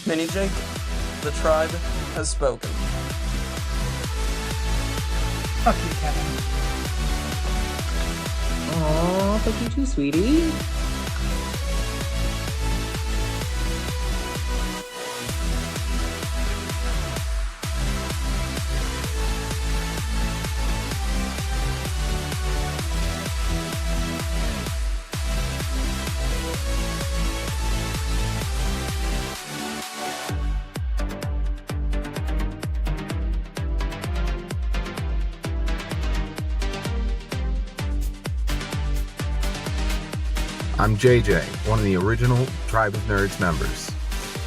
Mini Jake, the tribe has spoken. Fuck you, Kevin. Aw, fuck you too, sweetie. I'm JJ, one of the original Tribe of Nerds members.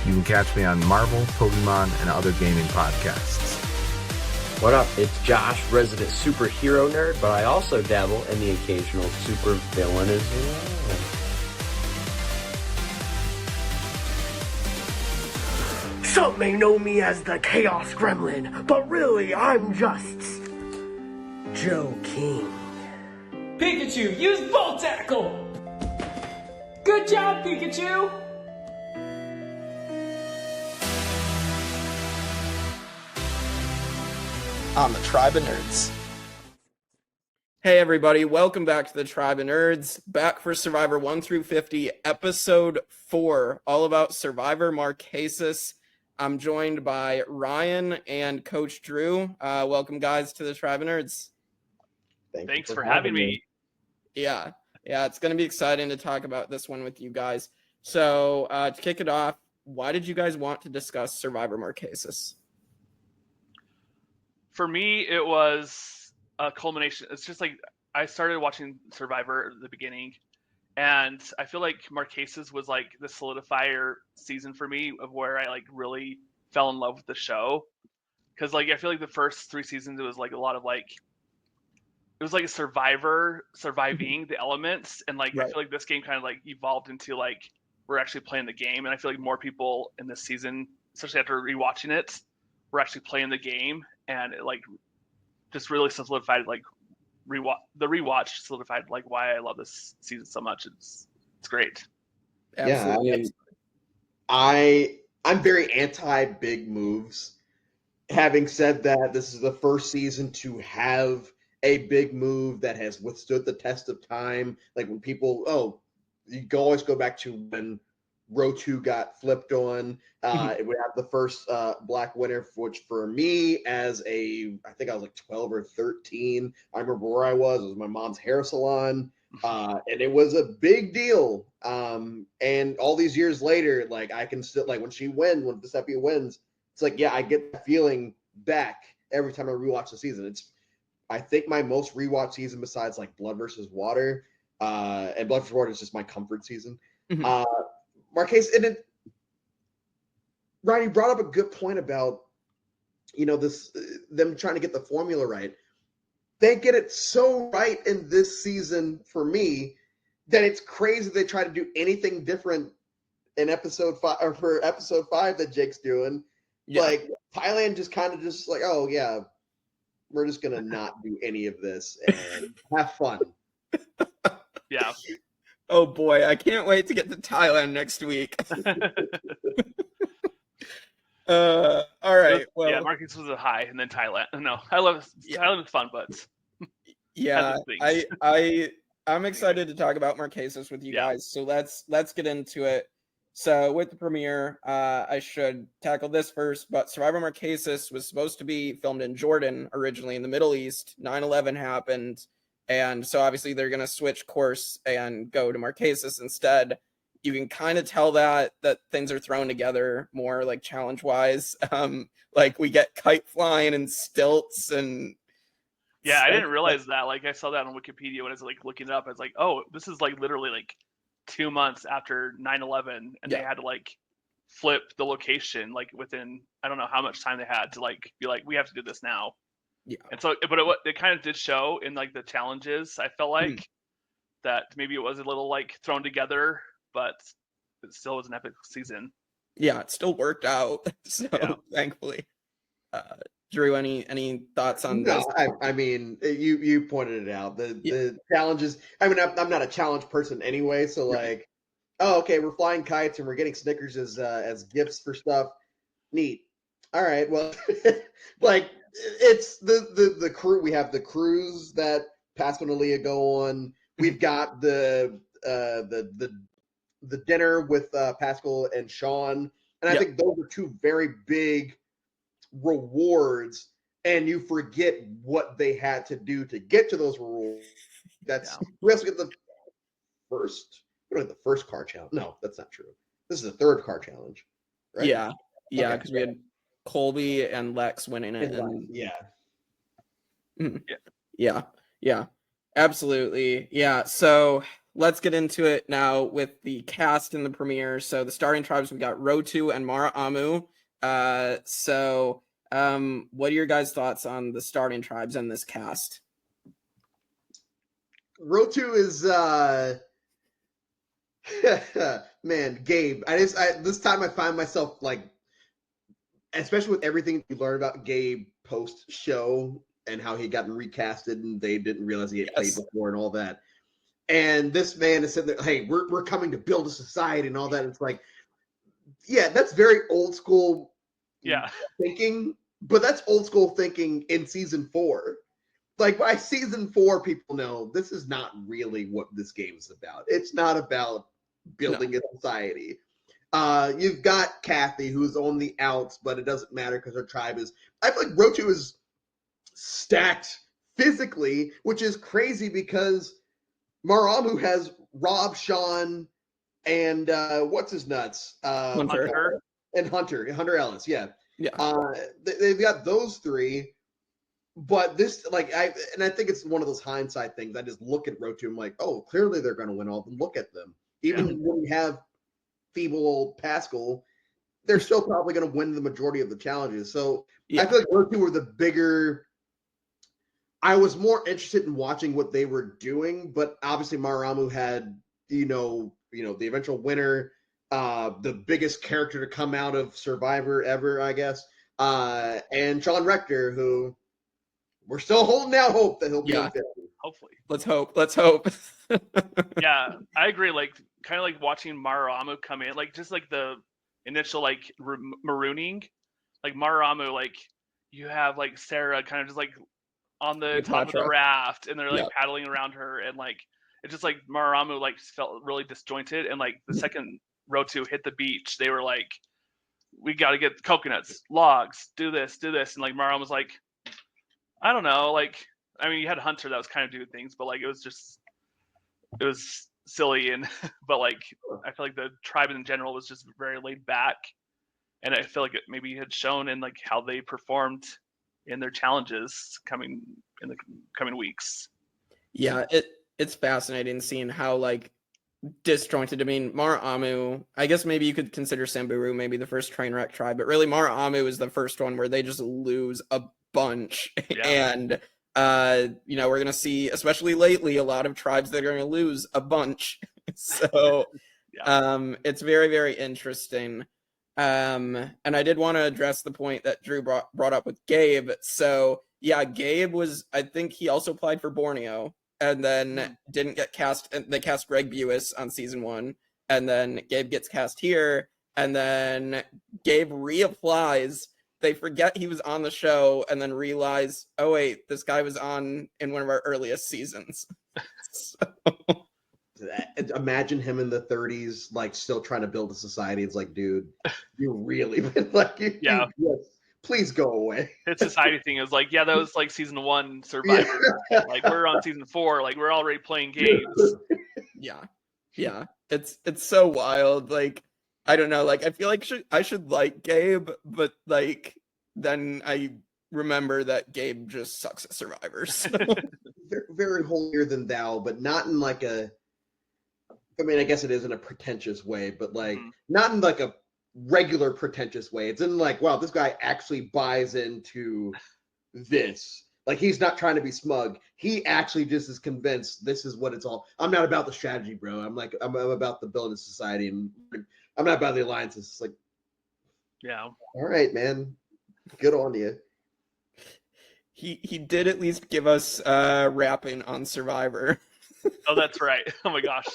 You can catch me on Marvel, Pokemon, and other gaming podcasts. What up? It's Josh, resident superhero nerd, but I also dabble in the occasional super villain as well. Some may know me as the Chaos Gremlin, but really I'm just Joe King. Pikachu, use Volt Tackle! Good job, Pikachu! On the Tribe of Nerds. Hey everybody, welcome back to the Tribe of Nerds. Back for Survivor 1 through 50, Episode 4, all about Survivor Marquesas. I'm joined by Ryan and Coach Drew. Welcome guys to the Tribe of Nerds. Thanks for having me. Yeah, it's going to be exciting to talk about this one with you guys. So, to kick it off, why did you guys want to discuss Survivor Marquesas? For me, it was a culmination. It's just like I started watching Survivor at the beginning, and I feel like Marquesas was like the solidifier season for me of where I like really fell in love with the show. Because like I feel like the first 3 seasons, it was like a lot of like, it was like a surviving the elements, and like right. I feel like this game kind of like evolved into like we're actually playing the game, and I feel like more people in this season, especially after rewatching it, were actually playing the game, and it like just really solidified like the rewatch solidified like why I love this season so much. It's great. Absolutely. Yeah, I mean, I'm very anti big moves. Having said that, this is the first season to have a big move that has withstood the test of time. Like when people, you can always go back to when Row 2 got flipped on. It would have the first black winner, which for me I think I was like 12 or 13. I remember where I was. It was my mom's hair salon. And it was a big deal. And all these years later, like I can still, like when Vecepia wins, it's like, yeah, I get that feeling back every time I rewatch the season. It's, I think my most rewatched season besides like Blood versus Water, and Blood versus Water is just my comfort season. Marquesas, and Ryan, you brought up a good point about, them trying to get the formula right. They get it so right in this season for me that it's crazy they try to do anything different in episode 5 or for episode 5 that Jake's doing. Yeah. Like Thailand just kind of just like, oh yeah, we're just gonna not do any of this and have fun. Yeah. Oh boy, I can't wait to get to Thailand next week. All right. Well, yeah, Marquesas was a high, and then Thailand. No, I love Thailand is fun, but yeah, I'm excited to talk about Marquesas with you guys. So let's get into it. So with the premiere, I should tackle this first, but Survivor Marquesas was supposed to be filmed in Jordan originally, in the Middle East. 9/11 happened, and so obviously they're going to switch course and go to Marquesas instead. You can kind of tell that things are thrown together more like challenge-wise. Like we get kite flying and stilts and... Yeah, I didn't realize that. Like I saw that on Wikipedia when I was like looking it up. I was like, oh, this is like literally like 2 months after 9/11, and they had to like flip the location like within, I don't know how much time they had to like be like, we have to do this now. Yeah. And so, but it kind of did show in like the challenges. I felt like that maybe it was a little like thrown together, but it still was an epic season. Yeah, it still worked out. So thankfully. Drew, any thoughts on this? I mean, you pointed it out. The challenges. I mean, I'm not a challenge person anyway, so like, oh, okay, we're flying kites and we're getting Snickers as gifts for stuff. Neat. All right, well, like it's the crew. We have the cruise that Pascal and Aaliyah go on. We've got the dinner with Pascal and Sean, and I think those are two very big rewards. And you forget what they had to do to get to those rewards. We also get the first. We don't have the first car challenge. No, that's not true. This is the third car challenge, right? Yeah, because we had Colby and Lex winning it. Yeah, absolutely. Yeah, so let's get into it now with the cast in the premiere. So the starting tribes, we got Rotu and Mara Amu. What are your guys' thoughts on the starting tribes and this cast? Rotu is man, Gabe. This time I find myself like, especially with everything you learn about Gabe post show and how he gotten recasted and they didn't realize he had played before and all that. And this man is sitting there, hey, we're coming to build a society and all that. It's like, yeah, that's very old school thinking, but that's old school thinking in season 4. Like by season 4, people know this is not really what this game is about. It's not about building a society. You've got Kathy, who's on the outs, but it doesn't matter because her tribe is. I feel like Rotu is stacked physically, which is crazy because Maramu has Rob, Sean, and what's his nuts? Hunter. And Hunter Ellis. Yeah. They've got those 3. But this, I think it's one of those hindsight things. I just look at Rotu and I'm like, oh, clearly they're going to win all of them. Look at them. Even when we have feeble old Pascal, they're still probably going to win the majority of the challenges. So I feel like Rotu were the bigger. I was more interested in watching what they were doing, but obviously Maramu had, the eventual winner, the biggest character to come out of Survivor ever, I guess, and Sean Rector, who. We're still holding out hope that he'll be on 50. Hopefully. Let's hope. Yeah, I agree. Kind of like watching Maramu come in, just the initial marooning. Maramu, you have Sarah kind of just on the top of the raft, and they're paddling around her, and it's just Maramu felt really disjointed, and the second Rotu hit the beach, they were we got to get coconuts, logs, do this, and Maramu was I don't know, you had Hunter that was kind of doing things, but it was silly, and but I feel like the tribe in general was just very laid back, and I feel like it maybe had shown in how they performed in their challenges coming in the coming weeks. Yeah, it's fascinating seeing how disjointed. I mean, Mara Amu, I guess maybe you could consider Samburu maybe the first train wreck tribe, but really Mara Amu is the first one where they just lose a bunch. And we're gonna see, especially lately, a lot of tribes that are gonna lose a bunch. So it's very, very interesting. And I did want to address the point that Drew brought up with Gabe. So Gabe I think he also applied for Borneo and then didn't get cast, and they cast Greg Buis on season 1, and then Gabe gets cast here, and then Gabe reapplies. They forget he was on the show and then realize, oh wait, this guy was on in one of our earliest seasons. Imagine him in the 30s, still trying to build a society. It's dude, you really please go away. His society thing is that was season 1 Survivor. We're on season 4, we're already playing games. Yeah. It's so wild. I don't know. I feel like I should like Gabe, but then I remember that Gabe just sucks at Survivors. Very, very holier than thou, but not in a. I mean, I guess it is in a pretentious way, but not in a regular pretentious way. It's in wow, this guy actually buys into this. He's not trying to be smug. He actually just is convinced this is what it's all. I'm not about the strategy, bro. I'm about the building society, and I'm not about the alliances. It's all right, man. Good on you. He did at least give us rapping on Survivor. Oh, that's right. Oh my gosh.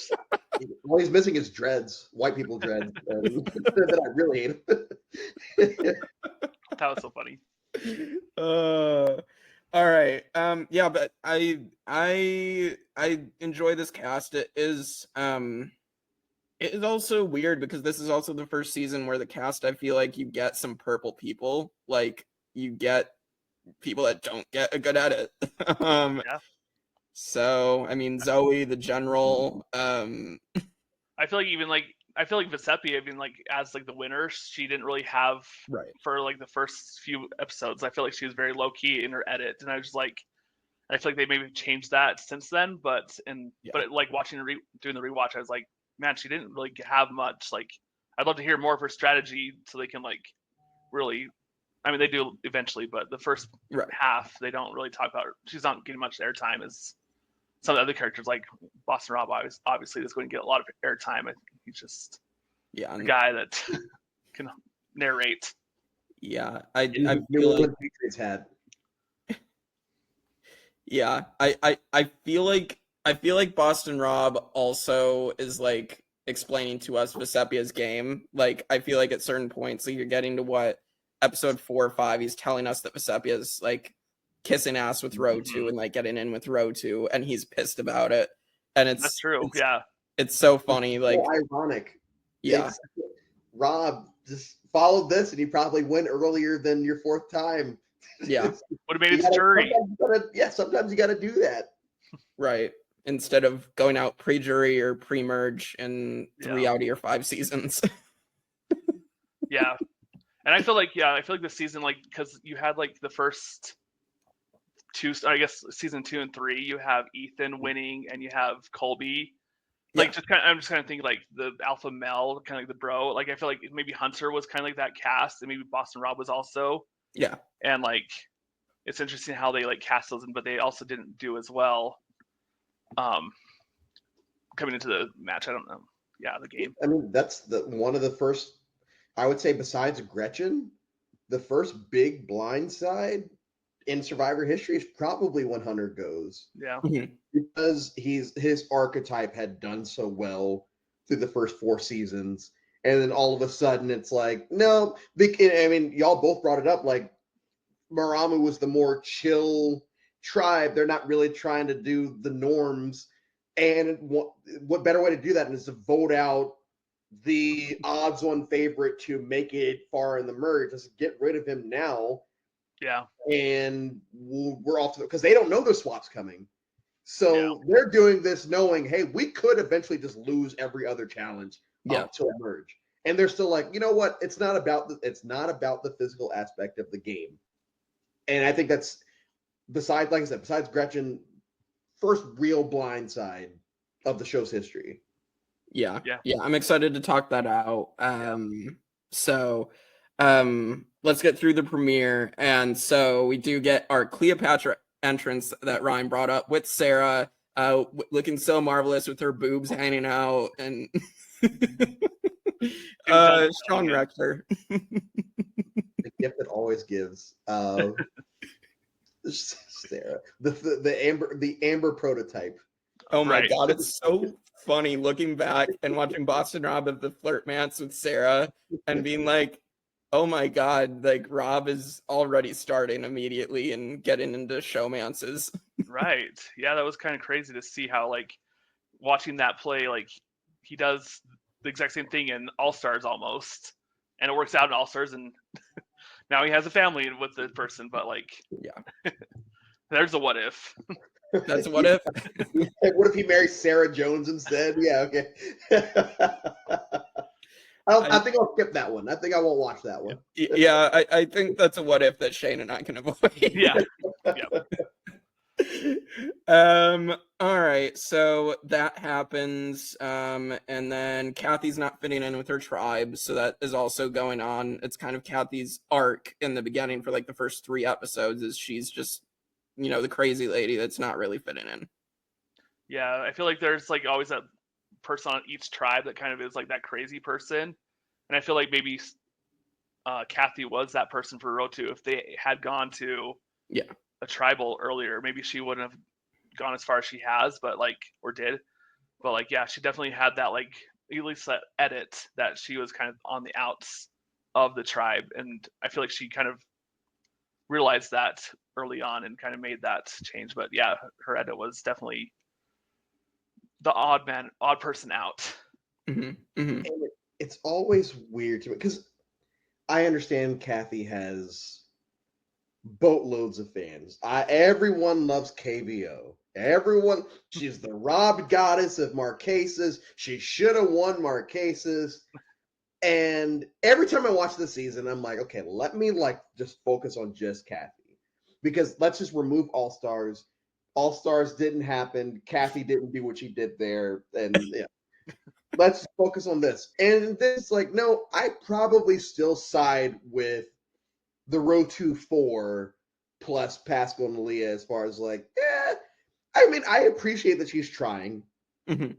All he's missing is dreads, white people dreads. That I really hate. That was so funny. All right. Yeah, but I enjoy this cast. It is also weird because this is also the first season where the cast, I feel like you get some purple people. Like you get people that don't get good at it. Yeah. So I mean Zoe, the general. I feel like Vecepia, even like as like the winner, she didn't really have for like the first few episodes. I feel like she was very low key in her edit, and I was like, I feel like they maybe changed that since then. But like watching doing the rewatch, I was like, man, she didn't really have much. Like, I'd love to hear more of her strategy so they can like really. I mean, they do eventually, but the first half they don't really talk about her. She's not getting much airtime as some of the other characters, like Boston Rob, obviously is going to get a lot of airtime. I think he's just a guy that can narrate. Yeah, I feel like Patriots had. Yeah, I feel like Boston Rob also is like explaining to us Vecepia's game. Like I feel like at certain points, like you're getting to what episode 4 or 5, he's telling us that Vecepia's like kissing ass with row 2 and like getting in with row 2, and he's pissed about it. And that's true. It's so funny. Like so ironic. Yeah. Rob just followed this and he probably went earlier than your 4th time. Yeah. Would have made it to jury. Sometimes you got to do that. Right. Instead of going out pre-jury or pre-merge in 3 out of your 5 seasons. Yeah. And I feel like the season, like, because you had like the first 2, I guess season 2 and 3, you have Ethan winning and you have Colby. Like I'm just kind of thinking like the alpha male, kind of like the bro. Like I feel like maybe Hunter was kind of like that cast, and maybe Boston Rob was also. Yeah. And like, it's interesting how they like cast those, but they also didn't do as well. Coming into the match, I don't know. Yeah, the game. I mean, that's one of the first. I would say besides Gretchen, the first big blindside in Survivor history is probably when Hunter goes. Yeah. Because his archetype had done so well through the first 4 seasons. And then all of a sudden it's like, no, I mean, y'all both brought it up. Like Maramu was the more chill tribe. They're not really trying to do the norms. And what better way to do that than is to vote out the odds-on favorite to make it far in the merge. Just get rid of him now. Yeah. And we're off to because they don't know the swap's coming. So they're doing this knowing, hey, we could eventually just lose every other challenge until merge. And they're still like, you know what? It's not about the physical aspect of the game. And I think that's besides Gretchen, first real blindside of the show's history. Yeah. I'm excited to talk that out. So let's get through the premiere. And so we do get our Cleopatra entrance that Ryan brought up with Sarah, looking so marvelous with her boobs hanging out, and Sean Rector. The gift that always gives. Sarah, the amber prototype. Oh my god, it's so funny looking back and watching Boston Rob of the flirtmance with Sarah and being like, oh my god, like Rob is already starting immediately and getting into showmances. Right. Yeah, that was kind of crazy to see how like watching that play, like he does the exact same thing in All Stars almost, and it works out in All Stars, and now he has a family with the person, but like, there's a what if. That's a what if. What if he marries Sarah Jones instead? Yeah, okay. I think I'll skip that one. I think I won't watch that one. Yeah, I think that's a what if that Shane and I can avoid. Yeah. All right, so that happens, and then Kathy's not fitting in with her tribe, so that is also going on. It's kind of Kathy's arc in the beginning for like the first 3 episodes is she's just, you know, the crazy lady that's not really fitting in. Yeah, I feel like there's like always that person on each tribe that kind of is like that crazy person, and I feel like maybe Kathy was that person for Rotu. If they had gone to a tribal earlier, maybe she wouldn't have gone as far as she has, but like, or did. But like, yeah, she definitely had that, like, at least that edit that she was kind of on the outs of the tribe, and I feel like she kind of realized that early on and kind of made that change. But yeah, her edit was definitely the odd person out. Mm-hmm. Mm-hmm. And it's always weird to me because I understand Kathy has boatloads of fans. Everyone loves KVO. Everyone, she's the Rob goddess of Marquesas. She should have won Marquesas. And every time I watch the season, I'm like, okay, let me like just focus on just Kathy. Because let's just remove All Stars. All Stars didn't happen. Kathy didn't do what she did there. And yeah. Let's focus on this. And this, like, no, I probably still side with the row 2-4 plus Pascal and Leah as far as like, I mean, I appreciate that she's trying. Mm-hmm.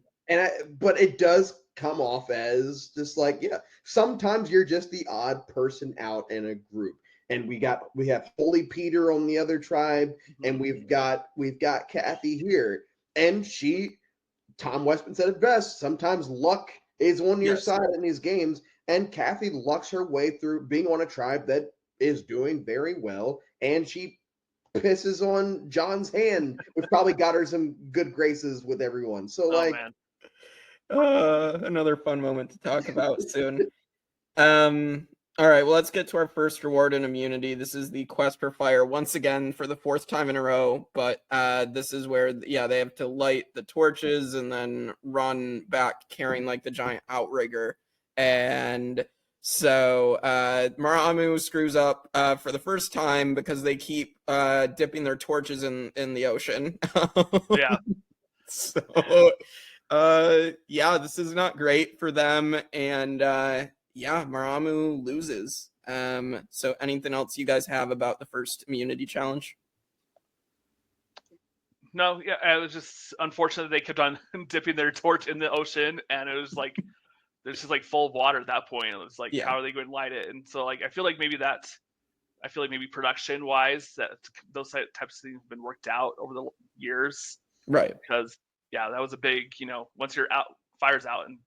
But it does come off as just like, yeah, sometimes you're just the odd person out in a group. And we have Holy Peter on the other tribe, and we've got Kathy here. And Tom Westman said it best, sometimes luck is on your side in these games, and Kathy lucks her way through being on a tribe that is doing very well, and she pisses on John's hand, which probably got her some good graces with everyone. So another fun moment to talk about soon. All right, well, let's get to our first reward in immunity. This is the Quest for Fire once again for the 4th time in a row, but this is where they have to light the torches and then run back carrying like the giant outrigger. And so Maramu screws up for the first time because they keep dipping their torches in the ocean. Yeah. So this is not great for them, and Maramu loses. So anything else you guys have about the first immunity challenge? No, yeah, it was just unfortunate they kept on dipping their torch in the ocean, and it was like there's just like full of water at that point. It was like, how are they going to light it? And so like I feel like maybe production wise that those types of things have been worked out over the years, right? Because that was a big, once you're out, fire's out and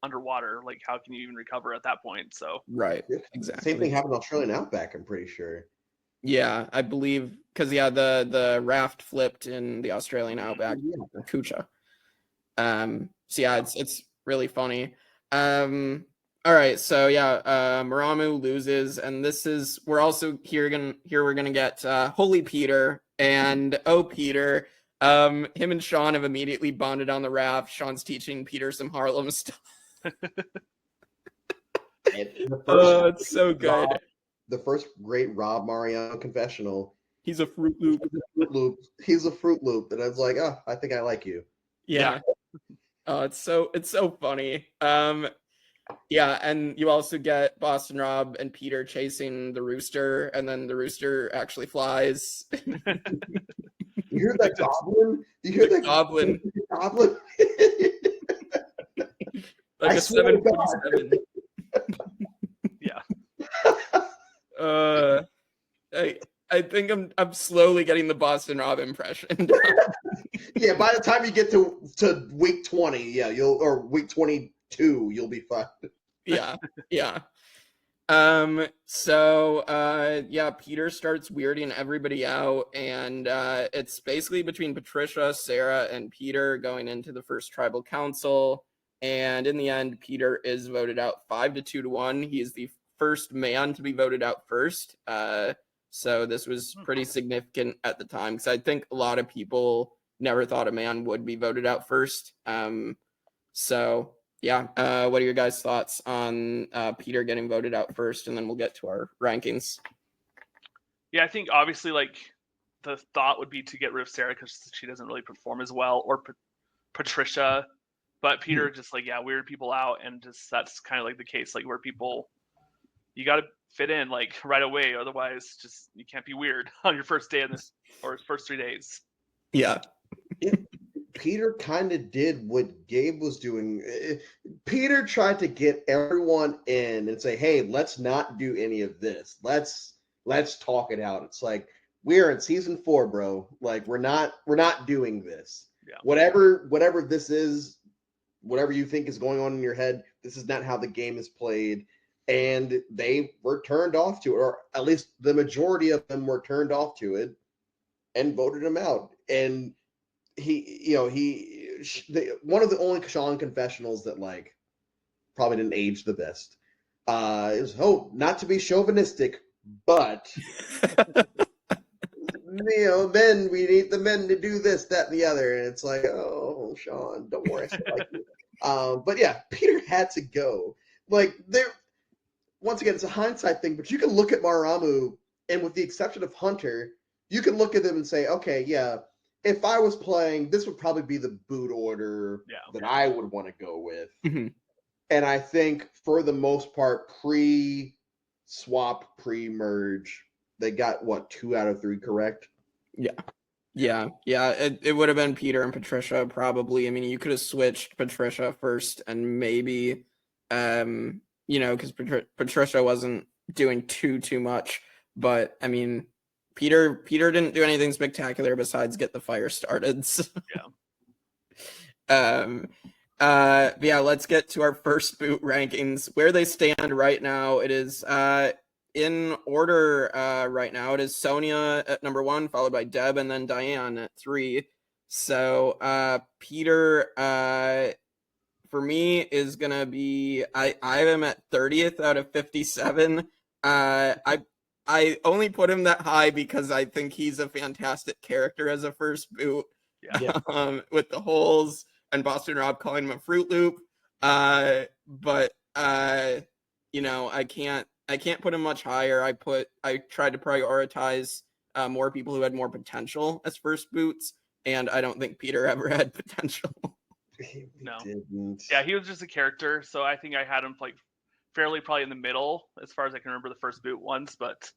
underwater, like how can you even recover at that point? So right, exactly. Same thing happened in Australian Outback, I'm pretty sure. Yeah, I believe because the raft flipped in the Australian Outback, Kucha. So yeah, it's really funny. All right, so Maramu loses, and we're also we're gonna get Holy Peter and Peter. Him and Sean have immediately bonded on the raft. Sean's teaching Peter some Harlem stuff. It's so good. The first great Rob Mariano confessional. He's a Fruit Loop. He's a Fruit Loop, and I was like, I think I like you. Yeah. Oh, it's so funny. And you also get Boston Rob and Peter chasing the rooster, and then the rooster actually flies. You hear that goblin? You hear that goblin? Goblin? Like a 747. Yeah. I think I'm slowly getting the Boston Rob impression. Yeah, by the time you get to week 20, or week 22, you'll be fine. Yeah. Peter starts weirding everybody out, and it's basically between Patricia, Sarah, and Peter going into the first tribal council. And in the end, Peter is voted out 5-2-1. He is the first man to be voted out first. So this was pretty significant at the time, because I think a lot of people never thought a man would be voted out first. What are your guys' thoughts on Peter getting voted out first, and then we'll get to our rankings. Yeah, I think obviously like the thought would be to get rid of Sarah because she doesn't really perform as well, or Patricia, but Peter just weirded people out, and just that's kind of like the case, like where people, you got to fit in like right away, otherwise just you can't be weird on your first day or first 3 days. Yeah. Peter kind of did what Gabe was doing. Peter tried to get everyone in and say, hey, let's not do any of this. Let's talk it out. It's like, we're in season 4, bro. Like we're not doing this. Whatever this is, whatever you think is going on in your head, this is not how the game is played. And they were turned off to it, or at least the majority of them were turned off to it and voted him out. And one of the only Sean confessionals that like probably didn't age the best is not to be chauvinistic, but men, we need the men to do this, that, and the other. And it's like, oh, Sean, don't worry, I still like you. But yeah, Peter had to go. Like, once again, it's a hindsight thing, but you can look at Maramu, and with the exception of Hunter, you can look at them and say, okay, yeah, if I was playing, this would probably be the boot order that I would want to go with. Mm-hmm. And I think for the most part, pre-swap, pre-merge, they got, 2 out of 3 correct? Yeah. It would have been Peter and Patricia, probably. I mean, you could have switched Patricia first and maybe, because Patricia wasn't doing too much. But, I mean, Peter didn't do anything spectacular besides get the fire started. So. Yeah. Let's get to our first boot rankings. Where they stand right now, it is in order right now. It is Sonia at number 1, followed by Deb, and then Diane at 3. So Peter, for me, is gonna be I am at 30th out of 57. I only put him that high because I think he's a fantastic character as a first boot. With the holes and Boston Rob calling him a Fruit Loop. But I can't put him much higher. I tried to prioritize more people who had more potential as first boots, and I don't think Peter ever had potential. No. Didn't. Yeah, he was just a character, so I think I had him like fairly probably in the middle as far as I can remember the first boot ones, but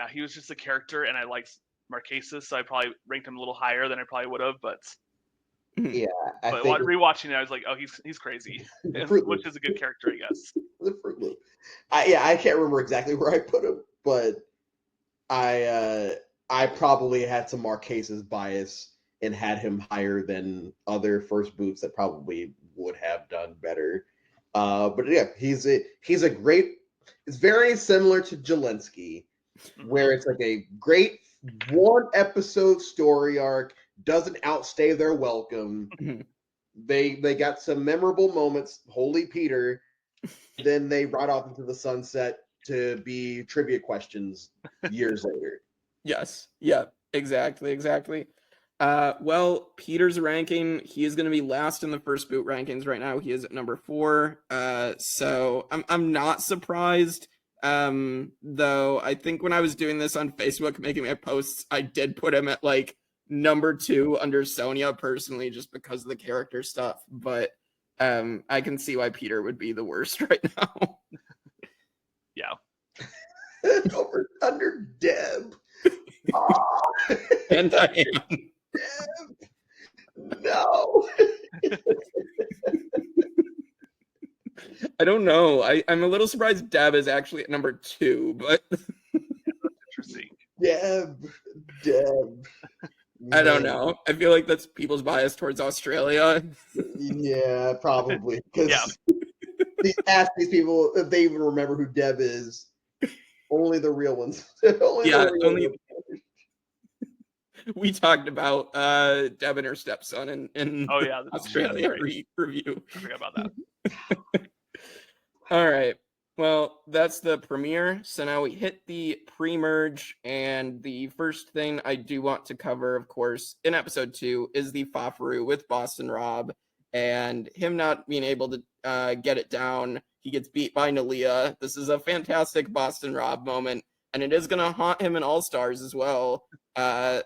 he was just a character, and I liked Marquesas, so I probably ranked him a little higher than I probably would have, but yeah, but rewatching it, I was like, oh, he's crazy, which is a good character, I guess. The Fruit Loop. I can't remember exactly where I put him, but I probably had some Marquesas bias and had him higher than other first boots that probably would have done better. But yeah, he's a great. It's very similar to Jelensky, where it's like a great 1 episode story arc, doesn't outstay their welcome. They got some memorable moments. Holy Peter. Then they ride off into the sunset to be trivia questions years later. Yes. Yeah. Exactly. Well, Peter's ranking, he is going to be last in the first boot rankings right now. He is at number 4. So I'm not surprised. Though I think when I was doing this on Facebook, making my posts, I did put him at like number 2 under Sonia personally, just because of the character stuff. But I can see why Peter would be the worst right now. Yeah. Under Deb. And Diane. Deb. No. I don't know. I'm a little surprised Deb is actually at number 2, but Interesting. Deb. I don't know. I feel like that's people's bias towards Australia. Yeah, probably. Because ask these people if they even remember who Deb is. Only the real ones. only. We talked about Deb and her stepson in Australia review. I forgot about that. All right. Well, that's the premiere. So now we hit the pre-merge, and the first thing I do want to cover, of course, in episode 2 is the Fafaru with Boston Rob and him not being able to get it down. He gets beat by Nalia. This is a fantastic Boston Rob moment, and it is going to haunt him in All-Stars as well.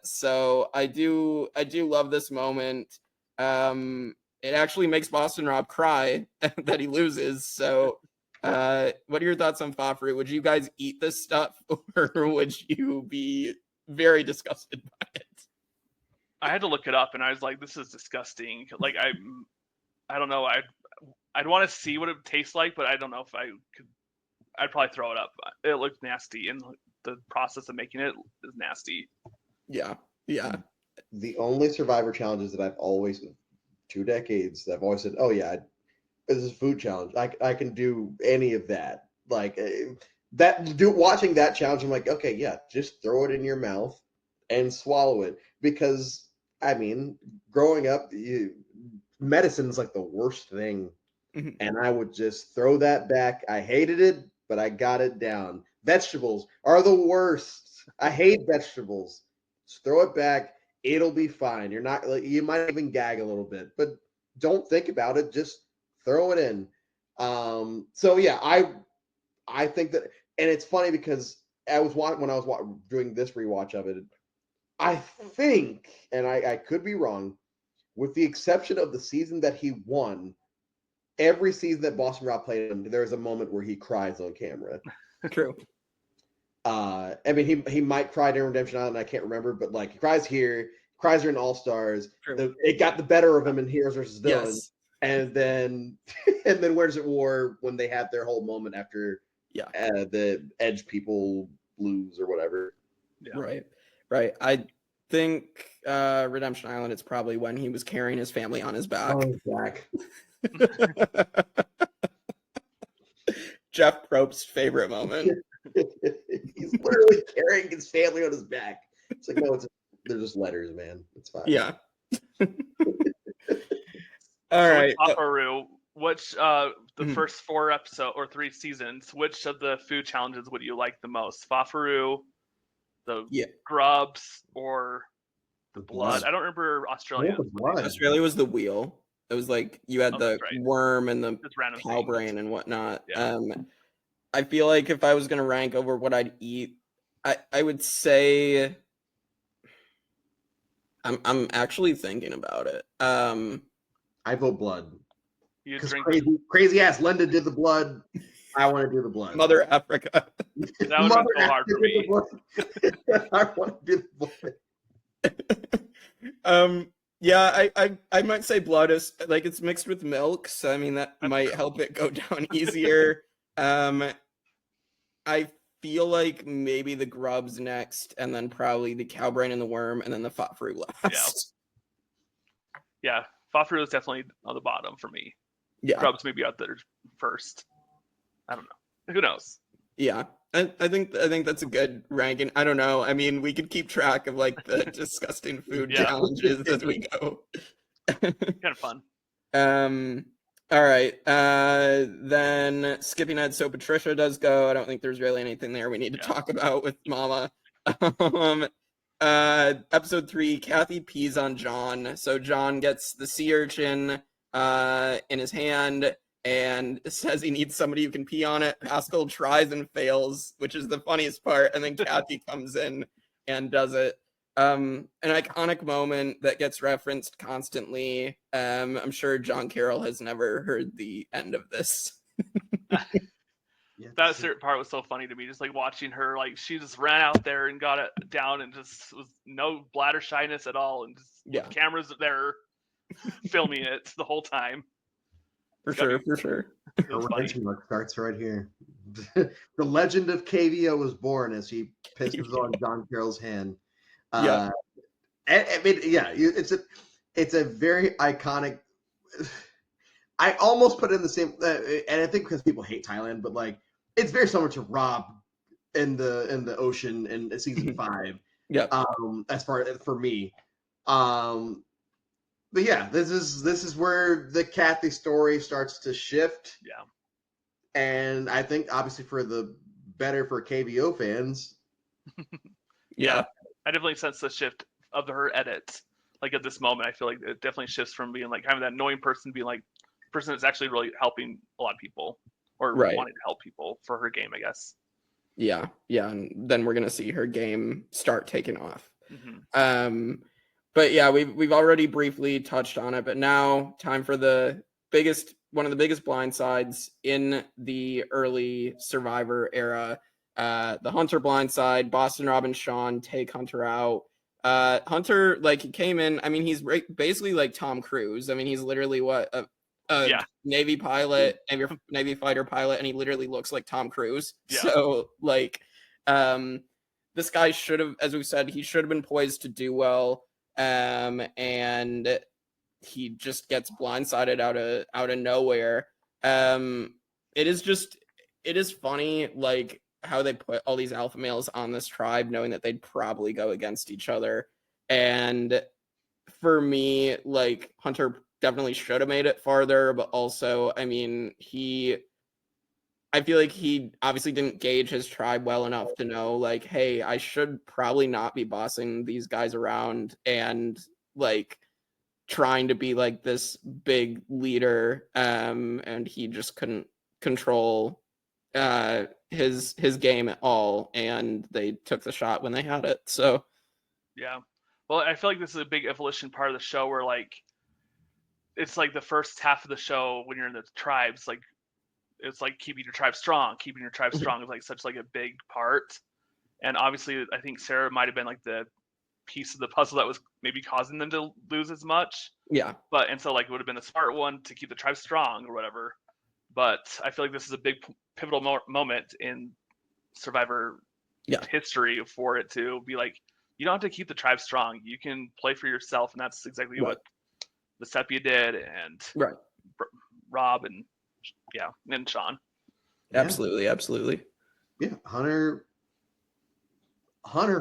So I do love this moment. It actually makes Boston Rob cry that he loses. So what are your thoughts on Fafaru? Would you guys eat this stuff, or would you be very disgusted by it? I had to look it up, and I was like, this is disgusting. Like, I don't know. I'd want to see what it tastes like, but I don't know if I could. I'd probably throw it up. It looked nasty, and the process of making it is nasty. Yeah. the only Survivor challenges that I've always, 2 decades, that I've always said, oh yeah, this is a food challenge. I can do any of that. Like watching that challenge, I'm like, okay, yeah, just throw it in your mouth and swallow it. Because I mean, growing up, medicine is like the worst thing, and I would just throw that back. I hated it, but I got it down. Vegetables are the worst. I hate vegetables. Just throw it back. It'll be fine. You're not like, you might even gag a little bit, but don't think about it. Just throw it in. So yeah, I think that, and it's funny because when I was doing this rewatch of it, I think, and I could be wrong, with the exception of the season that he won, every season that Boston Rob played him, there's a moment where he cries on camera. True. I mean, he might cry during Redemption Island, I can't remember, but like he cries here, cries during All Stars. It got the better of him in Heroes versus Villains, and then Where's It War when they had their whole moment after the Edge people lose or whatever. Yeah. Right. I think Redemption Island, it's probably when he was carrying his family on his back. Oh, Zach. Jeff Probst's favorite moment. He's literally carrying his family on his back. It's like, no, they're just letters, man. It's fine. Yeah. All right. Fafaru, which the first 4 episodes or 3 seasons, which of the food challenges would you like the most? Fafaru, the grubs, or the blood? I don't remember Australia. Australia was the wheel. It was like you had the worm and the cow brain and whatnot. Yeah. I feel like if I was gonna rank over what I'd eat, I would say I'm actually thinking about it. I vote blood. Because crazy ass Linda did the blood. I want to do the blood. Mother Africa. That would be so hard for me. I want to do the blood. Yeah, I might say blood is like it's mixed with milk, so I mean that might help it go down easier. I feel like maybe the grubs next, and then probably the cow brain and the worm, and then the Fafaru last. Yeah, Fafaru is definitely on the bottom for me. Yeah, grubs maybe out there first. I don't know. Who knows? Yeah, I think that's a good ranking. I don't know. I mean, we could keep track of like the disgusting food challenges as we go. Kind of fun. All right. Then skipping ahead, so Patricia does go. I don't think there's really anything there we need to talk about with Mama. Episode 3, Kathy pees on John. So John gets the sea urchin in his hand and says he needs somebody who can pee on it. Pascal tries and fails, which is the funniest part. And then Kathy comes in and does it. An iconic moment that gets referenced constantly. I'm sure John Carroll has never heard the end of this. That certain part was so funny to me, just like watching her, like she just ran out there and got it down and just was no bladder shyness at all, and just cameras there filming it the whole time. For sure. The benchmark starts right here. The legend of KVO was born as he pisses on John Carroll's hand. I mean, it's a very iconic. I almost put it in the same, and I think because people hate Thailand, but like it's very similar to Rob in the ocean in season 5. Yeah. As far for me, but yeah, this is where the Kathy story starts to shift. Yeah. And I think obviously for the better for KVO fans. Yeah. I definitely sense the shift of her edits. Like at this moment, I feel like it definitely shifts from being like having that annoying person being like a person that's actually really helping a lot of people or wanting to help people for her game, I guess. Yeah. And then we're gonna see her game start taking off. Mm-hmm. But yeah, we've already briefly touched on it, but now time for one of the biggest blindsides in the early Survivor era. The Hunter blindside. Boston Rob and Sean take Hunter out. Hunter, like, he came in, I mean, he's basically like Tom Cruise. I mean, he's literally a Navy pilot, Navy fighter pilot, and he literally looks like Tom Cruise. Yeah. So like this guy should have, as we said, he should have been poised to do well. and he just gets blindsided out of nowhere. It is funny, like, how they put all these alpha males on this tribe knowing that they'd probably go against each other. And for me, like, Hunter definitely should have made it farther, but also, I mean, I feel like he obviously didn't gauge his tribe well enough to know, like, hey, I should probably not be bossing these guys around and, like, trying to be like this big leader. And he just couldn't control his game at all, and they took the shot when they had it. So yeah, well, I feel like this is a big evolution part of the show where, like, it's like the first half of the show when you're in the tribes, like, it's like keeping your tribe strong is like such like a big part. And obviously I think Sarah might have been like the piece of the puzzle that was maybe causing them to lose as much. Yeah. And so, like, it would have been a smart one to keep the tribe strong or whatever. But I feel like this is a big pivotal moment in Survivor history for it to be like, you don't have to keep the tribe strong. You can play for yourself, and that's exactly what Vecepia did, and Rob, and Sean. Absolutely. Yeah, Hunter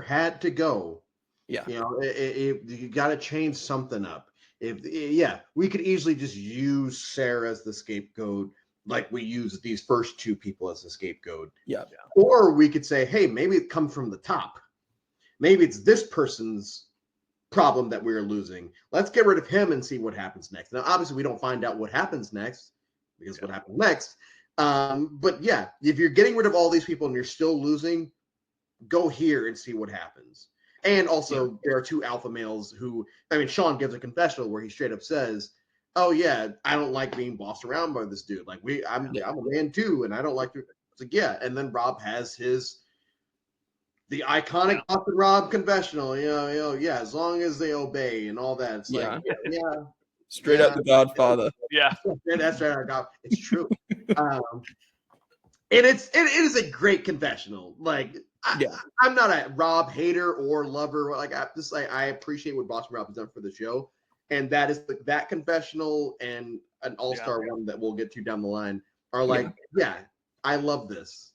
had to go. Yeah, you know, you got to change something up. We could easily just use Sarah as the scapegoat, like we use these first two people as the scapegoat. Yeah. Or we could say, hey, maybe it comes from the top. Maybe it's this person's problem that we're losing. Let's get rid of him and see what happens next. Now, obviously, we don't find out what happens next, because what happens next. But yeah, if you're getting rid of all these people and you're still losing, go here and see what happens. And also, there are two alpha males who, I mean, Sean gives a confessional where he straight up says, oh yeah, I don't like being bossed around by this dude. Like, I'm a man too, and I don't like to. It's like, yeah. And then Rob has the iconic Boss and Rob confessional, yeah, as long as they obey and all that. It's like, straight up the Godfather. Yeah, that's right. It's true. And it is a great confessional. Like, I'm not a Rob hater or lover. Like, I appreciate what Boss and Rob has done for the show, and that is that confessional and an all-star one that we'll get to down the line are like, I love this.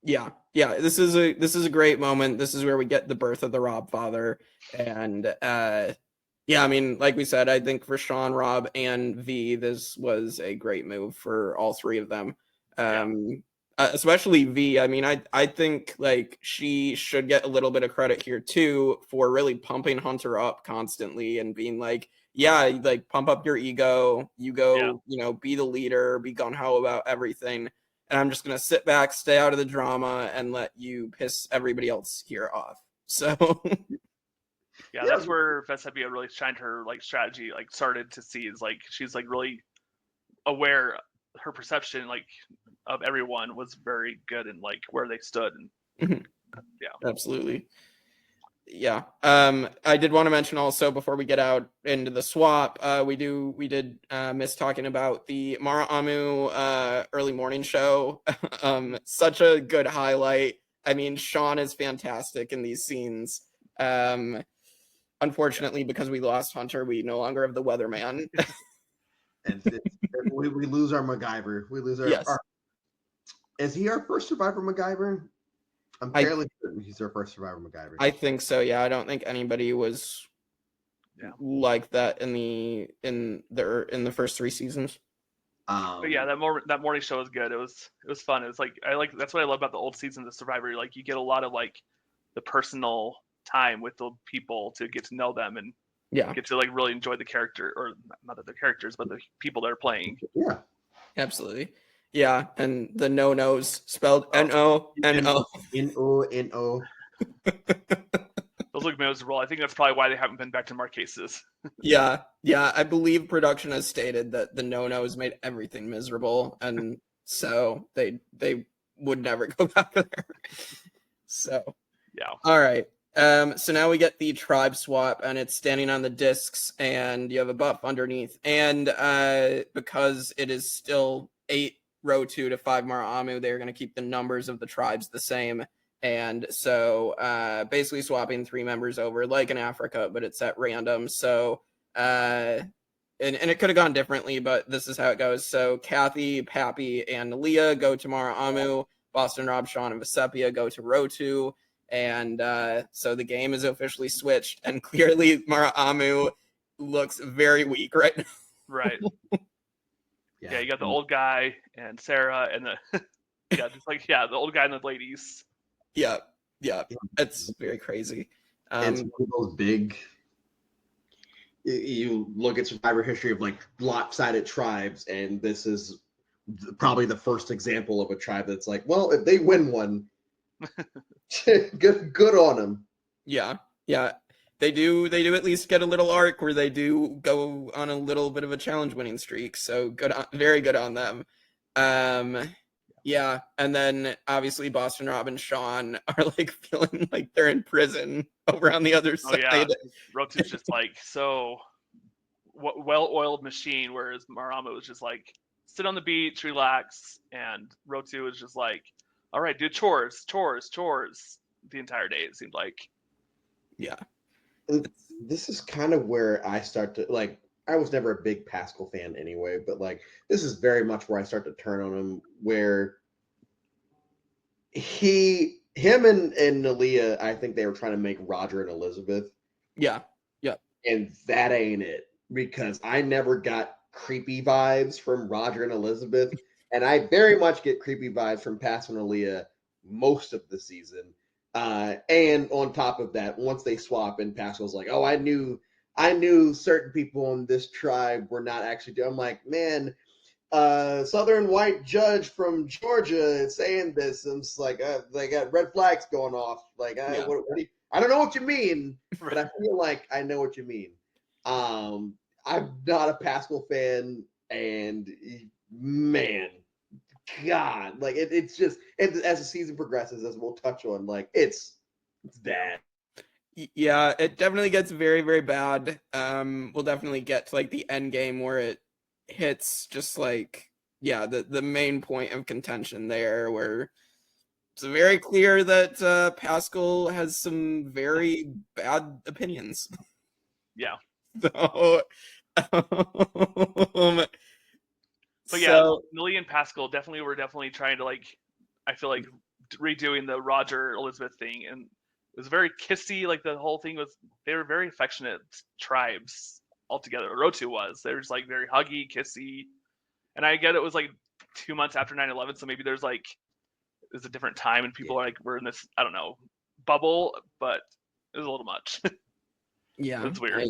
Yeah. This is a great moment. This is where we get the birth of the Rob father, and I mean, like we said, I think for Sean, Rob, and V, this was a great move for all three of them. Especially V. I mean, I think, like, she should get a little bit of credit here too for really pumping Hunter up constantly and being like, like, pump up your ego. You go, be the leader, be gung-ho about everything. And I'm just going to sit back, stay out of the drama, and let you piss everybody else here off. So that's where Vecepia really shined her, like, strategy, like, started to see, is like, she's like really aware. Her perception, like, of everyone was very good, and like where they stood. And absolutely. I did want to mention also, before we get out into the swap, we did miss talking about the Mara Amu early morning show. Such a good highlight. I mean, Sean is fantastic in these scenes. Unfortunately, because we lost Hunter, we no longer have the weatherman. And we lose our MacGyver. We lose our. Is he our first Survivor MacGyver? I'm fairly certain he's our first Survivor MacGyver. I think so. Yeah, I don't think anybody was like that in the first three seasons. But yeah, that morning show was good. It was fun. It was like, that's what I love about the old seasons of Survivor. Like, you get a lot of, like, the personal time with the people to get to know them and get to, like, really enjoy the character, or not the characters, but the people they're playing. Yeah, absolutely. Yeah, and the no-nos spelled N-O-N-O. N-O-N-O. Those look miserable. I think that's probably why they haven't been back to Marquesas. Yeah. I believe production has stated that the no-nos made everything miserable, and so they would never go back there. So, all right. So now we get the tribe swap, and it's standing on the discs, and you have a buff underneath. And because it is still 8 row 2 to 5 Mara Amu, they're going to keep the numbers of the tribes the same. And so basically swapping 3 members over like in Africa, but it's at random. So and it could have gone differently, but this is how it goes. So Kathy, Pappy, and Leah go to Mara Amu. Boston, Rob, Sean, and Vecepia go to Rotu. And so the game is officially switched. And clearly Mara Amu looks very weak right now. Right. Yeah, you got the old guy and Sarah and the the old guy and the ladies. Yeah, it's very crazy. It's one of those big. You look at Survivor history of like lopsided tribes, and this is probably the first example of a tribe that's like, well, if they win one, good on them. Yeah. They do at least get a little arc where they do go on a little bit of a challenge winning streak. So very good on them. Yeah, and then obviously Boston Rob and Sean are like feeling like they're in prison over on the other side. Yeah, Rotu's just like so well-oiled machine, whereas Marama was just like sit on the beach, relax, and Rotu was just like, all right, do chores the entire day. It seemed like. Yeah. This is kind of where I start to like. I was never a big Pascal fan anyway, but like this is very much where I start to turn on him. Where him and Nalia, I think they were trying to make Roger and Elizabeth. Yeah, and that ain't it, because I never got creepy vibes from Roger and Elizabeth, and I very much get creepy vibes from Pascal and Nalia most of the season. And on top of that, once they swap and Pascal's like, oh, I knew certain people on this tribe were not actually doing. I'm like, man, Southern white judge from Georgia is saying this. And it's like, they got red flags going off. Like, I don't know what you mean, but I feel like I know what you mean. I'm not a Pascal fan, and man, God, like it's just, and as the season progresses, as we'll touch on, like it's bad. Yeah, it definitely gets very, very bad. We'll definitely get to like the end game where it hits just like the main point of contention there, where it's very clear that Pascal has some very bad opinions. Yeah. So but yeah, Millie and Pascal were definitely trying to like, I feel like redoing the Roger Elizabeth thing, and it was very kissy. Like the whole thing was, they were very affectionate tribes altogether. Rotu was. They were just like very huggy, kissy. And I get it was like 2 months after 9/11, so maybe there's a different time and people are like, we're in this, I don't know, bubble, but it was a little much. Yeah, it's weird.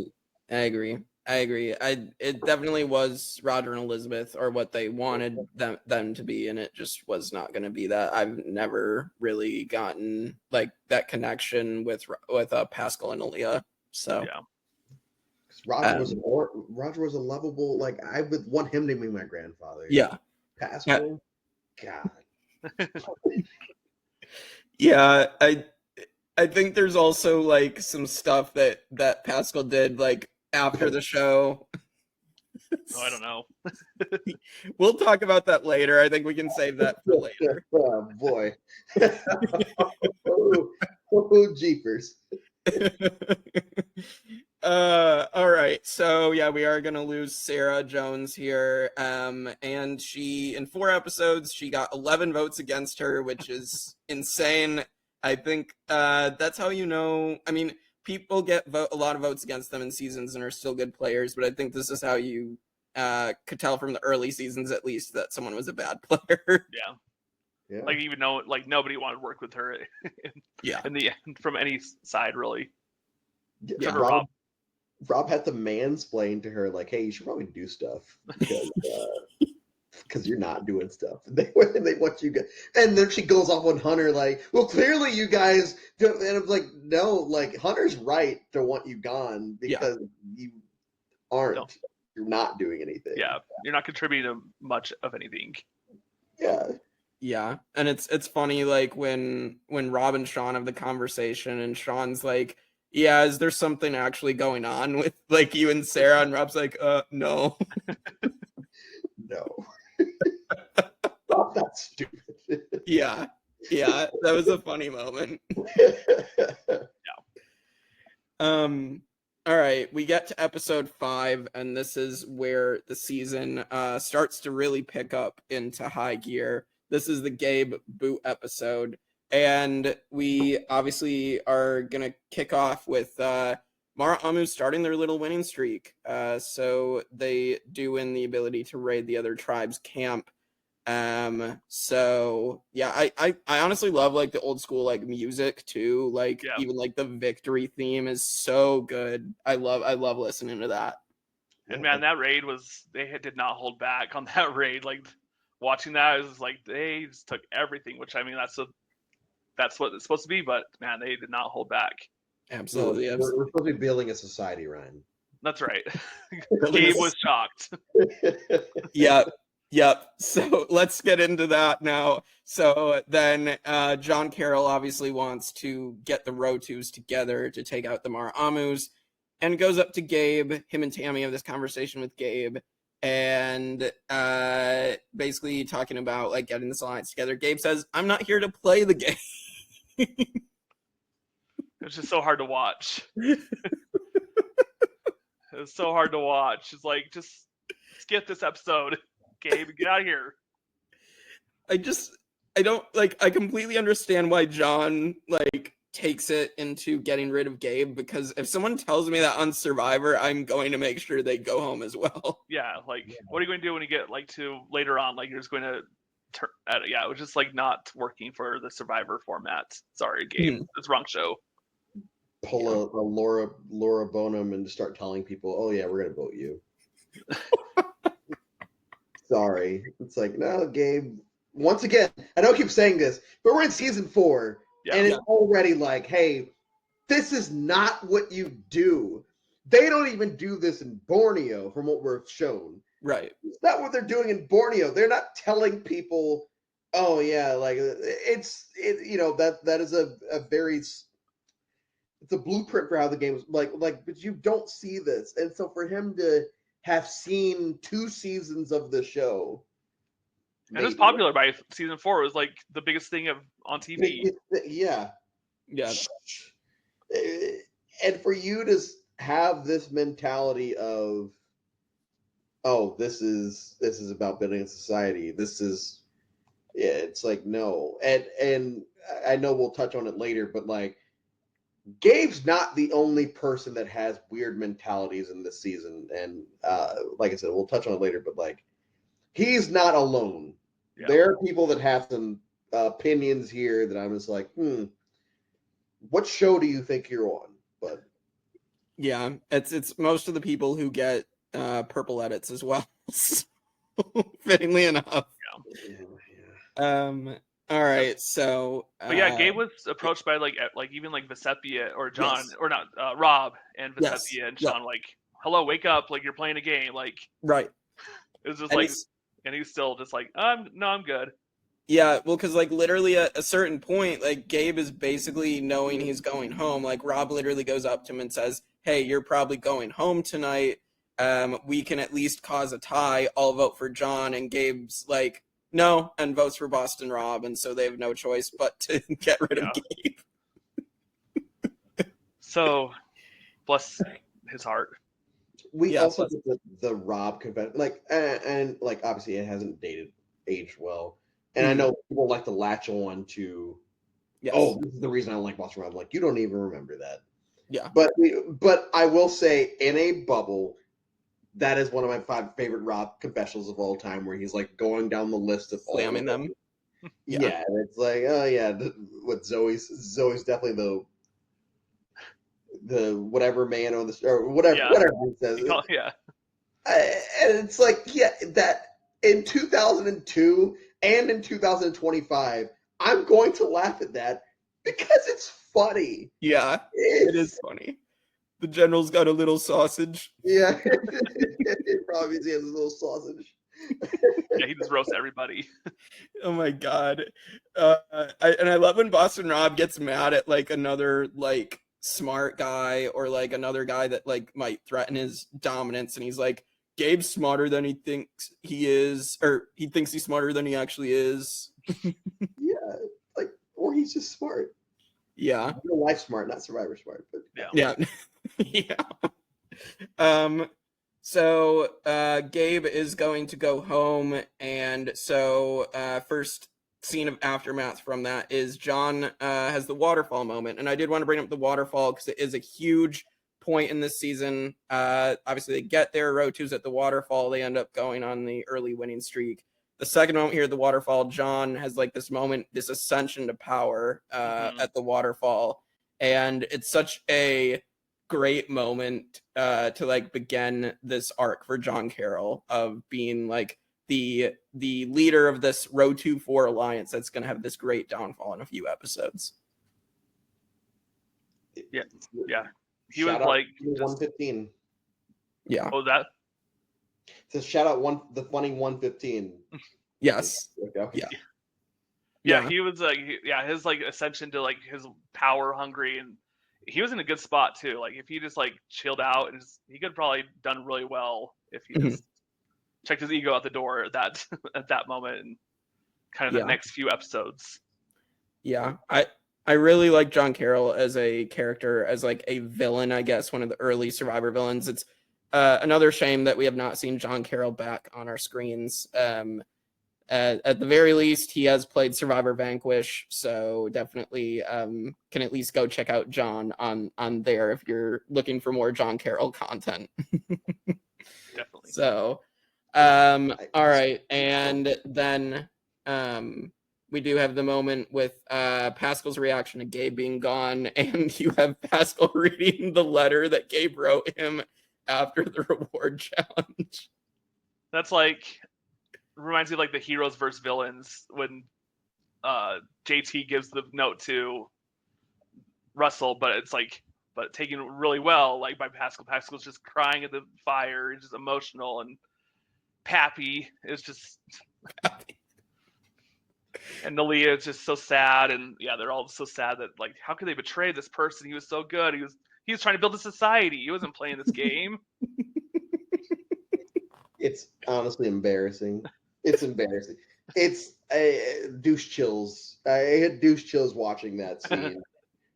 I agree. It definitely was Roger and Elizabeth, or what they wanted them to be, and it just was not going to be that. I've never really gotten like that connection with Pascal and Aaliyah. So yeah, Roger was a lovable. Like I would want him to be my grandfather. Yeah, Pascal, God. Yeah, I think there's also like some stuff that Pascal did like after the show. Oh, I don't know. We'll talk about that later. I think we can save that for later. Oh boy. oh jeepers. All right. So yeah, we are gonna lose Sarah Jones here. And she, in 4 episodes, she got 11 votes against her, which is insane. I think that's how you know. I mean, people get a lot of votes against them in seasons and are still good players, but I think this is how you could tell from the early seasons, at least, that someone was a bad player. Yeah. Like even though like nobody wanted to work with her. In the end, from any side, really. Yeah. Rob had to mansplain to her, like, "Hey, you should probably do stuff because you're not doing stuff." And they want you guys, and then she goes off on Hunter, like, "Well, clearly you guys don't." And I'm like, "No, like Hunter's right to want you gone because you aren't. No. You're not doing anything. Yeah, you're not contributing to much of anything." Yeah, and it's funny, like when Rob and Sean have the conversation, and Sean's like, "Yeah, is there something actually going on with like you and Sarah?" And Rob's like, no." No. That's stupid. Yeah, Yeah, that was a funny moment. All right, we get to episode 5, and this is where the season starts to really pick up into high gear. This is the Gabe boot episode, and we obviously are gonna kick off with Mara Amu starting their little winning streak. So they do win the ability to raid the other tribe's camp. So yeah, I honestly love like the old school like music too. Like even like the victory theme is so good. I love listening to that. And man, that raid did not hold back on that raid. Like watching that is like they just took everything, which I mean that's what it's supposed to be, but man, they did not hold back. Absolutely. We're supposed to be building a society, Ryan. That's right. Gabe was shocked. Yep. So let's get into that now. So then John Carroll obviously wants to get the Rotus together to take out the Mara Amus and goes up to Gabe. Him and Tammy have this conversation with Gabe and basically talking about like getting this alliance together. Gabe says, "I'm not here to play the game." It's just so hard to watch. It's so hard to watch. It's like, just skip this episode. Gabe, get out of here. I completely understand why John like takes it into getting rid of Gabe, because if someone tells me that on Survivor, I'm going to make sure they go home as well. Yeah, like what are you going to do when you get like to later on? Like you're just going to turn it was just like not working for the Survivor format. Sorry, Gabe. It's wrong show. Pull a Laura Bonham and just start telling people, "Oh yeah, we're gonna vote you." Sorry, it's like, no, Gabe. Once again, I don't keep saying this, but we're in season 4, and it's already like, hey, this is not what you do. They don't even do this in Borneo, from what we're shown. Right. It's not what they're doing in Borneo. They're not telling people, oh yeah, like that is a very. It's a blueprint for how the game is like, but you don't see this. And so for him to have seen 2 seasons of the show. And it was popular by season 4. It was like the biggest thing on TV. Yeah. Yeah. And for you to have this mentality of, oh, this is about building a society. This is, it's like, no. And I know we'll touch on it later, but like, Gabe's not the only person that has weird mentalities in this season, and like I said, we'll touch on it later. But like, he's not alone. Yeah. There are people that have some opinions here that I'm just like, what show do you think you're on? But yeah, it's most of the people who get purple edits as well. Fittingly enough. Yeah. All right, so but yeah, Gabe was approached by like even like Vecepia or John or not Rob and Vecepia and Sean like, hello, wake up, like you're playing a game, like right. It was just and he's still just like, no, I'm good. Yeah, well, because like literally at a certain point, like Gabe is basically knowing he's going home. Like Rob literally goes up to him and says, "Hey, you're probably going home tonight. We can at least cause a tie. I'll vote for John." And Gabe's like, no, and votes for Boston Rob, and so they have no choice but to get rid of Gabe. So, bless his heart. We also did the Rob confession, like, and like obviously it hasn't aged well, and I know people like to latch on to, oh, this is the reason I don't like Boston Rob. Like, you don't even remember that. Yeah, but I will say, in a bubble, that is one of my 5 favorite Rob confessionals of all time, where he's like going down the list of slamming them. Yeah, and it's like, oh yeah, what Zoe's definitely the whatever man on the or whatever he says. And it's like, that in 2002 and in 2025, I'm going to laugh at that because it's funny. Yeah, it is funny. The general's got a little sausage. Yeah, probably he has a little sausage. Yeah, he just roasts everybody. Oh my god! I love when Boston Rob gets mad at like another like smart guy or like another guy that like might threaten his dominance, and he's like, "Gabe's smarter than he thinks he is, or he thinks he's smarter than he actually is." Yeah, like or he's just smart. Yeah. Real life smart, not Survivor smart. But yeah. Yeah. So Gabe is going to go home, and so first scene of aftermath from that is John has the waterfall moment, and I did want to bring up the waterfall because it is a huge point in this season. Obviously, they get there, row 2's at the waterfall, they end up going on the early winning streak. The second moment here at the waterfall, John has like this moment, this ascension to power at the waterfall, and it's such a great moment to like begin this arc for John Carroll of being like the leader of this row 2-4 alliance that's going to have this great downfall in a few episodes. Yeah. He shout was like 115. Yeah. Oh, that. So shout out the funny 115. Yes. Okay. Yeah. He was like, his like ascension to like his power hungry, and he was in a good spot too. Like if he just like chilled out, and he could have probably done really well if he just checked his ego out the door at that moment and kind of the next few episodes. Yeah, I really like John Carroll as a character, as like a villain, I guess, one of the early Survivor villains. It's another shame that we have not seen John Carroll back on our screens. At the very least, he has played Survivor Vanquish, so definitely can at least go check out John on there if you're looking for more John Carroll content. Definitely. So, all right, and then we do have the moment with Pascal's reaction to Gabe being gone, and you have Pascal reading the letter that Gabe wrote him after the reward challenge. That's like, reminds me of like the heroes versus villains when JT gives the note to Russell, but it's like, but taken really well, like by Pascal. Pascal's just crying at the fire, he's just emotional, and Pappy is just and Nalia is just so sad, and they're all so sad that like, how could they betray this person? He was so good. He was trying to build a society. He wasn't playing this game. It's honestly embarrassing. It's embarrassing. It's douche chills. I had douche chills watching that scene.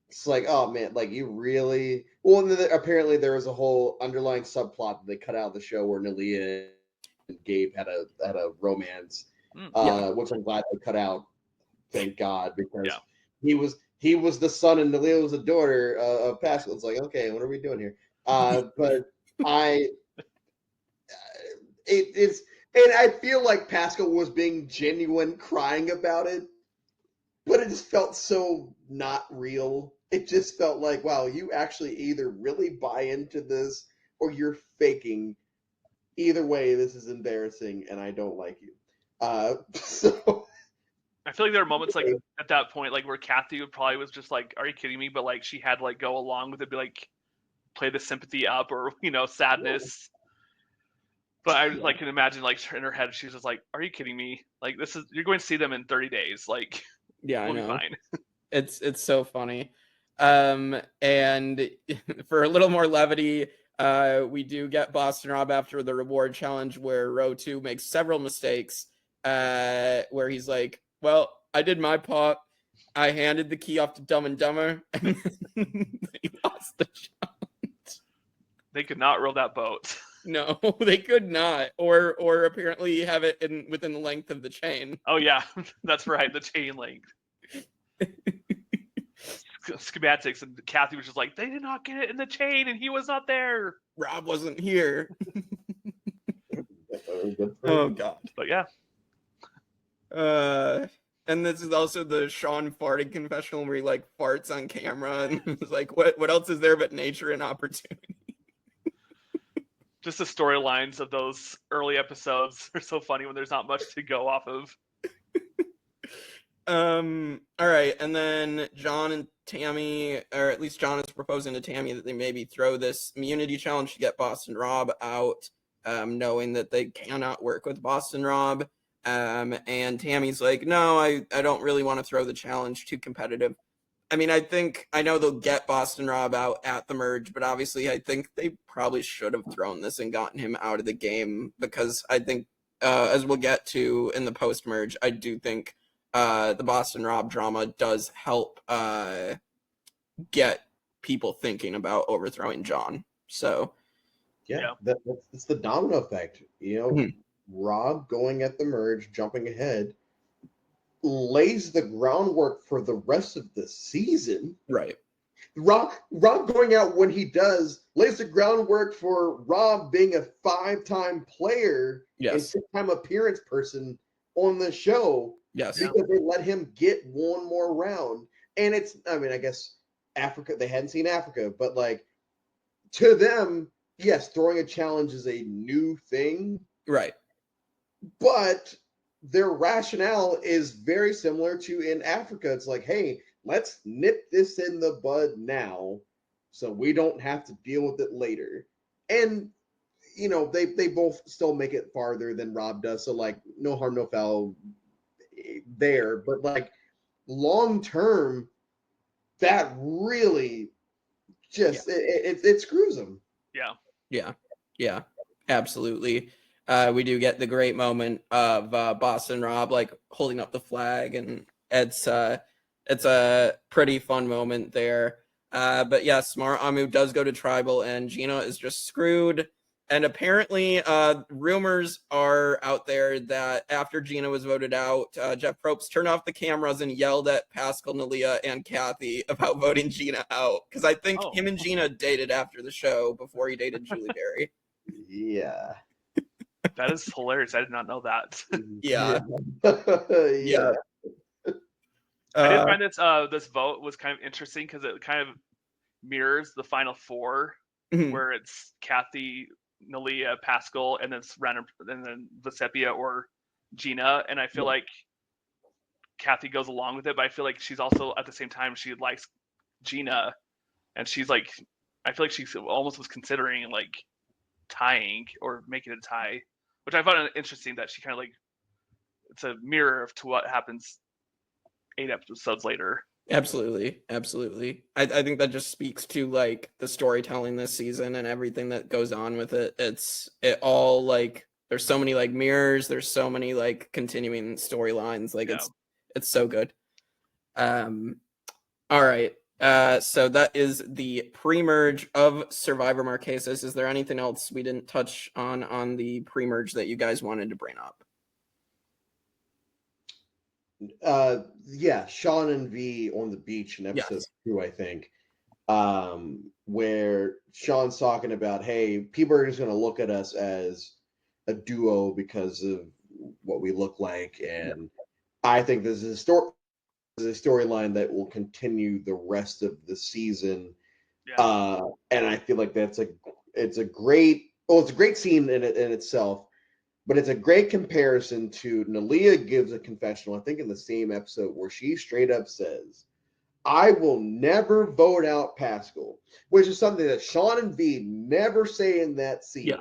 It's like, oh man, like you really. Well, and then apparently there was a whole underlying subplot that they cut out of the show where Nalia and Gabe had a romance, which I'm glad they cut out. Thank God, because he was the son and Nalia was the daughter of Pascal. It's like, okay, what are we doing here? But it's. And I feel like Pascal was being genuine, crying about it, but it just felt so not real. It just felt like, wow, you actually either really buy into this or you're faking. Either way, this is embarrassing, and I don't like you. So I feel like there are moments like at that point, like where Kathy probably was just like, "Are you kidding me?" But like she had to like go along with it, be like, play the sympathy up or sadness. But I like can imagine like in her head, she's just like, "Are you kidding me? Like you're going to see them in 30 days. Like, yeah, we'll I know. Be fine." It's so funny. And for a little more levity, we do get Boston Rob after the reward challenge where row 2 makes several mistakes. Where he's like, "Well, I did my part. I handed the key off to Dumb and Dumber, and he lost the challenge." They could not row that boat. No, they could not, or apparently have it within the length of the chain. Oh yeah, that's right, the chain length. Schematics, and Kathy was just like, they did not get it in the chain, and he was not there. Rob wasn't here. Oh God. But yeah. And this is also the Sean farting confessional where he like farts on camera and it's like, what else is there but nature and opportunity? Just the storylines of those early episodes are so funny when there's not much to go off of. All right, and then John and Tammy, or at least John is proposing to Tammy that they maybe throw this immunity challenge to get Boston Rob out, knowing that they cannot work with Boston Rob. And Tammy's like, no, I don't really want to throw the challenge, too competitive. I mean, I know they'll get Boston Rob out at the merge, but obviously I think they probably should have thrown this and gotten him out of the game because I think, as we'll get to in the post-merge, I do think the Boston Rob drama does help get people thinking about overthrowing John. So it's the domino effect. Rob going at the merge, jumping ahead, lays the groundwork for the rest of the season. Right. Rob going out when he does lays the groundwork for Rob being a 5-time player and 6-time appearance person on the show. Yes. Because they let him get one more round. And I guess Africa, they hadn't seen Africa, but like to them, yes, throwing a challenge is a new thing. Right. But their rationale is very similar to in Africa. It's like, hey, let's nip this in the bud now so we don't have to deal with it later. And, they both still make it farther than Rob does. So, like, no harm, no foul there. But, like, long term, that really just, it screws them. Yeah, absolutely. We do get the great moment of Boston Rob like holding up the flag, and it's a pretty fun moment there. But yes, Smart Amu does go to tribal, and Gina is just screwed. And apparently, rumors are out there that after Gina was voted out, Jeff Probst turned off the cameras and yelled at Pascal, Nalia, and Kathy about voting Gina out. Because I think him and Gina dated after the show before he dated Julie Berry. Yeah. That is hilarious. I did not know that. Yeah. Yeah. I did find this vote was kind of interesting because it kind of mirrors the final four, where it's Kathy, Nalia, Pascal, and then it's random, and then Vecepia or Gina. And I feel like Kathy goes along with it, but I feel like she's also at the same time she likes Gina, and she's like, I feel like she almost was considering like tying or making it a tie, which I found interesting that she kind of like, it's a mirror to what happens 8 episodes later. Absolutely. I think that just speaks to like the storytelling this season and everything that goes on with it. It all like there's so many like mirrors, there's so many like continuing storylines. Like it's so good. All right. So that is the pre-merge of Survivor Marquesas. Is there anything else we didn't touch on the pre-merge that you guys wanted to bring up? Sean and V on the beach in episode 2, I think, where Sean's talking about, hey, people are just going to look at us as a duo because of what we look like, and I think this is a storyline that will continue the rest of the season. And I feel like it's a great scene in itself. But it's a great comparison to Nalia gives a confessional, I think in the same episode, where she straight up says, I will never vote out Pascal, which is something that Sean and V never say in that scene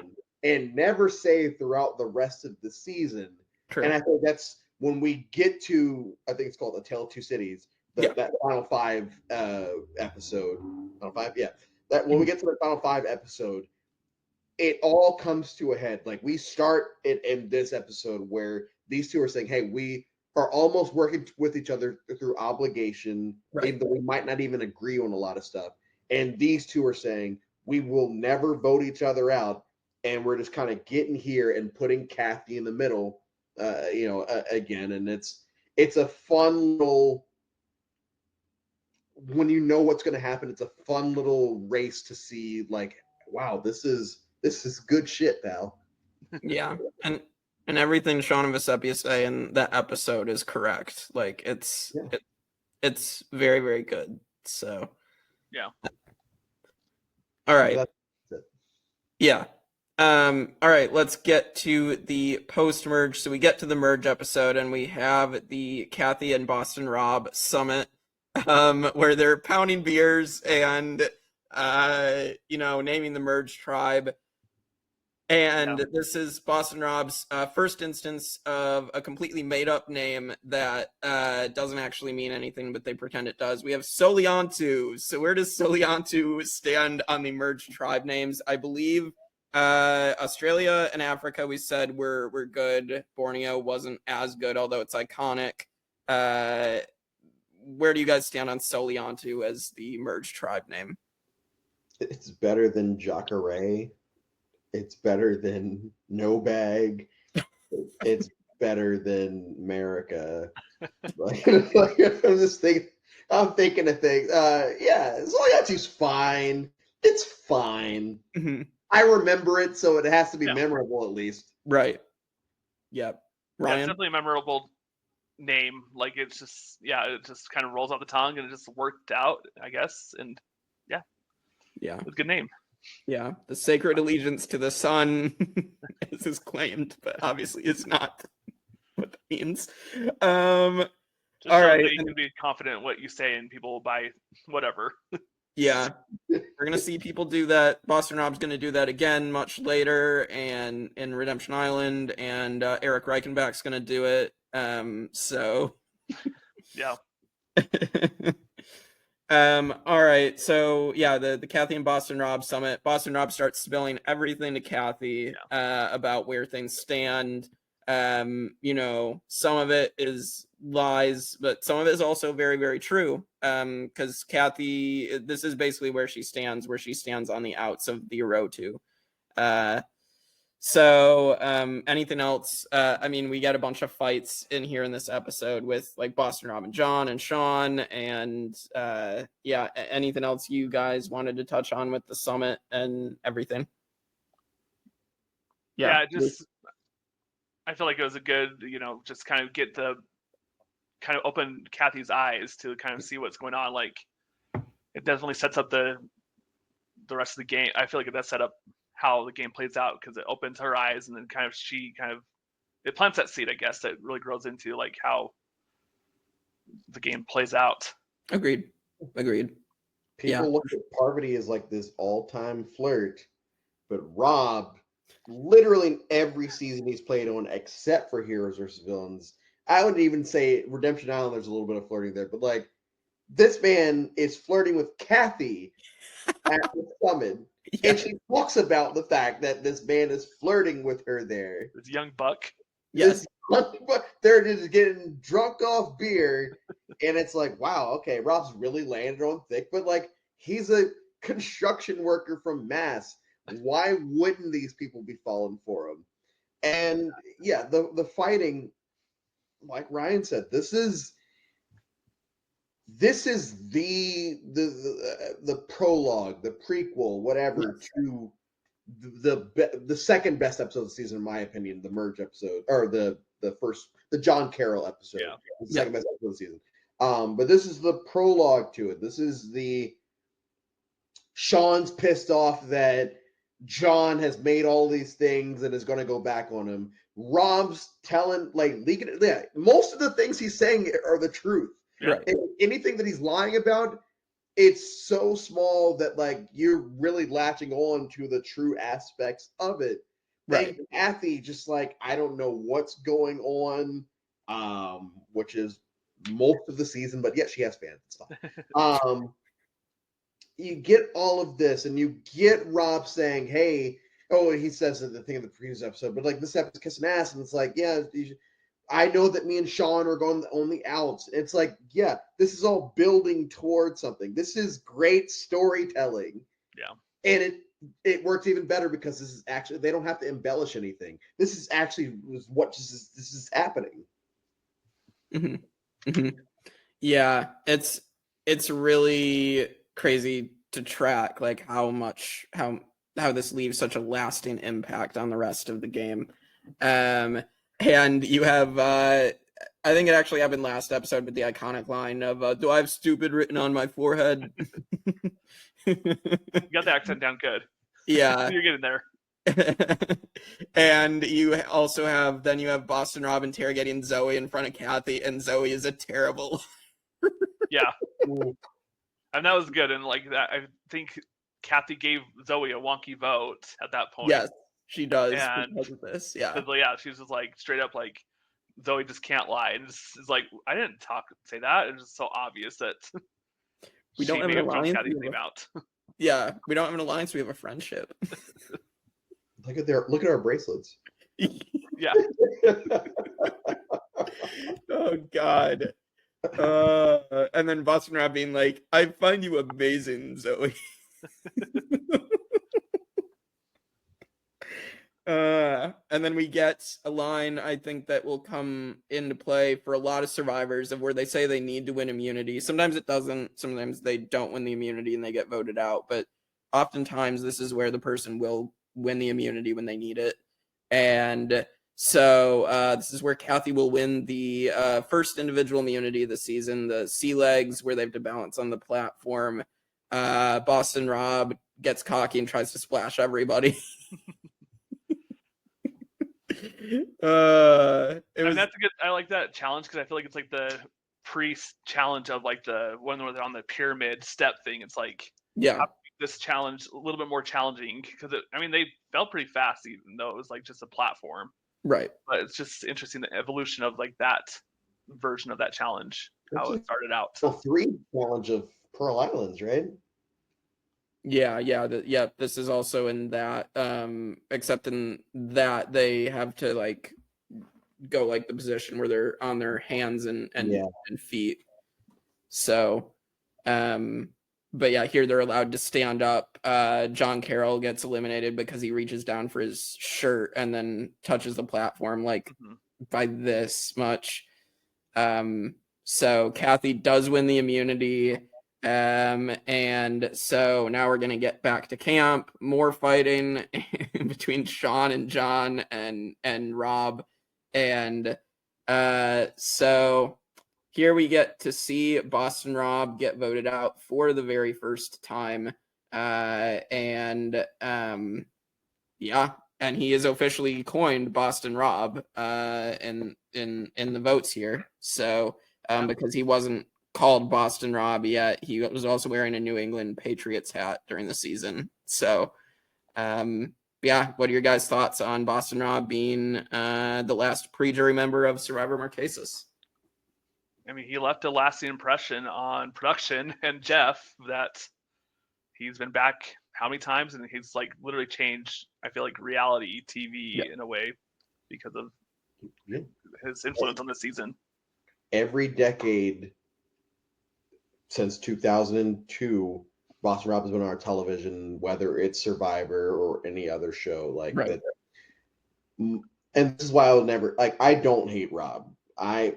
and never say throughout the rest of the season. True. And I think that's when we get to, I think it's called The Tale of Two Cities, that Final 5 episode. Final 5? Yeah. That when we get to the Final 5 episode, it all comes to a head. Like we start it in this episode where these two are saying, hey, we are almost working with each other through obligation, even though we might not even agree on a lot of stuff. And these two are saying, we will never vote each other out. And we're just kind of getting here and putting Kathy in the middle, again. And it's a fun little, when you know what's going to happen, it's a fun little race to see like, wow, this is good shit, pal. Yeah, and everything Sean and Vecepia say in that episode is correct. Like it's very, very good. So all right. Yeah. All right, let's get to the post-merge. So we get to the merge episode and we have the Kathy and Boston Rob summit, where they're pounding beers and naming the merge tribe. And this is Boston Rob's first instance of a completely made-up name that doesn't actually mean anything, but they pretend it does. We have Soliantu. So where does Soliantu stand on the merged tribe names? I believe Australia and Africa, we said were good. Borneo wasn't as good, although it's iconic. where do you guys stand on Soliantu as the merged tribe name? It's better than Jacare. It's better than No Bag. It's better than America. Like I'm thinking of things. Yeah, Soliantu's fine. It's fine. Mm-hmm. I remember it, so it has to be memorable at least. Right. Yep. Ryan? Yeah, it's definitely a memorable name. Like, it's just, it just kind of rolls off the tongue, and it just worked out, I guess. And yeah, it's a good name. Yeah, the sacred allegiance to the sun is claimed, but obviously it's not what that means. Just all right, that you can be confident in what you say, and people will buy whatever. Yeah, we're gonna see people do that. Boston Rob's gonna do that again much later, and in Redemption Island, and Eric Reichenbach's gonna do it. So yeah. All right, so yeah, the Kathy and Boston Rob summit. Boston Rob starts spilling everything to Kathy about where things stand. You know, some of it is lies, but some of it is also very, very true. Because Kathy, this is basically where she stands on the outs of the Orotu. So anything else? I mean, we get a bunch of fights in here in this episode with like Boston Rob and John and Sean, and anything else you guys wanted to touch on with the summit and everything? I feel like it was a good, just kind of open Kathy's eyes to kind of see what's going on. Like, it definitely sets up the rest of the game. I feel like it does set up how the game plays out, because it opens her eyes, and then it plants that seed, I guess, that really grows into like how the game plays out. Agreed. People look at Parvati as like this all-time flirt, but Rob, literally in every season he's played on, except for Heroes vs. Villains, I would even say Redemption Island, there's a little bit of flirting there, but like, this man is flirting with Kathy at the summit. Yeah. And she talks about the fact that this man is flirting with her there. This young buck. Yes. They're just getting drunk off beer. And it's like, wow, okay, Rob's really landed on thick. But like, he's a construction worker from Mass. Why wouldn't these people be falling for him? And yeah, the fighting, like Ryan said, this is the prologue, the prequel, whatever, to the second best episode of the season, in my opinion, the merge episode, or the John Carroll episode, the second best episode of the season. But this is the prologue to it. This is Sean's pissed off that John has made all these things and is going to go back on him. Rob's telling, most of the things he's saying are the truth. Right. And anything that he's lying about, it's so small that like you're really latching on to the true aspects of it. Right. And Kathy just like, I don't know what's going on, which is most of the season, but yeah, she has fans and stuff. You get all of this, and you get Rob saying, "Hey," he says the thing in the previous episode, but like this episode's kissing ass, and it's like, yeah. I know that me and Sean are going on the outs. It's like, yeah, this is all building towards something. This is great storytelling. Yeah. And it works even better because this is actually, they don't have to embellish anything. This is actually this is happening. Mm-hmm. Mm-hmm. Yeah, it's really crazy to track like how this leaves such a lasting impact on the rest of the game. And you have, I think it actually happened last episode, but the iconic line of, "Do I have stupid written on my forehead?" You got the accent down good. Yeah. You're getting there. And you also have Boston Rob interrogating Zoe in front of Kathy, and Zoe is a terrible. Yeah. And that was good. And like that, I think Kathy gave Zoe a wonky vote at that point. Yes. She does, and because of this, yeah. She's just like straight up like, Zoe just can't lie, and it's like, I didn't say that. It's just so obvious that we don't have an alliance. Out. Yeah, we don't have an alliance. We have a friendship. Look at our bracelets. Yeah. Oh God. And then Boston Rob being like, I find you amazing, Zoe. And then we get a line, I think, that will come into play for a lot of survivors of where they say they need to win immunity. Sometimes it doesn't. Sometimes they don't win the immunity and they get voted out. But oftentimes this is where the person will win the immunity when they need it. And so this is where Kathy will win the first individual immunity of the season, the sea legs, where they have to balance on the platform. Boston Rob gets cocky and tries to splash everybody. That's a good. I like that challenge because I feel like it's like the pre-challenge of like the when they're on the pyramid step thing. It's like this challenge a little bit more challenging because they fell pretty fast even though it was like just a platform. Right. But it's just interesting the evolution of like that version of that challenge, how it started out. So 3 challenge of Pearl Islands, right? Yeah. This is also in that, except in that they have to like go like the position where they're on their hands and feet. So, but yeah, here they're allowed to stand up. John Carroll gets eliminated because he reaches down for his shirt and then touches the platform like by this much. So Kathy does win the immunity. And so now we're going to get back to camp, more fighting between Sean and John and Rob. And so here we get to see Boston Rob get voted out for the very first time. And he is officially coined Boston Rob in the votes here. So because he wasn't called Boston Rob yet, he was also wearing a New England Patriots hat during the season. So what are your guys' thoughts on Boston Rob being the last pre-jury member of Survivor Marquesas? He left a lasting impression on production and Jeff that he's been back how many times, and he's like literally changed, I feel like, reality TV in a way because of his influence on the season. Every decade since 2002, Boston Rob has been on our television, whether it's Survivor or any other show like that. And this is why I will never I don't hate Rob. I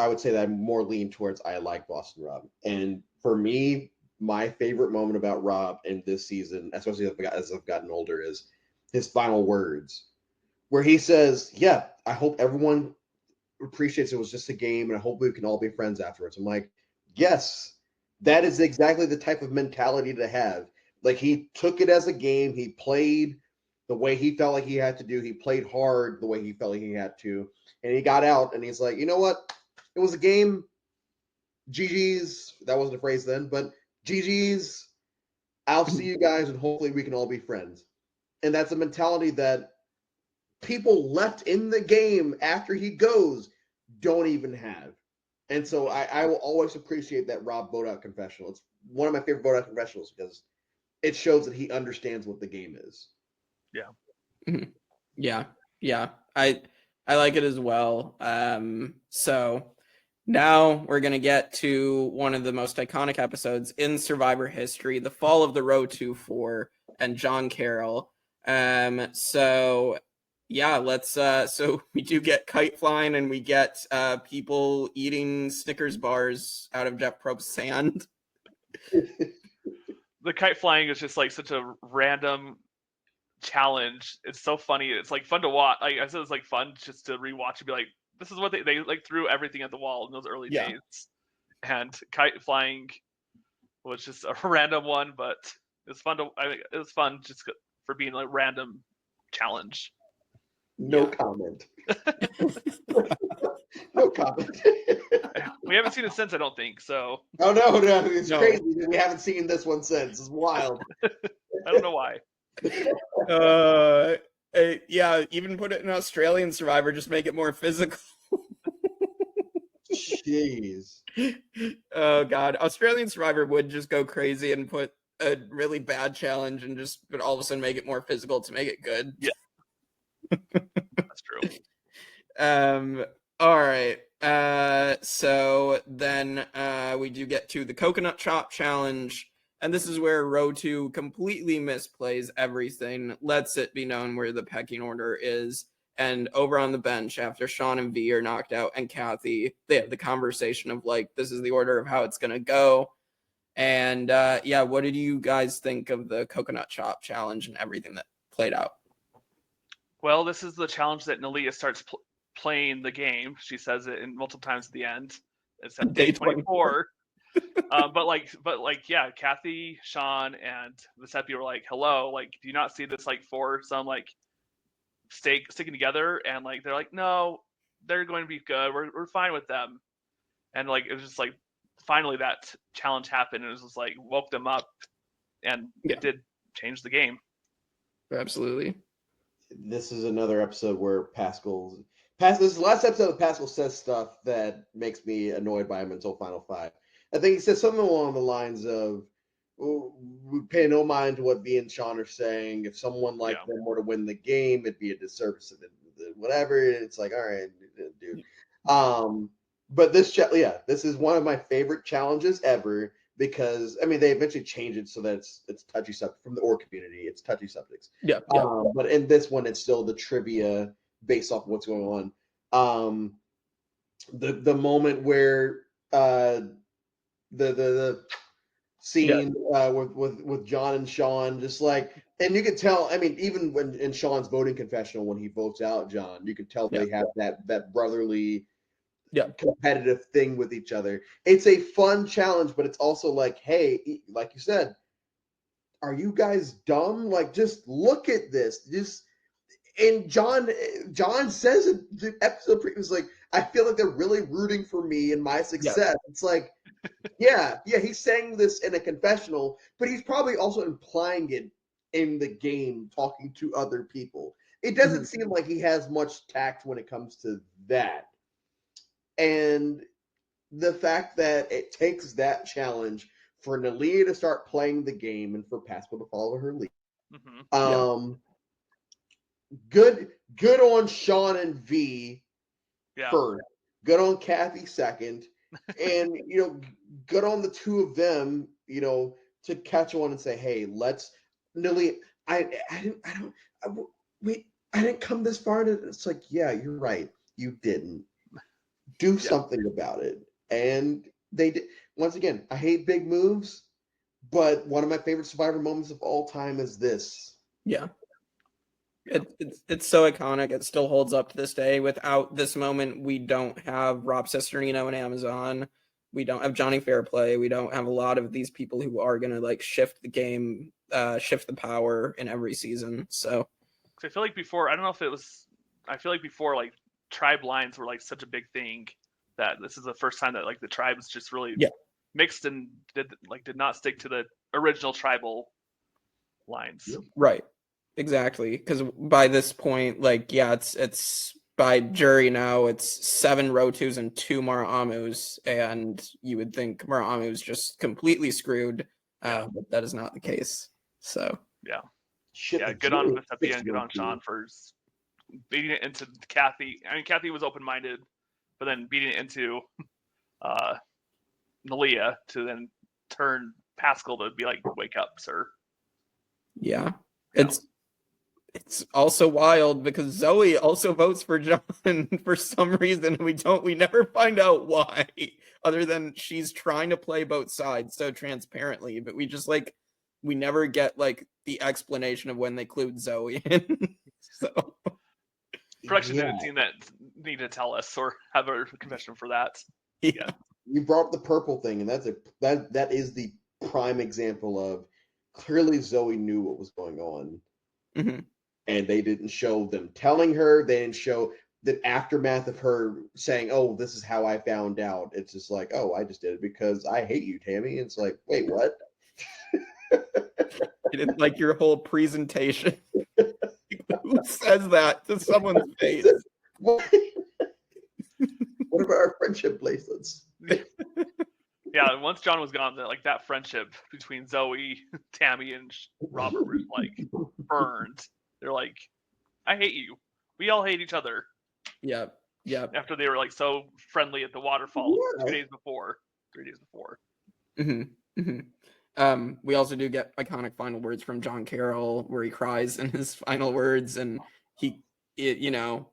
would say that I'm more lean towards I like Boston Rob. And for me, my favorite moment about Rob in this season, especially as I've gotten older, is his final words, where he says, "Yeah, I hope everyone appreciates it was just a game, and I hope we can all be friends afterwards." I'm like, yes. That is exactly the type of mentality to have. Like, he took it as a game. He played the way he felt like he had to do. He played hard the way he felt like he had to. And he got out, and he's like, you know what? It was a game. GG's. That wasn't a phrase then, but GG's. I'll see you guys, and hopefully we can all be friends. And that's a mentality that people left in the game after he goes don't even have. And so I will always appreciate that Rob vote-out confessional. It's one of my favorite vote-out confessionals because it shows that he understands what the game is. Yeah. I like it as well. So now we're going to get to one of the most iconic episodes in Survivor history, the fall of the Row 2-4 and John Carroll. So we do get kite flying and we get people eating Snickers bars out of Jeff Probst's sand. The kite flying is just like such a random challenge. It's so funny. It's like fun to watch. Like I said, it's like fun just to rewatch and be like, this is what they like threw everything at the wall in those early days. And kite flying was just a random one, but it's fun it was fun just for being a random challenge. No comment. No comment. We haven't seen it since, I don't think. So. Oh no! It's crazy. We haven't seen this one since. It's wild. I don't know why. Even put it in Australian Survivor, just make it more physical. Jeez. Oh God, Australian Survivor would just go crazy and put a really bad challenge and but all of a sudden make it more physical to make it good. Yeah. That's true. All right. So then we do get to the coconut chop challenge. And this is where row 2 completely misplays everything, lets it be known where the pecking order is. And over on the bench, after Sean and V are knocked out and Kathy, they have the conversation of like, this is the order of how it's going to go. And what did you guys think of the coconut chop challenge and everything that played out? Well, this is the challenge that Nalia starts playing the game. She says it in multiple times at the end. It's at day 24. Yeah, Kathy, Sean, and Vecepia were like, hello, like, do you not see this like foursome like sticking together? And like they're like, no, they're going to be good. We're fine with them. And like it was just like finally that challenge happened, and it was just like woke them up, and it did change the game. Absolutely. This is another episode where this is the last episode that Pascal says stuff that makes me annoyed by him until Final Five. I think he says something along the lines of, we pay no mind to what V and Sean are saying. If someone like them were to win the game, it'd be a disservice to whatever. It's like, all right, dude. But this is one of my favorite challenges ever because, I mean, they eventually change it so that it's touchy subject from the OR community. It's touchy subjects. Yeah. But in this one, it's still the trivia based off of what's going on. The moment where the scene with John and Sean, just like, and you can tell, I mean, even when in Sean's voting confessional, when he votes out John, you can tell they have that brotherly competitive thing with each other. It's a fun challenge, but it's also like, hey, like you said, are you guys dumb? Like, just look at this. And John says in the episode previous, like, I feel like they're really rooting for me and my success. It's like, he's saying this in a confessional, but he's probably also implying it in the game, talking to other people. It doesn't seem like he has much tact when it comes to that. And the fact that it takes that challenge for Nalia to start playing the game and for Pascal to follow her lead. Good on Sean and V first. Good on Kathy second. And, good on the two of them, to catch on and say, hey, let's Nalia, I didn't come this far. It's like, yeah, you're right. You didn't. Do something about it. And they did. Once again, I hate big moves, but one of my favorite Survivor moments of all time is this. Yeah. It's so iconic. It still holds up to this day. Without this moment, we don't have Rob Cesternino and Amazon. We don't have Johnny Fairplay. We don't have a lot of these people who are going to like shift the game, shift the power in every season. So I feel like before, like tribe lines were like such a big thing that this is the first time that like the tribes just really mixed and did not stick to the original tribal lines. Right. Exactly. Because by this point, like, it's by jury now, it's 7 Rotus and 2 Maraamus, and you would think Maraamu's just completely screwed, but that is not the case. So good on Vecepia and good on Sean for beating it into Kathy. I mean, Kathy was open-minded, but then beating it into Nalia to then turn Pascal to be like, wake up, sir. Yeah. It's also wild because Zoe also votes for John for some reason. We never find out why, other than she's trying to play both sides so transparently, but we never get like the explanation of when they clued Zoe in. So production didn't seem that need to tell us or have a confession for that. Yeah. You brought up the purple thing, and that is the prime example of clearly Zoe knew what was going on. Mm-hmm. And they didn't show them telling her. They didn't show the aftermath of her saying, oh, this is how I found out. It's just like, oh, I just did it because I hate you, Tammy. And it's like, wait, what? I didn't like your whole presentation. Who says that to someone's face? What about our friendship bracelets? Yeah, once John was gone, that friendship between Zoe, Tammy, and Robert was like burned. They're like, I hate you. We all hate each other. Yeah. Yeah. After they were like so friendly at the waterfall 3 days before. We also do get iconic final words from John Carroll, where he cries in his final words, and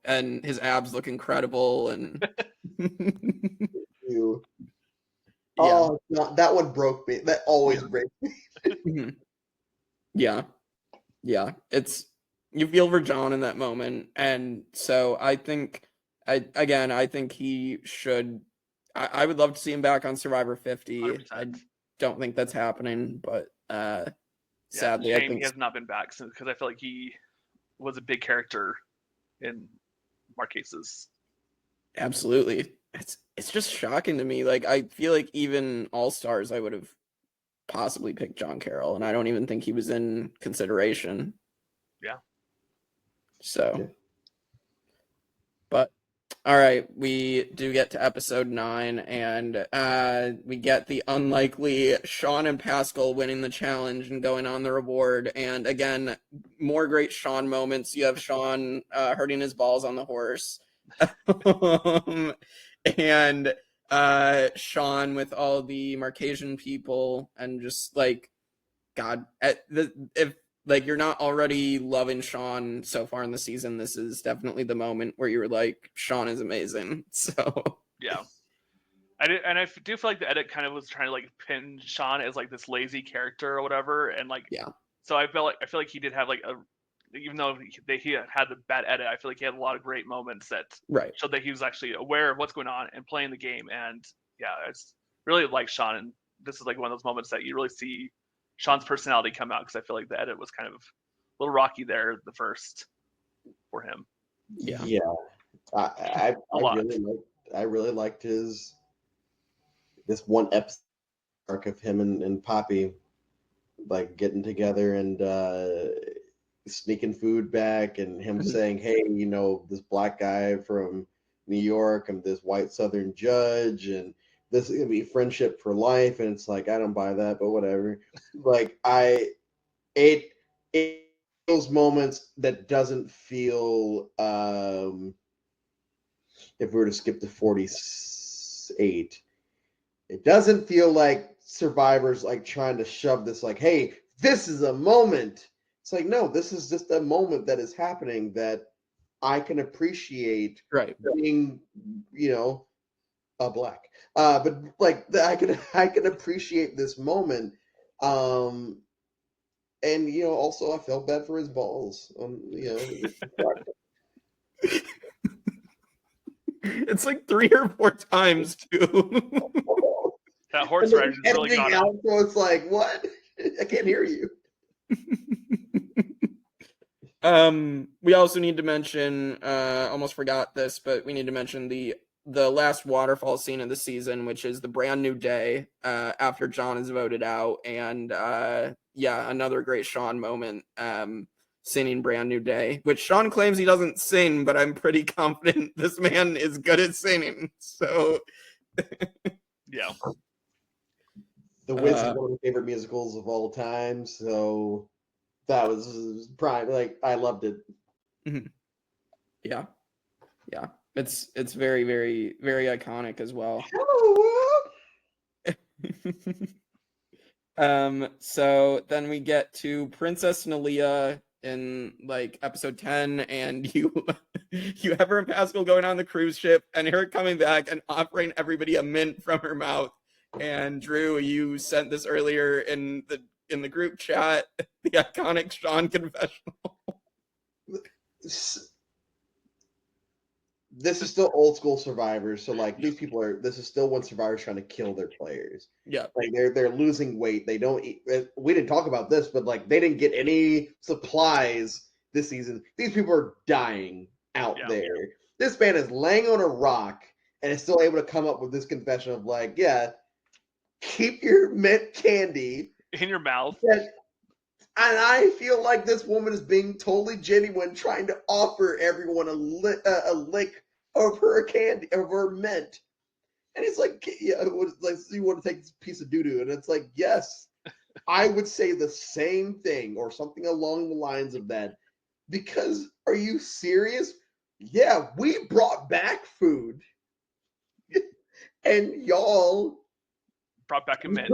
and his abs look incredible, and Oh, that one broke me. That always breaks me. Yeah. You feel for John in that moment, and so I think he should. I would love to see him back on Survivor 50. 100%. I don't think that's happening, but sadly, I think he has not been back since, because I feel like he was a big character in Marquesas. Absolutely. It's just shocking to me. Like, I feel like even All Stars, I would have possibly picked John Carroll, and I don't even think he was in consideration. Yeah. So, but all right, we do get to episode 9, and we get the unlikely Sean and Pascal winning the challenge and going on the reward. And again, more great Sean moments. You have Sean hurting his balls on the horse. And Sean with all the Marquesian people, and just like, God, if like you're not already loving Sean so far in the season, this is definitely the moment where you were like, Sean is amazing. So yeah, I do feel like the edit kind of was trying to like pin Sean as like this lazy character or whatever, and like So I feel like he did have like even though he had the bad edit, I feel like he had a lot of great moments that showed that he was actually aware of what's going on and playing the game. And yeah, it's really like Sean, and this is like one of those moments that you really see Sean's personality come out, because I feel like the edit was kind of a little rocky there the first for him. Yeah. I really liked this one episode arc of him and Poppy like getting together and sneaking food back, and him saying, hey, this black guy from New York and this white Southern judge, and this is gonna be friendship for life. And it's like, I don't buy that, but whatever. Like, it those moments that doesn't feel if we were to skip to 48, it doesn't feel like Survivor's like trying to shove this like, hey, this is a moment. It's like, no, this is just a moment that is happening that I can appreciate, being, black. But like I can appreciate this moment. And also I felt bad for his balls. It's like 3 or 4 times too. That horse ride is really got out, so it's like, what? I can't hear you. We also need to mention, almost forgot this, but we need to mention the last waterfall scene of the season, which is the brand new day after John is voted out. And another great Sean moment, singing Brand New Day, which Sean claims he doesn't sing, but I'm pretty confident this man is good at singing. So yeah. The Wiz is one of my favorite musicals of all time, so that was prime. Like, I loved it. Mm-hmm. Yeah. It's very, very, very iconic as well. So then we get to Princess Nalia in like episode 10, and you have her and Pascal going on the cruise ship, and her coming back and offering everybody a mint from her mouth. And Drew, you sent this earlier in the group chat, the iconic Sean confessional. This is still old school Survivor, so like these people this is still when Survivor's trying to kill their players. Yeah, like they're losing weight. They don't eat. We didn't talk about this, but like they didn't get any supplies this season. These people are dying out there. This man is laying on a rock and is still able to come up with this confession of like, keep your mint candy in your mouth. And I feel like this woman is being totally genuine, trying to offer everyone a lick of her candy, of her mint. And it's like, like, so you want to take this piece of doo-doo? And it's like, yes, I would say the same thing or something along the lines of that. Because are you serious? yeah, we brought back food, and y'all brought back a mint.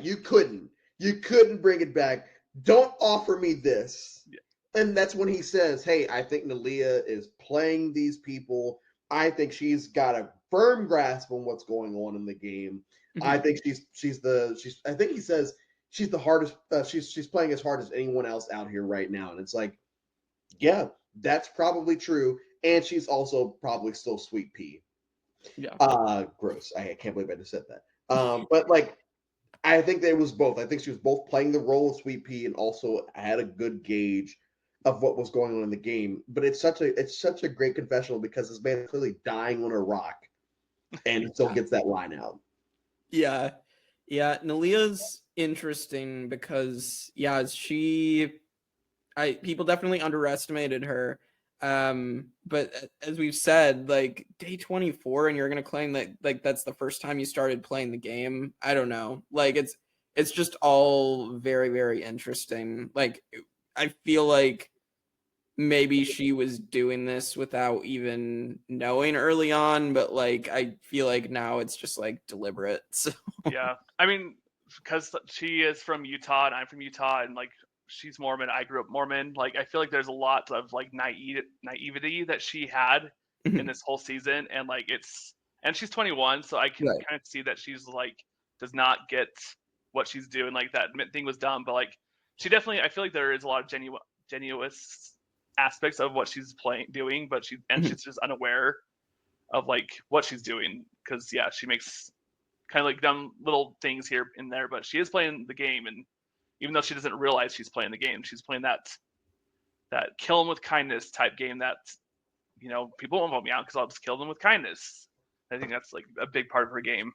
You couldn't bring it back. Don't offer me this. Yeah. And that's when he says, "Hey, I think Nalia is playing these people. I think she's got a firm grasp on what's going on in the game. Mm-hmm. I think I think he says she's the hardest. She's playing as hard as anyone else out here right now." And it's like, yeah, that's probably true. And she's also probably still sweet pea. Yeah. Gross. I can't believe I just said that. But like, I think there was both. I think she was both playing the role of sweet pea and also had a good gauge of what was going on in the game. But it's such a great confessional because this man is clearly dying on a rock and still gets that line out. Yeah. Nalia's interesting because people definitely underestimated her. But as we've said, like day 24 and you're going to claim that like that's the first time you started playing the game. I don't know. Like it's just all very, very interesting. Like I feel like maybe she was doing this without even knowing early on, but like I feel like now it's just like deliberate. So. Yeah. I mean, because she is from Utah and I'm from Utah and like she's Mormon, I grew up Mormon. Like I feel like there's a lot of like naivety that she had in this whole season, and like and she's 21, so I can kind of see that she's like does not get what she's doing. Like that thing was dumb, but like she definitely, I feel like there is a lot of genuine aspects of what she's doing, but she's just unaware of like what she's doing because she makes kind of like dumb little things here and there, but she is playing the game, and even though she doesn't realize she's playing the game, she's playing that kill them with kindness type game that, you know, people won't vote me out because I'll just kill them with kindness. I think that's like a big part of her game.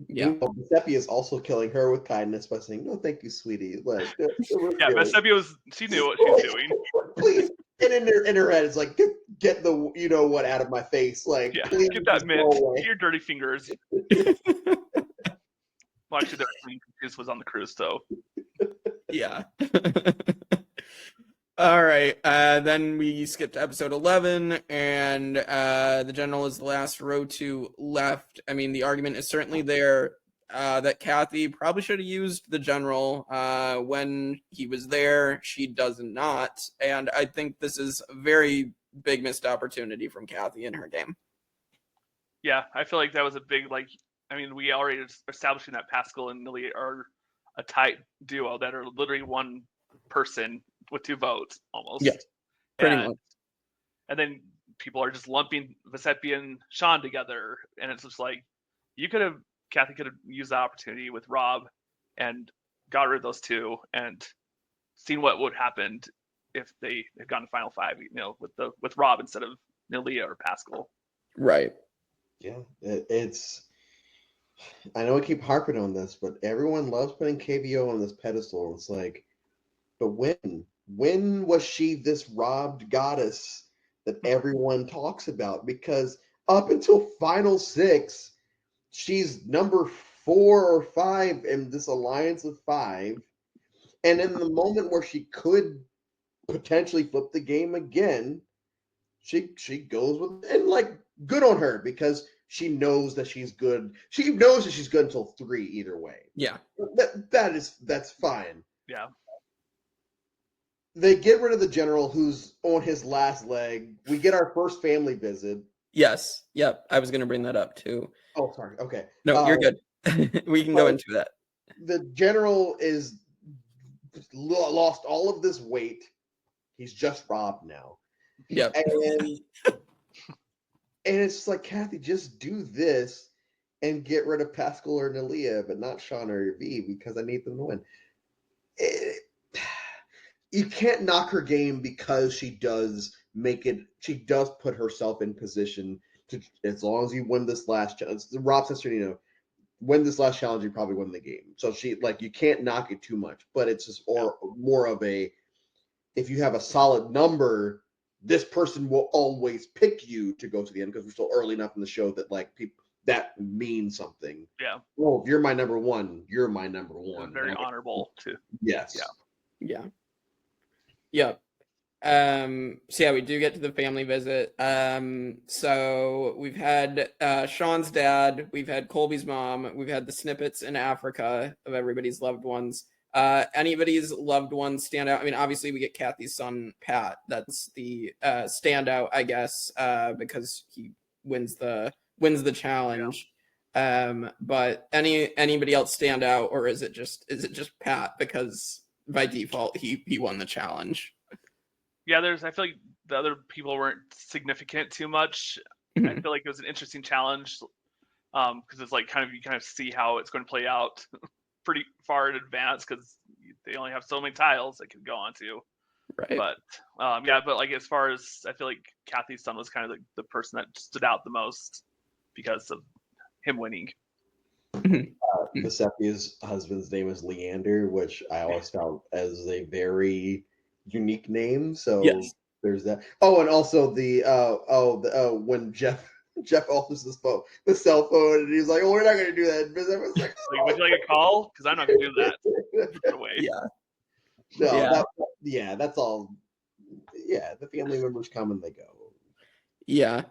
Yeah. Vecepia is also killing her with kindness by saying, "No, thank you, sweetie." Like, Vecepia she knew what she was doing. Please. And in her head, it's like, get the you know what out of my face. Like, please get that mint. Get your dirty fingers. Well, actually, this was on the cruise, so. Yeah. All right. Then we skip to episode 11, and the general is the last row 2 left. I mean, the argument is certainly there that Kathy probably should have used the general when he was there. She does not. And I think this is a very big missed opportunity from Kathy in her game. Yeah, I feel like that was a big, I mean, we already establishing that Pascal and Lily are a tight duo that are literally one person with 2 votes almost. Yeah, pretty much. And then people are just lumping Vecepia and Sean together, and it's just like Kathy could have used the opportunity with Rob and got rid of those 2 and seen what would happen if they had gone to Final 5, you know, with Rob instead of Nalia or Pascal. Right. Yeah, it's. I know I keep harping on this, but everyone loves putting KVO on this pedestal. It's like, but when was she this robbed goddess that everyone talks about? Because up until Final 6, she's number 4 or 5 in this alliance of 5. And in the moment where she could potentially flip the game again, she goes with, and like, good on her, because she knows that she's good. She knows that she's good until 3 either way. Yeah. That's fine. Yeah. They get rid of the general who's on his last leg. We get our first family visit. Yes. Yep. I was going to bring that up too. Oh, sorry. Okay. No, you're good. We can go into that. The general is lost all of this weight. He's just Rob now. Yep. And it's like, Kathy, just do this and get rid of Pascal or Nalia, but not Sean or V, because I need them to win. You can't knock her game because she does put herself in position to, as long as you win this last challenge. Rob says, you know, win this last challenge, you probably win the game. So you can't knock it too much, but it's just more of a, if you have a solid number, this person will always pick you to go to the end, because we're still early enough in the show that like people that means something. Yeah. Well, if you're my number 1, you're my number 1. Very honorable too. Yes. Yeah. Yeah. So yeah, we do get to the family visit. So we've had Sean's dad, we've had Colby's mom, we've had the snippets in Africa of everybody's loved ones. Anybody's loved ones stand out? I mean, obviously we get Kathy's son Pat. That's the standout, I guess, because he wins the challenge. Yeah. But anybody else stand out, or is it just Pat because by default he won the challenge? Yeah, I feel like the other people weren't significant too much. I feel like it was an interesting challenge because it's like you kind of see how it's going to play out pretty far in advance because they only have so many tiles they can go on to. Right. But but like as far as I feel like Kathy's son was kind of the person that stood out the most because of him winning. Vecepia's husband's name is Leander, which I always found as a very unique name. So yes. There's that. Oh, and also when Jeff alters the cell phone, and he's like, "Oh, we're not going to do that." And Vecepia's like, "Oh, would you like a call? Because I'm not going to do that." Away. Yeah. No, that's all. Yeah, the family members come and they go. Yeah.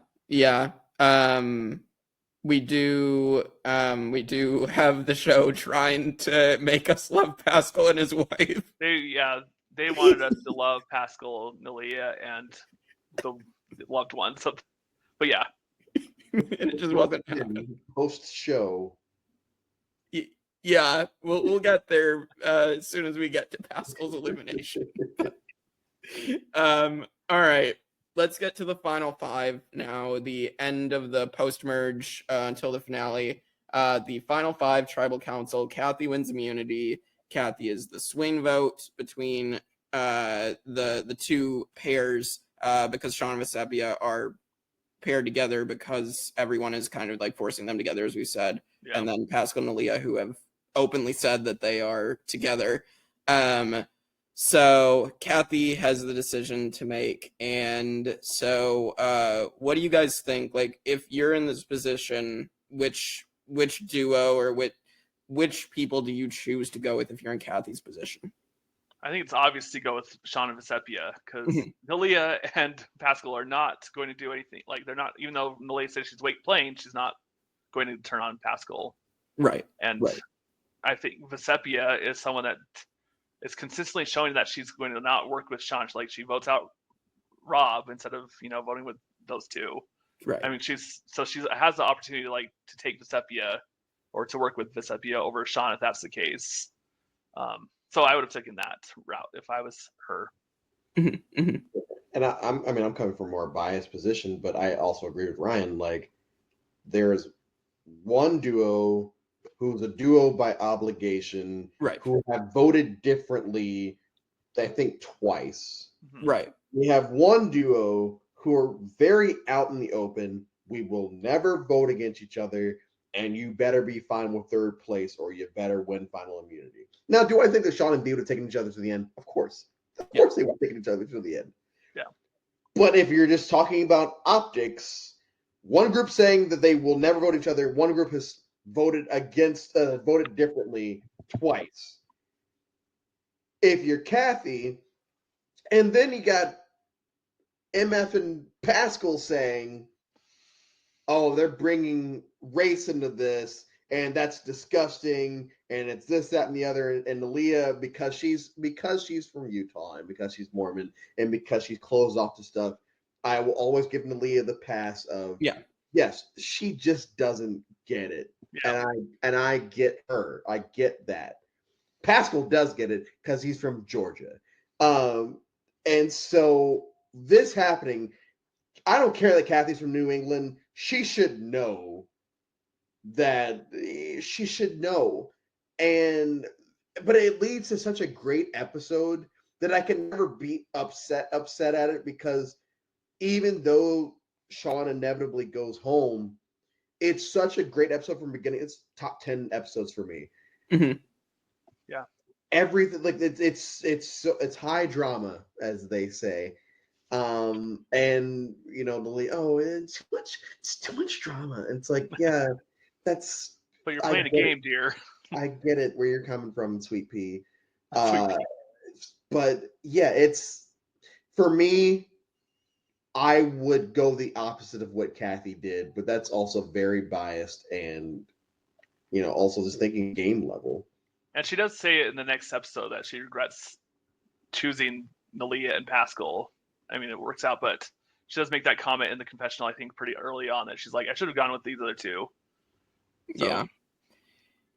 We do have the show trying to make us love Pascal and his wife. They wanted us to love Pascal, Nalia, and the loved ones. But yeah. And it just wasn't happening. Post show. Yeah, we'll get there as soon as we get to Pascal's elimination. All right. Let's get to the final 5 now, the end of the post-merge until the finale. The final 5 tribal council. Kathy wins immunity. Kathy is the swing vote between the two pairs because Sean and Vecepia are paired together because everyone is kind of like forcing them together, as we said. Yeah. And then Pascal and Nalia, who have openly said that they are together. So Kathy has the decision to make. And so what do you guys think? Like, if you're in this position, which duo or which people do you choose to go with if you're in Kathy's position? I think it's obvious to go with Sean and Vecepia because Nalia and Pascal are not going to do anything. Like, they're not, even though Nalia says she's playing, she's not going to turn on Pascal. Right. And I think Vecepia is someone that is consistently showing that she's going to not work with Sean. She votes out Rob instead of, voting with those two. Right. I mean, she has the opportunity to take Vecepia or to work with Vecepia over Sean if that's the case. So I would have taken that route if I was her. And I'm coming from a more biased position, but I also agree with Ryan. Like, there's one duo who's a duo by obligation, right, who have voted differently, I think twice. Right. We have one duo who are very out in the open. We will never vote against each other, and you better be fine with third place or you better win final immunity. Now, do I think that Sean and Dee would have taken each other to the end? Of course. Of course they would have taken each other to the end. Yeah. But if you're just talking about optics, one group saying that they will never vote each other, one group has voted differently twice. If you're Kathy, and then you got MF and Pascal saying, oh, they're bringing race into this, and that's disgusting, and it's this, that, and the other. And Nalia, because she's from Utah, and because she's Mormon, and because she's closed off to stuff, I will always give Nalia the pass of, yes, she just doesn't get it. Yeah. And I get her. I get that. Pascal does get it because he's from Georgia. And so this happening, I don't care that Kathy's from New England. She should know that. She should know. But it leads to such a great episode that I can never be upset at it, because even though Sean inevitably goes home, it's such a great episode from the beginning. It's top 10 episodes for me. Mm-hmm. Yeah. Everything, like, it's high drama, as they say. And it's too much drama. And it's like, yeah, that's. But you're playing a game, dear. I get it where you're coming from, Sweet Pea. But yeah, it's For me, I would go the opposite of what Kathy did, but that's also very biased and, also just thinking game level. And she does say it in the next episode that she regrets choosing Nalia and Pascal. I mean, it works out, but she does make that comment in the confessional, I think, pretty early on that she's like, I should have gone with these other two. So.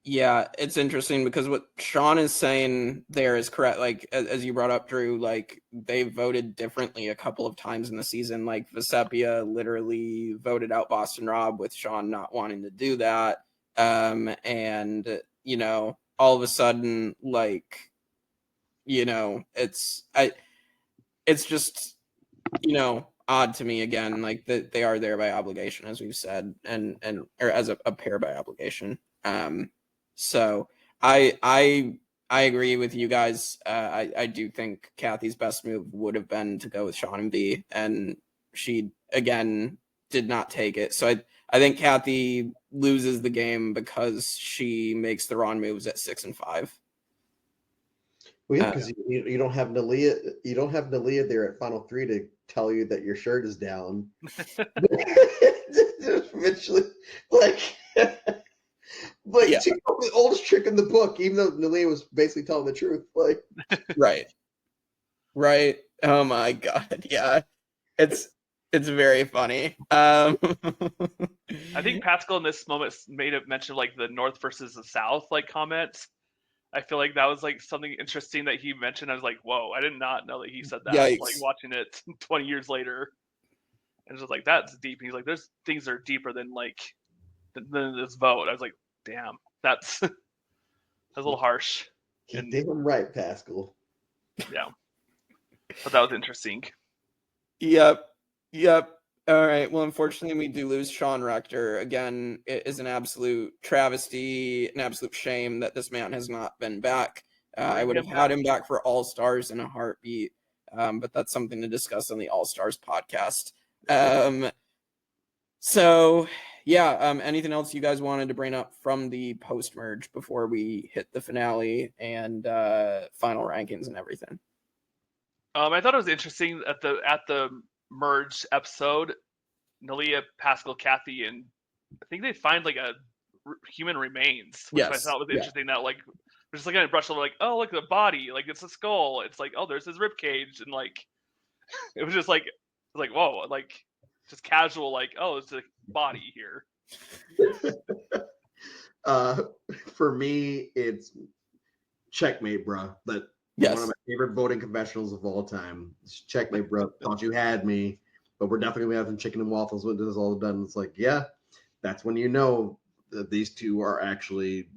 Yeah, it's interesting because what Sean is saying there is correct. Like, as you brought up, Drew, like, they voted differently a couple of times in the season. Like, Vecepia literally voted out Boston Rob with Sean not wanting to do that. And, all of a sudden, like, it's just, odd to me again, like, that they are there by obligation, as we've said, or as a pair by obligation. So I agree with you guys. I do think Kathy's best move would have been to go with Sean and V, and she again did not take it. So I think Kathy loses the game because she makes the wrong moves at 6 and 5. Well, yeah, because you don't have Nalia. You don't have Nalia there at Final 3 to tell you that your shirt is down. Eventually, like. But she took the oldest trick in the book, even though Nalia was basically telling the truth. Like, right. Oh my god, yeah, it's very funny. I think Pascal in this moment made a mention of like the North versus the South like comments. I feel like that was like something interesting that he mentioned. I was like, whoa, I did not know that he said that. Yikes. Like watching it 20 years later, and just like that's deep. And he's like, there's things that are deeper than like than this vote. I was like, damn, that's a little harsh. You're damn right, Pascal. Yeah, but that was interesting. Yep. All right. Well, unfortunately, we do lose Sean Rector. Again, it is an absolute travesty, an absolute shame that this man has not been back. I would have had him back for All Stars in a heartbeat, but that's something to discuss on the All Stars podcast. So, yeah, anything else you guys wanted to bring up from the post-merge before we hit the finale and final rankings and everything? I thought it was interesting at the merge episode, Nalia, Pascal, Kathy, and I think they find like a human remains, which I thought was interesting. That like we're just looking at brush over, like, oh, look, the body, like it's a skull. It's like, oh, there's his rib cage, and like it was just like whoa, like just casual, like, oh, it's a body here. For me, it's checkmate, bro. But one of my favorite voting confessionals of all time. It's checkmate, bro. Thought you had me, but we're definitely gonna have some chicken and waffles when this is all done. It's like, yeah, that's when you know that these two are actually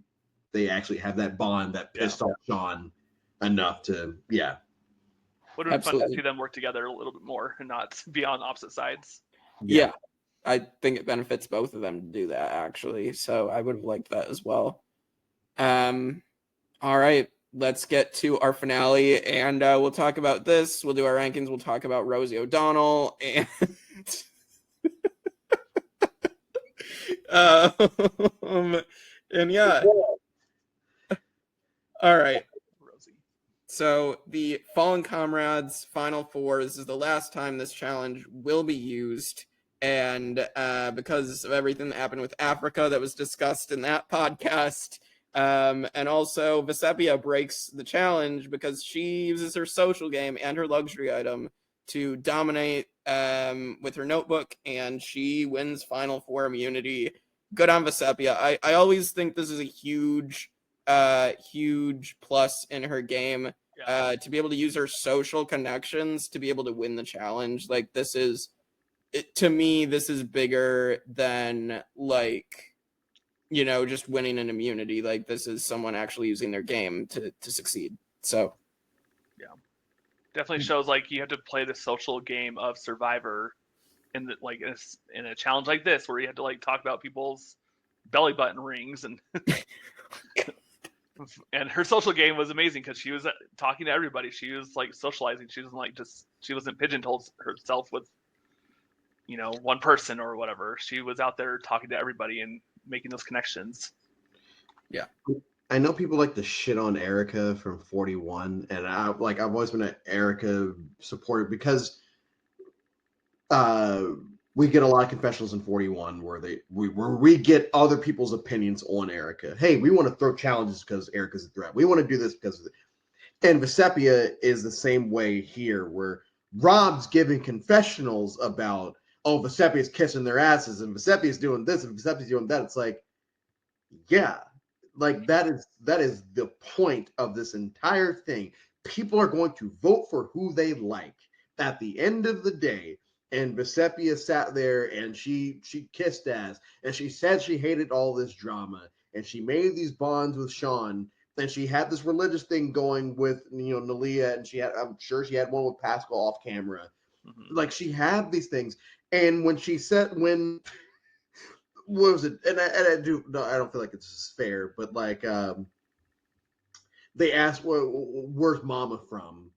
have that bond that pissed off Sean enough to, Would have been fun to see them work together a little bit more and not be on opposite sides. Yeah, I think it benefits both of them to do that, actually. So I would have liked that as well. All right, let's get to our finale, and we'll talk about this. We'll do our rankings. We'll talk about Rosie O'Donnell, and and yeah. All right. So the Fallen Comrades Final Four, this is the last time this challenge will be used. And because of everything that happened with Africa that was discussed in that podcast, and also Vecepia breaks the challenge because she uses her social game and her luxury item to dominate with her notebook, and she wins Final Four immunity. Good on Vecepia. I always think this is a huge plus in her game. To be able to use her social connections to be able to win the challenge. Like, this is, to me, this is bigger than, like, just winning an immunity. Like, this is someone actually using their game to succeed. So, yeah, definitely shows like you have to play the social game of Survivor in a challenge like this, where you have to like talk about people's belly button rings and. And her social game was amazing because she was talking to everybody. She was like socializing. She wasn't like she wasn't pigeonholed herself with, one person or whatever. She was out there talking to everybody and making those connections. Yeah. I know people like to shit on Erica from 41, and I've always been an Erica supporter because we get a lot of confessionals in 41 where we get other people's opinions on Erica. Hey, we want to throw challenges because Erica's a threat. We want to do this because and Vecepia is the same way here, where Rob's giving confessionals about, oh, Vecepia's kissing their asses and Vecepia's doing this and Vecepia's doing that. It's like, yeah, like that is the point of this entire thing. People are going to vote for who they like at the end of the day. And Vecepia sat there and she kissed ass and she said she hated all this drama and she made these bonds with Sean and she had this religious thing going with Nalia, and I'm sure she had one with Pascal off camera. Mm-hmm. Like she had these things, and when she said what was it? And I don't feel like it's fair, but like they asked, where's Mama from?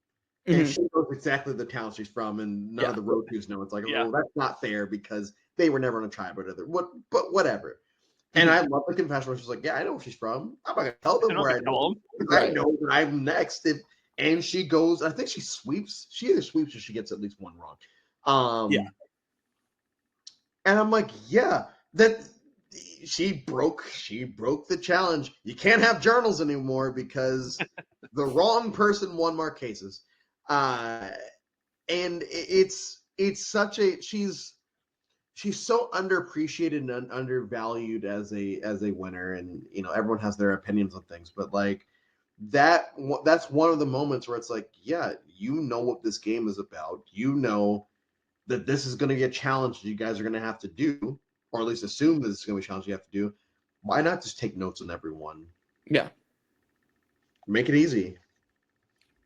And she knows exactly the town she's from, and none of the road crews know. It's like, well, that's not fair because they were never on a tribe, but whatever. And I love the confession where she's like, yeah, I know where she's from. I'm not going to tell them where I know. I know that I'm next. And she goes, I think she sweeps. She either sweeps or she gets at least one wrong. And I'm like, yeah, that she broke the challenge. You can't have journals anymore because the wrong person won Marquesas. And it's such a she's so underappreciated and undervalued as a winner, and everyone has their opinions on things, but like that's one of the moments where it's like, yeah, what this game is about, that this is going to be a challenge you guys are going to have to do, or at least assume that this is going to be a challenge you have to do. Why not just take notes on everyone? Yeah, make it easy.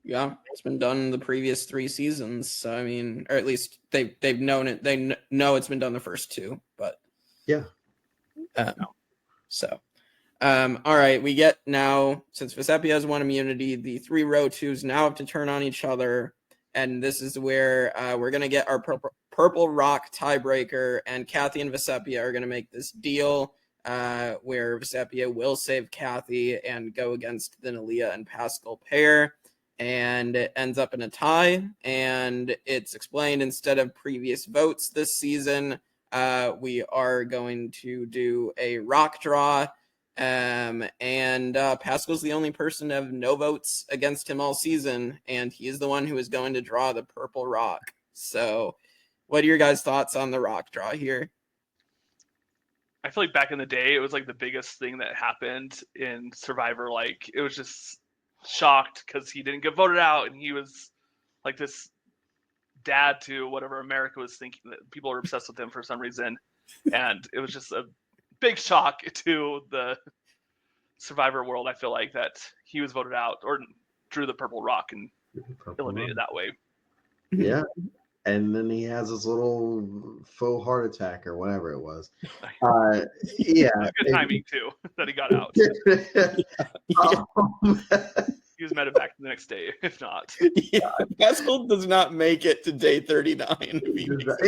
Yeah, it's been done in the previous 3 seasons. So, I mean, or at least they've known it. They know it's been done the first 2, but yeah. So, all right, we get now, since Vecepia has 1 immunity, the 3 row 2s now have to turn on each other, and this is where we're gonna get our purple rock tiebreaker, and Kathy and Vecepia are gonna make this deal where Vecepia will save Kathy and go against the Nalia and Pascal pair. And it ends up in a tie, and it's explained instead of previous votes this season, we are going to do a rock draw, and Pascal's the only person to have no votes against him all season, and he is the one who is going to draw the purple rock. So what are your guys' thoughts on the rock draw here? I feel like back in the day, it was like the biggest thing that happened in Survivor. Like, it was just shocked because he didn't get voted out, and he was like this dad to whatever America was thinking, that people were obsessed with him for some reason, and it was just a big shock to the Survivor world. I feel like that he was voted out or drew the purple rock and eliminated that way. Yeah, and then he has his little faux heart attack or whatever it was. Yeah, good timing too that he got out. He was medevac the next day, if not. Yeah, Pascal does not make it to day 39. I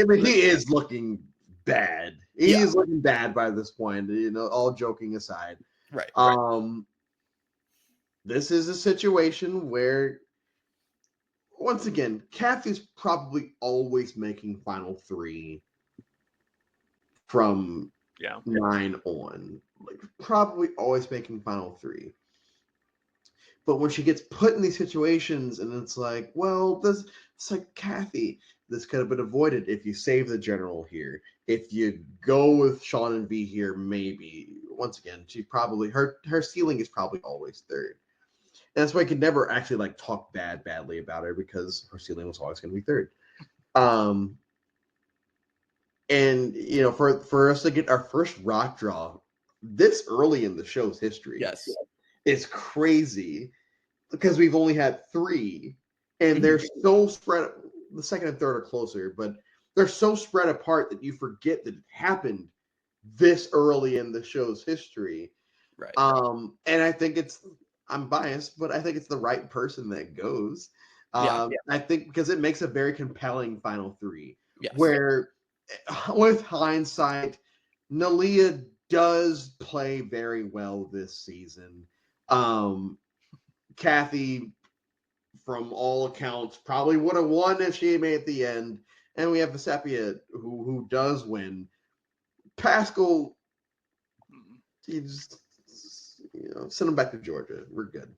mean, he is looking bad. He is looking bad by this point. All joking aside, right. This is a situation where, once again, Kathy's probably always making final 3 from 9 on. Like, probably always making final 3. But when she gets put in these situations, and it's like, well, it's like, Kathy, this could have been avoided if you save the general here. If you go with Sean and V here, maybe. Once again, she probably her ceiling is probably always 3rd. And that's why I could never actually like talk badly about her, because her ceiling was always going to be 3rd. And for us to get our first rock draw this early in the show's history, is crazy, because we've only had 3, and they're so spread. The 2nd and 3rd are closer, but they're so spread apart that you forget that it happened this early in the show's history. Right. And I think I'm biased, but I think it's the right person that goes. I think because it makes a very compelling final 3, where with hindsight, Nalia does play very well this season. Kathy, from all accounts, probably would have won if she made it at the end. And we have Vecepia, who does win. Pascal, he's, send him back to Georgia. We're good.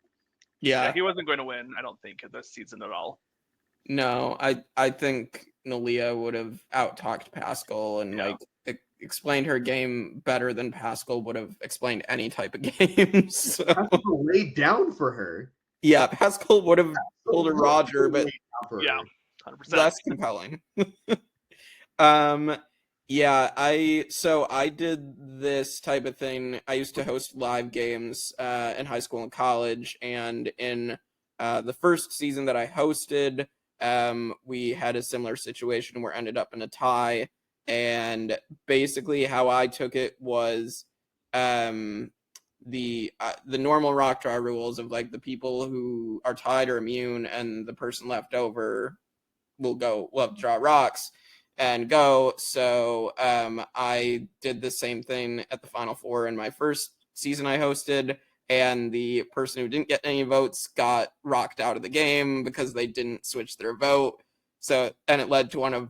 Yeah, he wasn't going to win, I don't think, this season at all. No, I think Nalia would have out-talked Pascal and explained her game better than Pascal would have explained any type of game. So. Pascal laid down for her. Yeah, Pascal would have pulled a Roger, but 100%. Less compelling. I did this type of thing. I used to host live games in high school and college, and in the first season that I hosted, we had a similar situation where ended up in a tie, and basically how I took it was the normal rock draw rules of like the people who are tied or immune, and the person left over will have to draw rocks and go. So I did the same thing at the Final Four in my first season I hosted, and the person who didn't get any votes got rocked out of the game because they didn't switch their vote. So, and it led to one of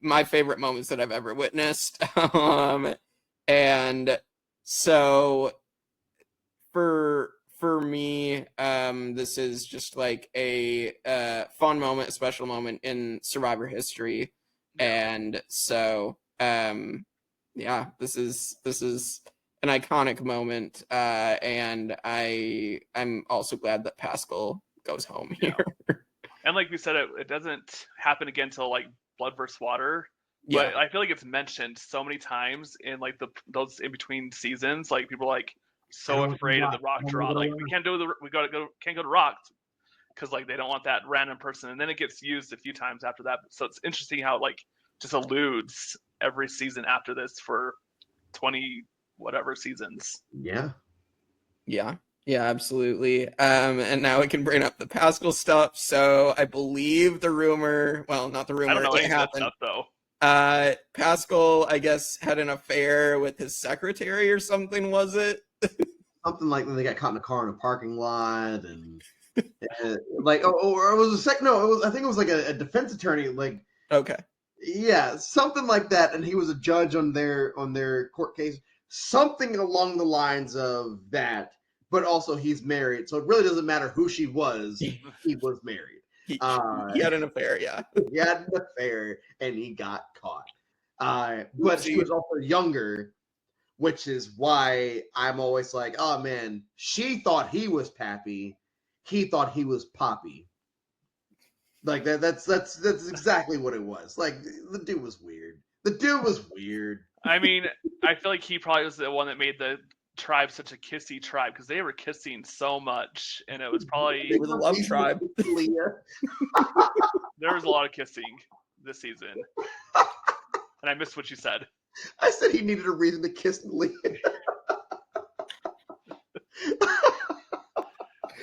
my favorite moments that I've ever witnessed. And so for me, this is just like a fun moment, a special moment in Survivor history. And so, this is an iconic moment. And I'm also glad that Pascal goes home here. Yeah. And like we said, it doesn't happen again until like Blood vs. Water. But I feel like it's mentioned so many times in like those in between seasons. Like people are like so afraid of the rock draw. Like we can't go to rocks because like they don't want that random person. And then it gets used a few times after that. So it's interesting how it like just alludes every season after this for 20 whatever seasons. Yeah, absolutely. And now we can bring up the Pascal stuff. So I believe the rumor, well, not the rumor, I don't know it any happened. Stuff, though. Pascal, I guess, had an affair with his secretary or something, was it? Something like when they got caught in a car in a parking lot, and like, or it was a second. No, it was. I think it was like a defense attorney. Like, okay, yeah, something like that. And he was a judge on their court case. Something along the lines of that. But also, he's married, so it really doesn't matter who she was. He was married. He had an affair, yeah. He had an affair, and he got caught. But she was also younger, which is why I'm always like, oh man, she thought he was Pappy, he thought he was Poppy. Like that's exactly what it was. Like the dude was weird. I mean, I feel like he probably was the one that made the tribe such a kissy tribe because they were kissing so much, and it was probably they were the love tribe. There was a lot of kissing this season, and I missed what you said. I said he needed a reason to kiss Leah.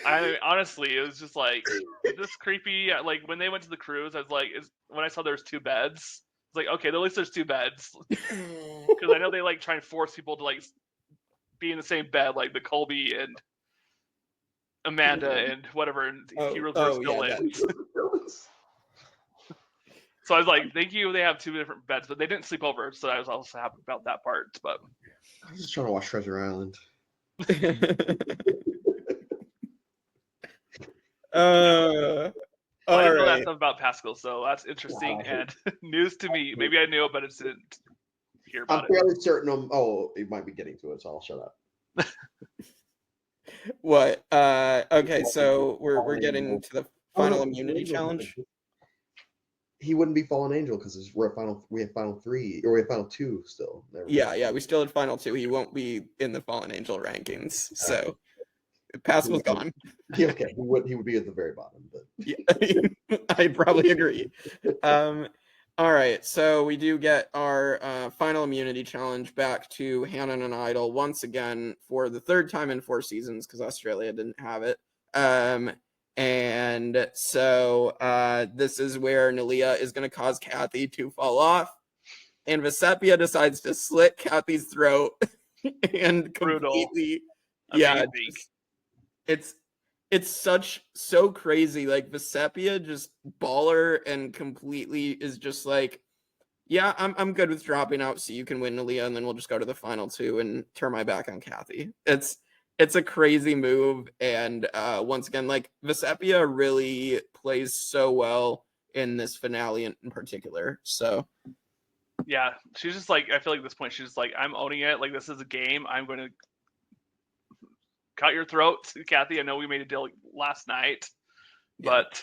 I mean, honestly, it was just like, is this creepy? Like when they went to the cruise, I was like, when I saw there was 2 beds, it's like, okay, at least there's 2 beds, because I know they like try and force people to like be in the same bed, like the Colby and Amanda and whatever, and Heroes vs. Villains. So I was like, thank you, they have 2 different beds, but they didn't sleep over, so I was also happy about that part. But I was just trying to watch Treasure Island. I didn't know that stuff about Pascal, so that's interesting and news to me. Maybe I knew it, but I didn't hear about it. I'm fairly certain you might be getting to it, so I'll shut up. What? Okay, so we're getting to the final immunity challenge. He wouldn't be Fallen Angel because we have final 3 or we have final 2 still. Yeah, we still had final 2. He won't be in the Fallen Angel rankings, so Pascal's gone. Yeah, okay, he would be at the very bottom, but yeah, I'd probably agree. All right, so we do get our final immunity challenge back to Hanan and Idol once again for the 3rd time in 4 seasons because Australia didn't have it. And so this is where Nalia is going to cause Kathy to fall off, and Vecepia decides to slit Kathy's throat and completely, it's so crazy. Like Vecepia just baller and completely is just like, yeah, I'm good with dropping out so you can win Nalia, and then we'll just go to the final two and turn my back on Kathy. It's a crazy move, and once again, like Vecepia really plays so well in this finale in particular. So yeah, she's just like, I feel like at this point she's just like, I'm owning it. Like, this is a game. I'm going to cut your throat, Kathy. I know we made a deal last night, but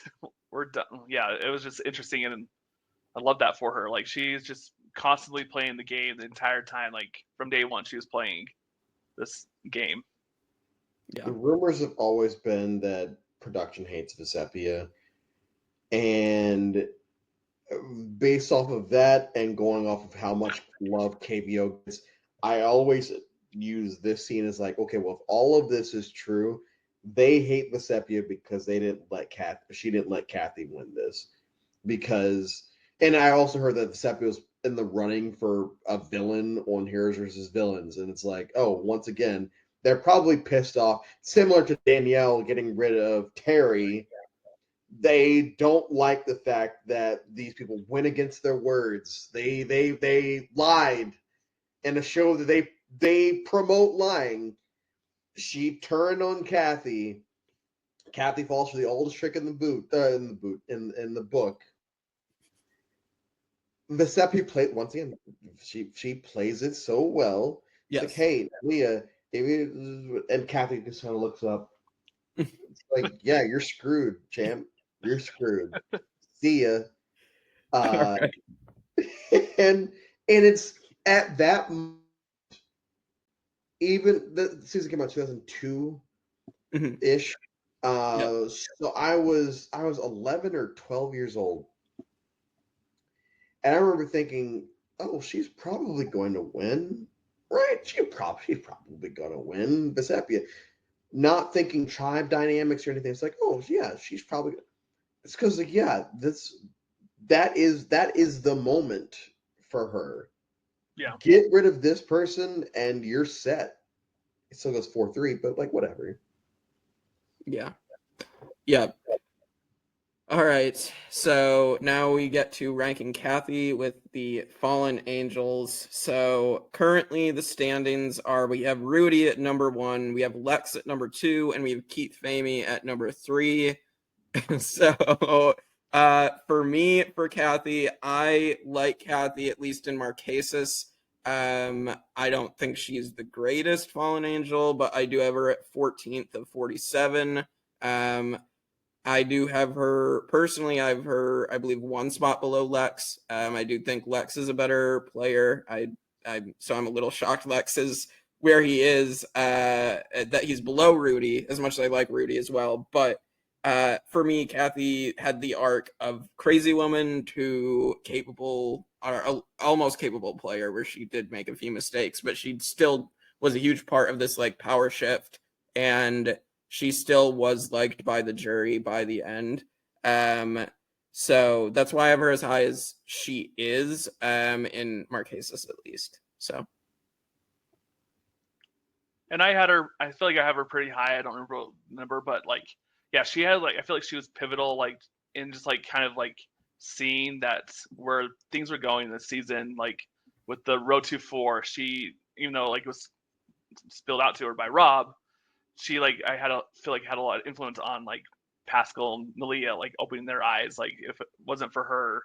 we're done. Yeah, it was just interesting, and I love that for her. Like, she's just constantly playing the game the entire time. Like, from day one, she was playing this game. Yeah. The rumors have always been that production hates Vecepia, and based off of that and going off of how much love KVO gets, I always use this scene as like, okay, well, if all of this is true, they hate Vecepia because she didn't let Kathy win this. Because, and I also heard that Vecepia was in the running for a villain on Heroes vs. Villains, and it's like, oh, once again, they're probably pissed off, similar to Danielle getting rid of Terry. They don't like the fact that these people went against their words. They lied in a show that they promote lying. She turned on Kathy. Kathy falls for the oldest trick in the book. Vecepia played once again. She plays it so well. It's like, hey, Leah, and Kathy just kind of looks up. It's like, yeah, you're screwed, champ. You're screwed. See ya. And it's at that moment, even the season came out 2002 ish. So I was 11 or 12 years old, and I remember thinking, oh, she's probably going to win, right? She's probably going to win Vecepia. Not thinking tribe dynamics or anything. It's like, oh yeah, she's probably. It's because like, yeah, that is the moment for her. Yeah. Get rid of this person and you're set. It still goes 4-3, but like whatever. Yeah. Yeah. All right. So now we get to ranking Kathy with the Fallen Angels. So currently the standings are, we have Rudy at number 1, we have Lex at number 2, and we have Keith Famey at number 3. So for me, for Kathy, I like Kathy, at least in Marquesas. I don't think she's the greatest Fallen Angel, but I do have her at 14th of 47. I do have her, personally, I have her, I believe, 1 spot below Lex. I do think Lex is a better player. So I'm a little shocked Lex is where he is, that he's below Rudy, as much as I like Rudy as well. But for me, Kathy had the arc of crazy woman to capable, or almost capable player, where she did make a few mistakes, but she still was a huge part of this like power shift, and she still was liked by the jury by the end. So that's why I have her as high as she is, in Marquesas at least. So. And I feel like I have her pretty high. I don't remember what number, but like, yeah, she had like, I feel like she was pivotal, like in just like kind of like seeing that where things were going this season, like with the Road to 4, she, even though like it was spilled out to her by Rob, she like, feel like had a lot of influence on like Pascal and Nalia, like opening their eyes. Like if it wasn't for her,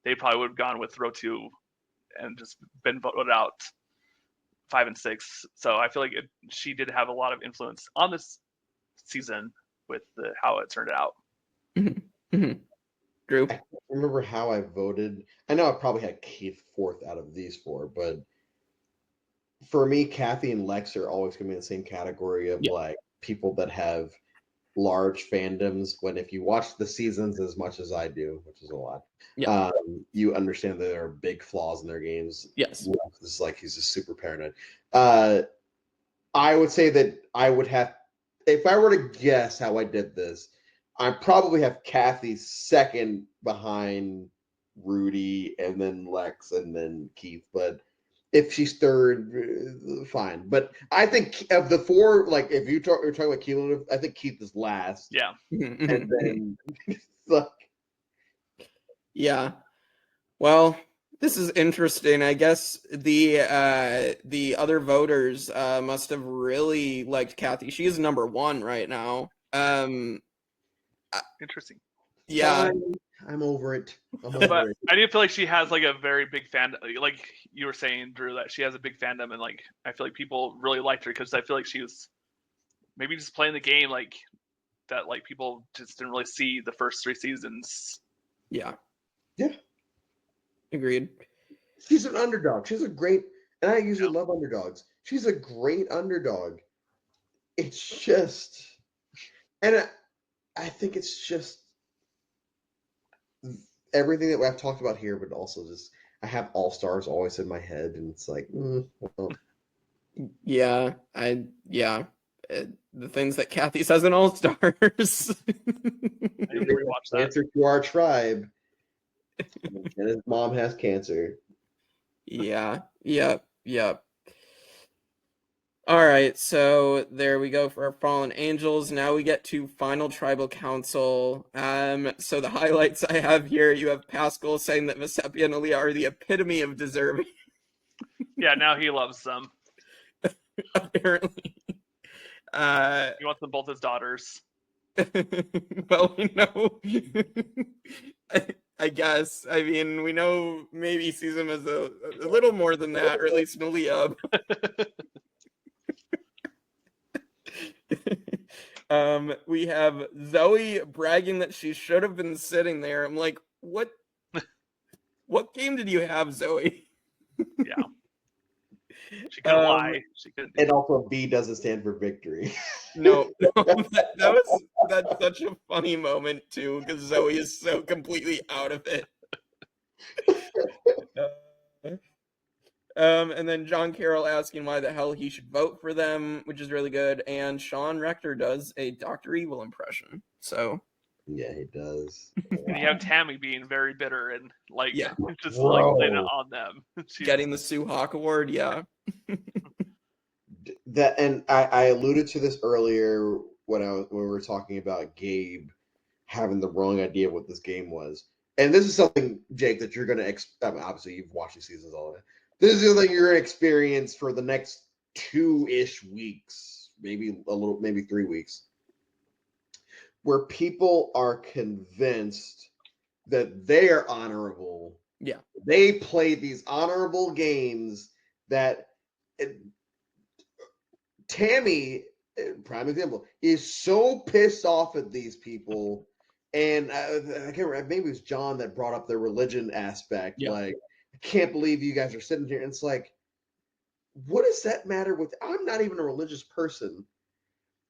they probably would have gone with Road 2 and just been voted out 5 and 6. So I feel like she did have a lot of influence on this season with how it turned out. Drew? I don't remember how I voted. I know I probably had Keith 4th out of these 4, but for me, Kathy and Lex are always going to be in the same category of like people that have large fandoms. When if you watch the seasons as much as I do, which is a lot, you understand that there are big flaws in their games. Yes, Lex is like he's just super paranoid. I would say that I would have, if I were to guess how I did this, I probably have Kathy 2nd behind Rudy, and then Lex, and then Keith. But if she's 3rd, fine. But I think of the four, like if you're talking about cumulative, I think Keith is last. Yeah. And then like, yeah. Well, this is interesting. I guess the other voters must have really liked Kathy. She is number 1 right now. Interesting. Yeah. I'm over it. But I do feel like she has like a very big fan, like you were saying, Drew, that she has a big fandom, and like I feel like people really liked her because I feel like she was maybe just playing the game like that, like people just didn't really see the first 3 seasons. Yeah. Yeah. Agreed. She's an underdog. She's a great, and I usually love underdogs. She's a great underdog. It's just, and I think it's just everything that I've talked about here, but also just I have All Stars always in my head, and it's like, well. Yeah, the things that Kathy says in All Stars. I need to rewatch that. Answer to our tribe. And his mom has cancer. Yeah. All right, so there we go for our fallen angels. Now we get to final tribal council. So the highlights I have here, you have Pascal saying that Vecepia and Aaliyah are the epitome of deserving. Yeah, now he loves them. Apparently. He wants them both as daughters. Well, we know. I guess. I mean, we know maybe he sees him as a little more than that, or at least Aaliyah. We have Zoe bragging that she should have been sitting there. I'm like, what game did you have, Zoe? Yeah. She couldn't lie. She couldn't. And also, B doesn't stand for victory. No, that's such a funny moment too, because Zoe is so completely out of it. And then John Carroll asking why the hell he should vote for them, which is really good. And Sean Rector does a Dr. Evil impression. So yeah, he does. And you have Tammy being very bitter and like just Bro. like laying it on them. She's getting the Sue Hawk Award, yeah. That, and I alluded to this earlier when we were talking about Gabe having the wrong idea of what this game was. And this is something, Jake, that you're going to obviously you've watched these seasons all of it. This is something you're going to experience for the next 2-ish weeks, maybe 3 weeks, where people are convinced that they are honorable. Yeah. They play these honorable games that Tammy, prime example, is so pissed off at these people. And I can't remember, maybe it was John that brought up the religion aspect. Yeah. Like, I can't believe you guys are sitting here. And it's like, what does that matter with? I'm not even a religious person.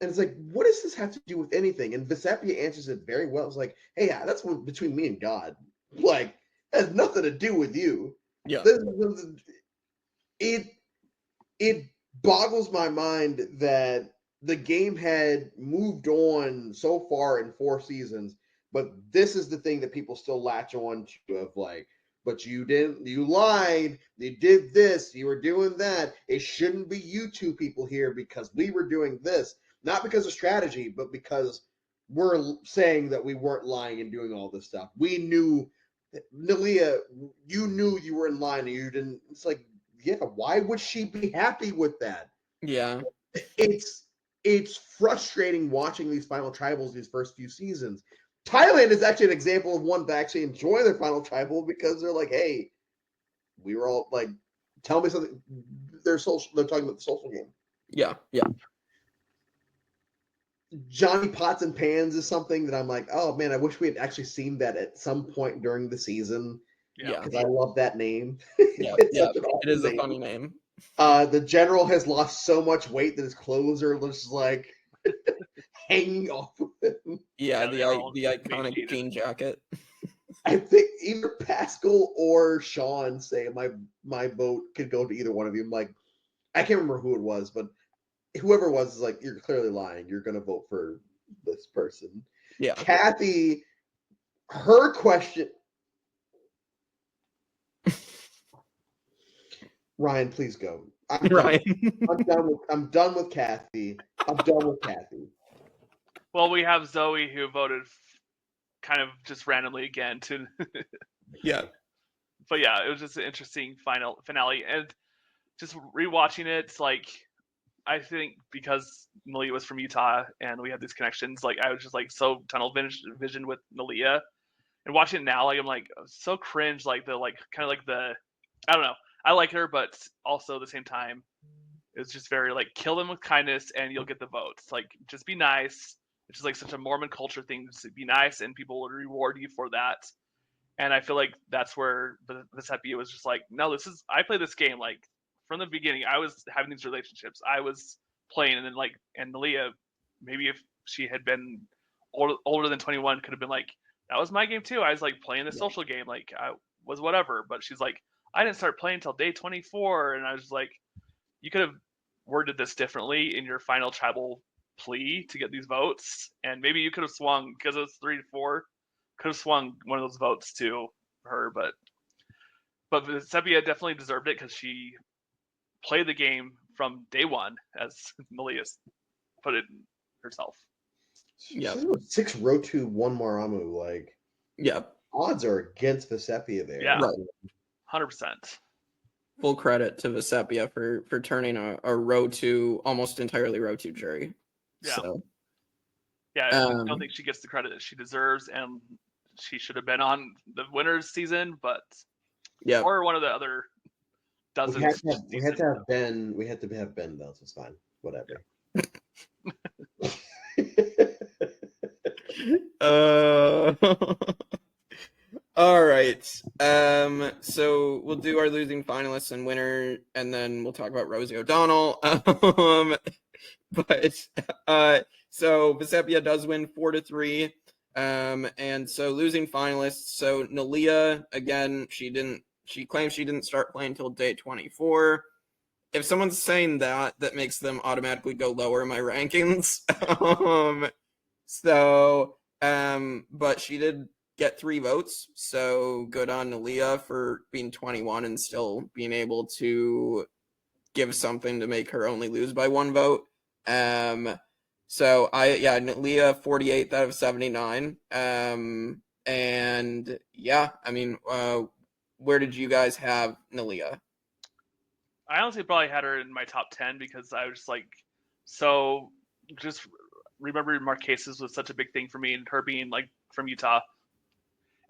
And it's like, what does this have to do with anything? And Vecepia answers it very well. It's like, hey, that's between me and God. Like, it has nothing to do with you. Yeah. It boggles my mind that the game had moved on so far in 4 seasons, but this is the thing that people still latch on to, of like, but you lied, you did this, you were doing that. It shouldn't be you two people here because we were doing this, not because of strategy, but because we're saying that we weren't lying and doing all this stuff. We knew, Nalia, you knew you were in line and you didn't. It's like, yeah, why would she be happy with that? Yeah. It's frustrating watching these final tribals these first few seasons. Thailand is actually an example of one to actually enjoy their final tribal because they're like, hey, we were all like, tell me something. They're talking about the social game. Yeah. Johnny Pots and Pans is something that I'm like, oh man, I wish we had actually seen that at some point during the season. Yeah. Because I love that name. Yeah. It is a funny name. The general has lost so much weight that his clothes are just like hanging off of him. Yeah, the iconic jean jacket. I think either Pascal or Sean say my vote could go to either one of you. I'm like, I can't remember who it was, but whoever it was is like, you're clearly lying. You're going to vote for this person. Yeah. Kathy, her question. Ryan, please go. I'm done. I'm done with Kathy. Well, we have Zoe who voted kind of just randomly again to. Yeah. But yeah, it was just an interesting finale, and just rewatching it, like I think because Nalia was from Utah and we had these connections, like I was just like so tunnel vision with Nalia, and watching it now, like I'm like so cringe, like the like kind of like the I don't know, I like her, but also at the same time, it's just very like kill them with kindness and you'll get the votes. Like just be nice. It's just like such a Mormon culture thing to be nice, and people will reward you for that. And I feel like that's where Vecepia was just like, no, I play this game like from the beginning. I was having these relationships. I was playing, and then like, and Nalia, maybe if she had been older than 21, could have been like, that was my game too. I was like playing the social game, like I was whatever. But she's like, I didn't start playing until day 24, and I was like, you could have worded this differently in your final tribal plea to get these votes, and maybe you could have swung because it was 3-4. Could have swung one of those votes to her, but Vecepia definitely deserved it because she played the game from day one, as Malia's put it herself. Yeah, 6 Rotu, 1 Maramu. Like, yeah, odds are against Vecepia there. Yeah, 100%. Full credit to Vecepia for turning a Rotu almost entirely Rotu jury. Yeah. So. Yeah, I don't think she gets the credit that she deserves, and she should have been on the winners season, but yeah, or one of the other dozens. We had to have Ben. We had to have Ben though, so it's fine. Whatever. All right. So we'll do our losing finalists and winner, and then we'll talk about Rosie O'Donnell. So Vecepia does win 4-3. And so losing finalists. So Nalia, again, she claims she didn't start playing until day 24. If someone's saying that makes them automatically go lower in my rankings. But she did get 3 votes. So good on Nalia for being 21 and still being able to give something to make her only lose by 1 vote. So Nalia 48 out of 79. And yeah, I mean, where did you guys have Nalia? I honestly probably had her in my top 10 because I was just like, so just remember Marquesas was such a big thing for me, and her being like from Utah.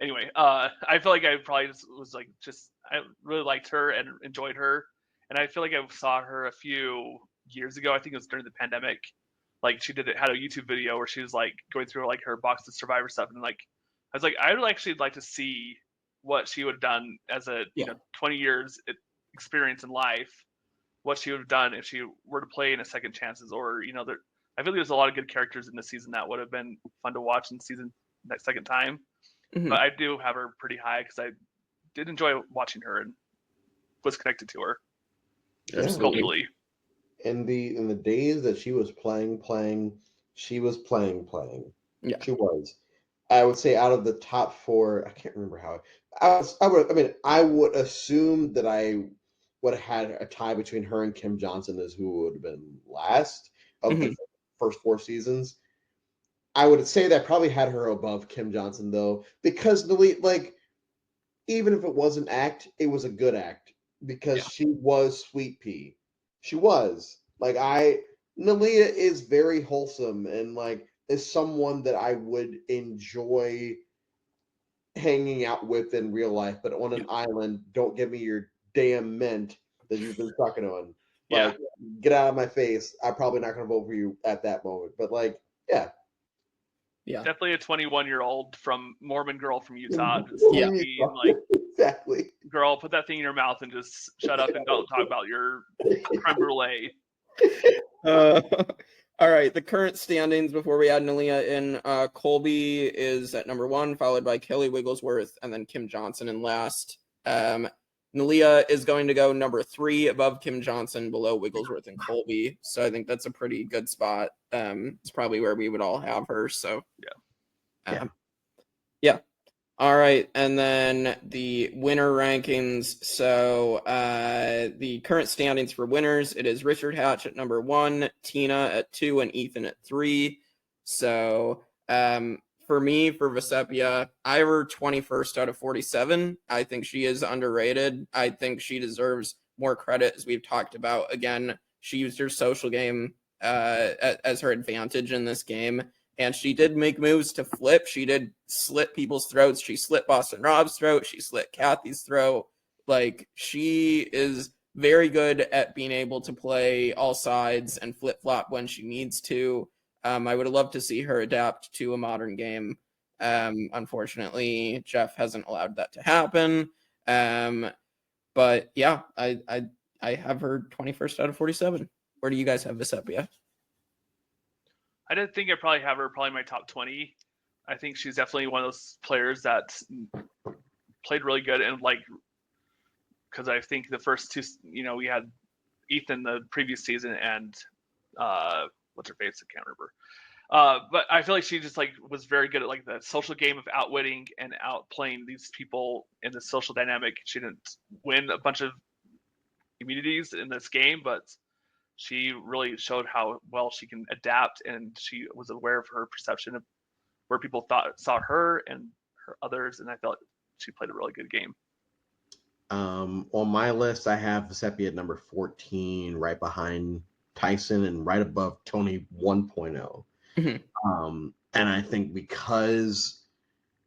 Anyway, I feel like I probably was like, I really liked her and enjoyed her. And I feel like I saw her a few years ago. I think it was during the pandemic. Like she had a YouTube video where she was like going through like her box of Survivor stuff, and like I was like, I would actually like to see what she would have done as a 20 years experience in life, what she would have done if she were to play in a second chances, or I feel like there's a lot of good characters in the season that would have been fun to watch in season that second time. Mm-hmm. But I do have her pretty high because I did enjoy watching her and was connected to her culturally. In the days that she was playing, she was playing. Yeah, she was. I would say out of the top 4, I can't remember how. I would assume that I would have had a tie between her and Kim Johnson as who would have been last of the first 4 seasons. I would say that I probably had her above Kim Johnson though, because like even if it was an act, it was a good act because she was Sweet Pea. She was like Nalia is very wholesome and like is someone that I would enjoy hanging out with in real life, but on an island, don't give me your damn mint that you've been sucking on. Like, get out of my face. I'm probably not going to vote for you at that moment. But like, yeah. Definitely a 21-year-old from Mormon girl from Utah. Like, exactly. Girl, put that thing in your mouth and just shut up and don't talk about your creme brulee. All right, the current standings before we add Nalia in, Colby is at number 1, followed by Kelly Wigglesworth, and then Kim Johnson in last. Nalia is going to go number 3 above Kim Johnson, below Wigglesworth and Colby. So I think that's a pretty good spot. It's probably where we would all have her. So All right, and then the winner rankings. So the current standings for winners, it is Richard Hatch at number 1, Tina at 2, and Ethan at 3. So for me, for Vecepia, I have her 21st out of 47. I think she is underrated. I think she deserves more credit, as we've talked about. Again, she used her social game as her advantage in this game. And she did make moves to flip. She did slit people's throats. She slit Boston Rob's throat. She slit Kathy's throat. Like, she is very good at being able to play all sides and flip-flop when she needs to. I would love to see her adapt to a modern game. Unfortunately, Jeff hasn't allowed that to happen. But yeah, I have her 21st out of 47. Where do you guys have Vecepia? I didn't think I'd probably have her my top 20. I think she's definitely one of those players that played really good, and because I think the first two, we had Ethan the previous season and what's her face? I can't remember. But I feel like she just was very good at the social game of outwitting and outplaying these people in the social dynamic. She didn't win a bunch of immunities in this game, but she really showed how well she can adapt, and she was aware of her perception of where people saw her and her others, and I felt she played a really good game. On my list, I have Vecepia at number 14, right behind Tyson and right above Tony 1.0. Mm-hmm. And I think because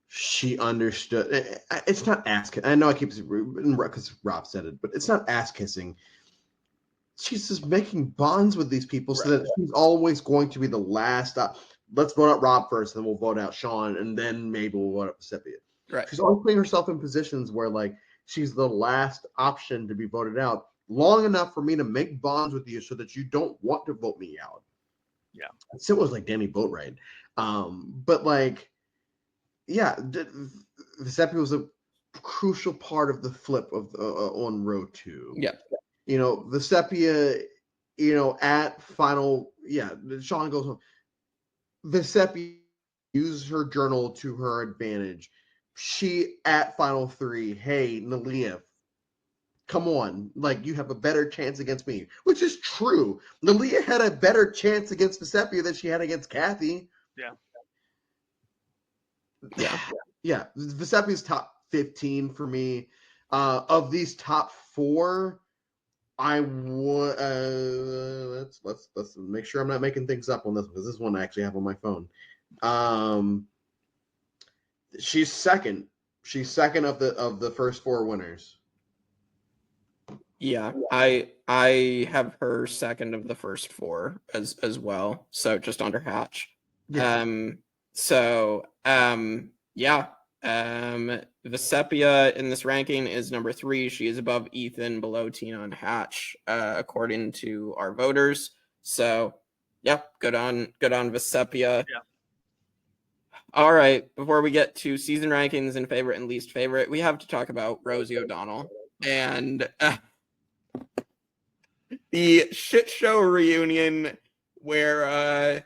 she understood, it's not ass kissing. I know I keep because Rob said it, but it's not ass kissing. She's just making bonds with these people so that she's always going to be the last. Let's vote out Rob first, then we'll vote out Sean, and then maybe we'll vote out Vecepia. Right. She's always putting herself in positions where she's the last option to be voted out long enough for me to make bonds with you so that you don't want to vote me out. Yeah. So it was like Danny Boatwright. But Vecepia was a crucial part of the flip of on row 2. Yeah. Vecepia, at final, Sean goes home. Vecepia used her journal to her advantage. She, at final 3, hey, Nalia, come on. You have a better chance against me, which is true. Nalia had a better chance against Vecepia than she had against Kathy. Yeah. Yeah. Yeah. Vecepia's top 15 for me. Of these top 4, I would let's make sure I'm not making things up on this one, because this one I actually have on my phone. She's second. She's second of the first 4 winners. Yeah, I have her second of the first 4 as well. So just under Hatch. Yeah. Vecepia in this ranking is number 3. She is above Ethan, below Tina and Hatch, according to our voters. So yeah, good on Vecepia. Yeah. All right, before we get to season rankings and favorite and least favorite, we have to talk about Rosie O'Donnell and the shit show reunion where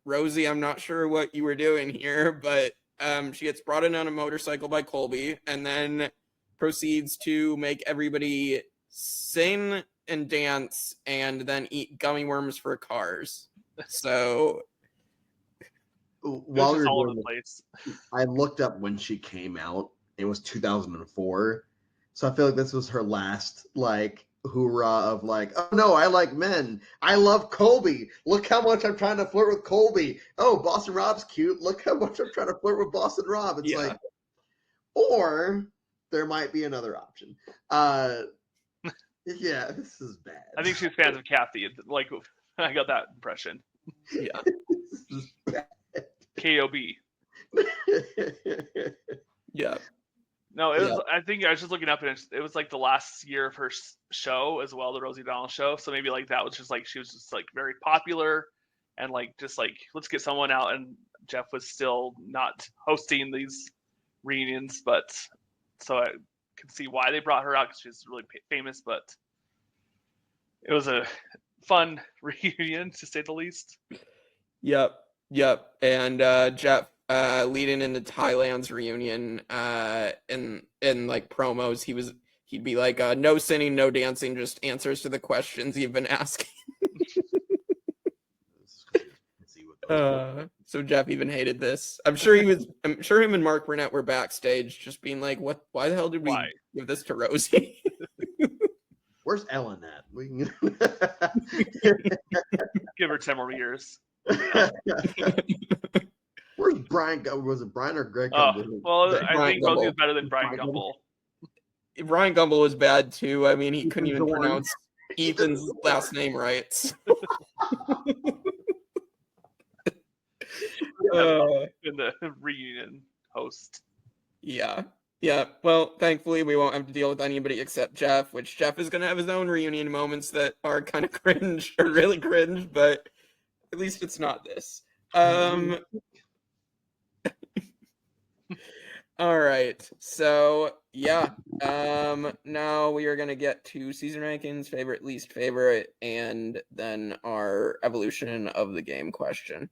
Rosie, I'm not sure what you were doing here, but she gets brought in on a motorcycle by Colby and then proceeds to make everybody sing and dance and then eat gummy worms for cars. So while you're all doing over the place, I looked up when she came out. It was 2004. So I feel like this was her last hoorah of oh no, I like men. I love Colby. Look how much I'm trying to flirt with Colby. Oh, Boston Rob's cute. Look how much I'm trying to flirt with Boston Rob. It's or there might be another option. Yeah, this is bad. I think she's fans of Kathy. I got that impression. Yeah. This is bad. KOB. Yeah. No, it was. I think I was just looking up, and it was the last year of her show as well, the Rosie O'Donnell show. So maybe that was just she was just very popular, and let's get someone out. And Jeff was still not hosting these reunions, but so I can see why they brought her out, because she's really famous. But it was a fun reunion, to say the least. Yep. And Jeff leading into Thailand's reunion, in like promos, he'd be like, no singing, no dancing, just answers to the questions you've been asking. So Jeff even hated this. I'm sure him and Mark Burnett were backstage just being like, why the hell did we give this to Rosie? Where's Ellen at? Give her 10 more years. Where's Brian? Was it Brian or Greg? Well, I think Rosie is better than Brian Gumbel. Brian Gumbel was bad too. I mean, he couldn't even pronounce Ethan's last name right. In the reunion host. Yeah. Well, thankfully, we won't have to deal with anybody except Jeff, which Jeff is going to have his own reunion moments that are kind of cringe, or really cringe, but at least it's not this. All right. So, yeah. Now we are going to get to season rankings, favorite, least favorite, and then our evolution of the game question.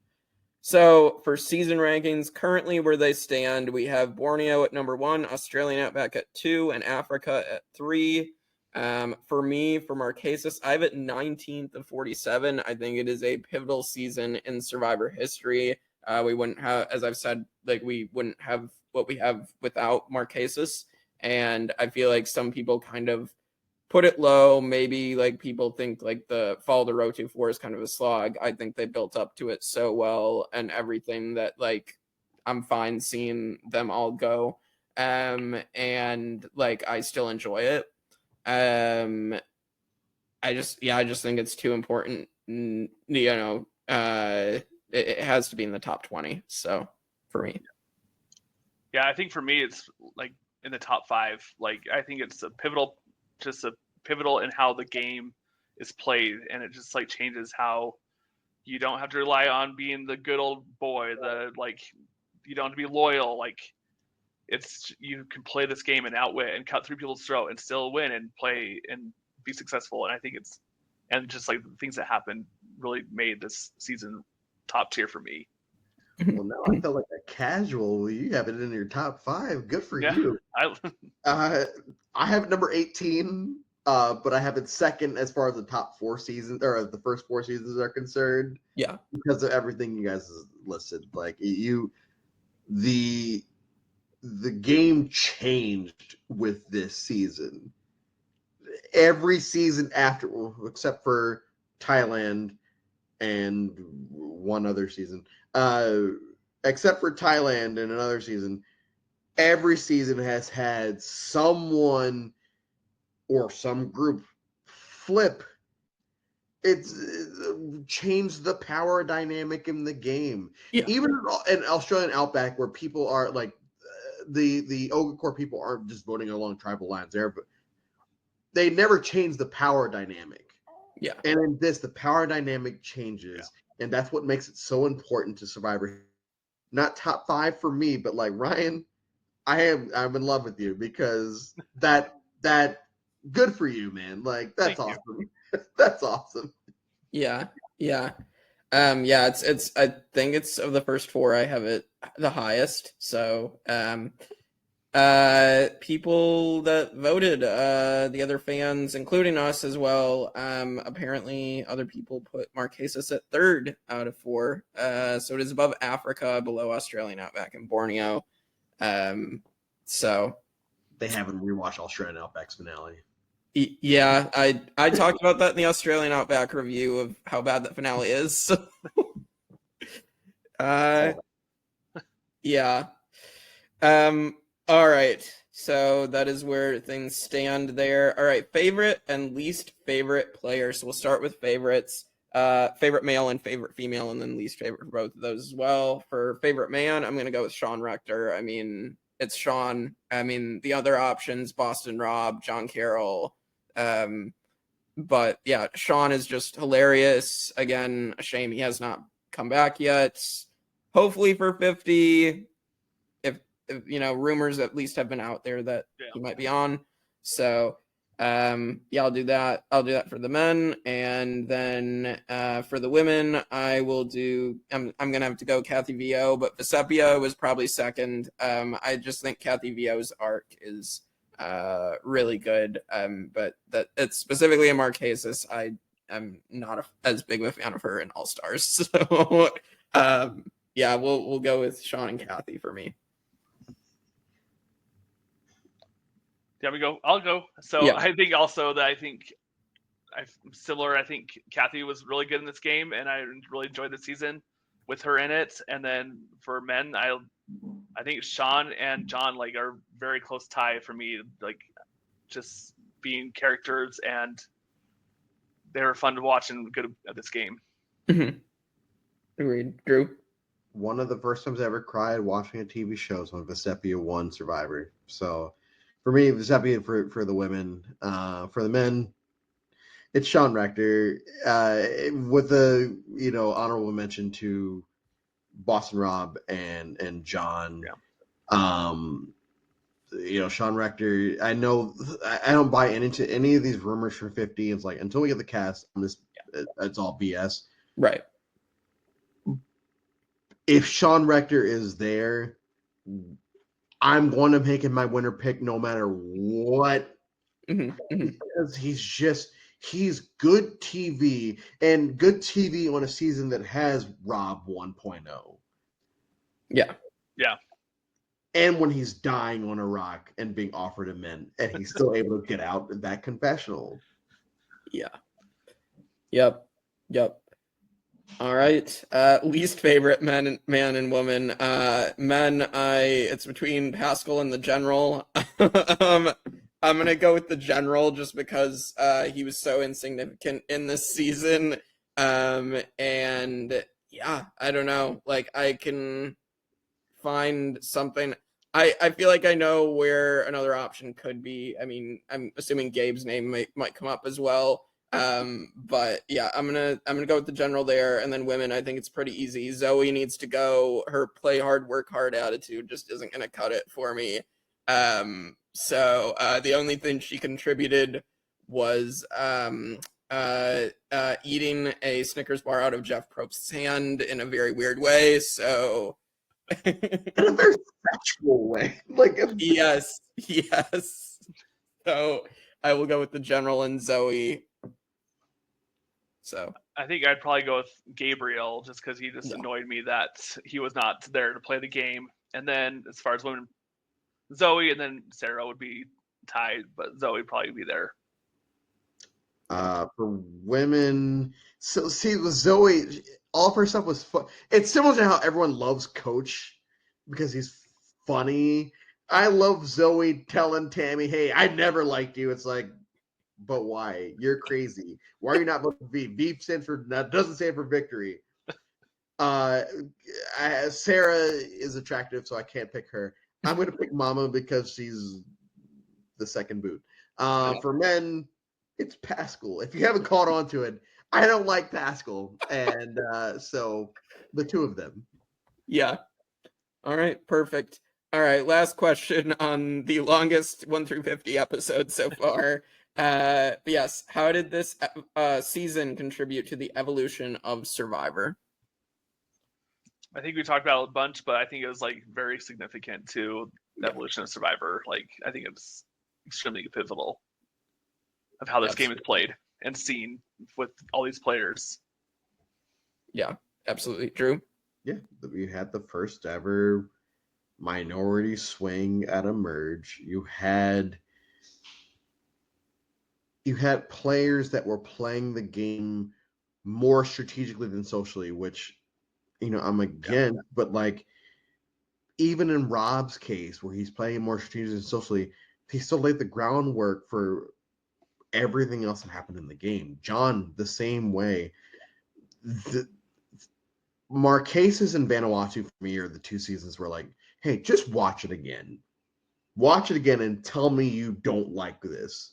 So for season rankings, currently where they stand, we have Borneo at number 1, Australian Outback at 2, and Africa at 3. For me, for Marquesas, I have it 19th of 47. I think it is a pivotal season in Survivor history. We wouldn't have, as I've said, like we wouldn't have what we have without Marquesas. And I feel like some people kind of put it low. Maybe like people think like the Fall of the Row 2-4 is kind of a slog. I think they built up to it so well and everything that like I'm fine seeing them all go. And like I still enjoy it. I just think it's too important. It has to be in the top 20. So for me. Yeah, I think for me it's like in the top 5. Like I think it's a pivotal in how the game is played, and it just like changes how you don't have to rely on being the good old boy, you don't have to be loyal. Like you can play this game and outwit and cut through people's throat and still win and play and be successful. And I think just like the things that happened really made this season top tier for me. Well, now I felt like a casual. You have it in your top 5. Good for you. I have number 18, but I have it second as far as the top 4 seasons or the first 4 seasons are concerned. Yeah, because of everything you guys listed. Like the game changed with this season. Every season after, except for Thailand and one other season. Except for Thailand and another season, every season has had someone or some group flip. It's changed the power dynamic in the game. Yeah. Even in Australian Outback, where people are like the Ogacore people aren't just voting along tribal lines there, but they never change the power dynamic. Yeah. And in this, the power dynamic changes. Yeah. And that's what makes it so important to Survivor. Not top 5 for me, but like Ryan, I'm in love with you because that good for you, man. Like that's Thank awesome. That's awesome. Yeah. It's I think it's of the first 4 I have it the highest. So people that voted, the other fans, including us as well, apparently other people put Marquesas at 3rd out of 4. So it is above Africa, below Australian Outback and Borneo. So they haven't rewatched Australian Outback's finale. Yeah, I talked about that in the Australian Outback review of how bad that finale is. Yeah. All right. So that is where things stand there. All right. Favorite and least favorite players. So we'll start with favorites. Favorite male and favorite female, and then least favorite for both of those as well. For favorite man, I'm going to go with Sean Rector. I mean, it's Sean. I mean, the other options, Boston Rob, John Carroll. But yeah, Sean is just hilarious. Again, a shame he has not come back yet. Hopefully for 50, if rumors at least have been out there that he might be on. So Yeah, I'll do that. I'll do that for the men, and then for the women, I will do. I'm gonna have to go Kathy VO, but Vecepia was probably second. I just think Kathy VO's arc is really good. But that it's specifically in Marquesas. I'm not as big of a fan of her in All Stars, so yeah, we'll go with Sean and Kathy for me. Yeah, we go. I'll go. So yeah. I think also that I'm similar. I think Kathy was really good in this game, and I really enjoyed the season with her in it. And then for men, I think Sean and John like are very close tie for me. Like just being characters, and they were fun to watch and good at this game. Mm-hmm. Agreed. Drew? One of the first times I ever cried watching a TV show was when Vecepia won Survivor. So for me, Vecepia for the women. For the men, it's Sean Rector. With the honorable mention to Boston Rob and John. Yeah. Sean Rector. I know I don't buy into any of these rumors for 50. It's like until we get the cast, it's all BS. Right. If Sean Rector is there, I'm going to make him my winner pick no matter what. Mm-hmm. Because he's good TV, and good TV on a season that has Rob 1.0. Yeah. Yeah. And when he's dying on a rock and being offered a mint, and he's still able to get out of that confessional. Yeah. Yep. All right. Least favorite man and woman. Men, it's between Pascal and the General. I'm gonna go with the General just because he was so insignificant in this season. And yeah, I don't know. Like I can find something. I feel like I know where another option could be. I mean, I'm assuming Gabe's name might come up as well. But yeah, I'm gonna go with the General there, and then women. I think it's pretty easy. Zoe needs to go. Her play hard, work hard attitude just isn't gonna cut it for me. So the only thing she contributed was eating a Snickers bar out of Jeff Probst's hand in a very weird way. So in a very sexual way, like yes. So I will go with the General and Zoe. So I think I'd probably go with Gabriel just because he just annoyed me that he was not there to play the game. And then as far as women, Zoe and then Sarah would be tied, but Zoe would probably be there. For women, so see with Zoe, all of her stuff was fun. It's similar to how everyone loves Coach because he's funny. I love Zoe telling Tammy, "Hey, I never liked you." It's like, but why? You're crazy. Why are you not voting V? V stands for doesn't stand for victory. Sarah is attractive, so I can't pick her. I'm going to pick Mama because she's the second boot. For men, it's Pascal. If you haven't caught on to it, I don't like Pascal, and so the two of them. Yeah. All right. Perfect. All right. Last question on the longest 1 through 50 episode so far. Yes. How did this season contribute to the evolution of Survivor? I think we talked about it a bunch, but I think it was like very significant to the evolution of Survivor. Like I think it was extremely pivotal of how this game is played and seen with all these players. Yeah, absolutely. Drew? Yeah, we had the first ever minority swing at a merge. You had players that were playing the game more strategically than socially, which I'm against, but like even in Rob's case where he's playing more strategically and socially, he still laid the groundwork for everything else that happened in the game. John, the same way. The Marquesas and Vanuatu for me are the two seasons where like, hey, just watch it again. Watch it again and tell me you don't like this.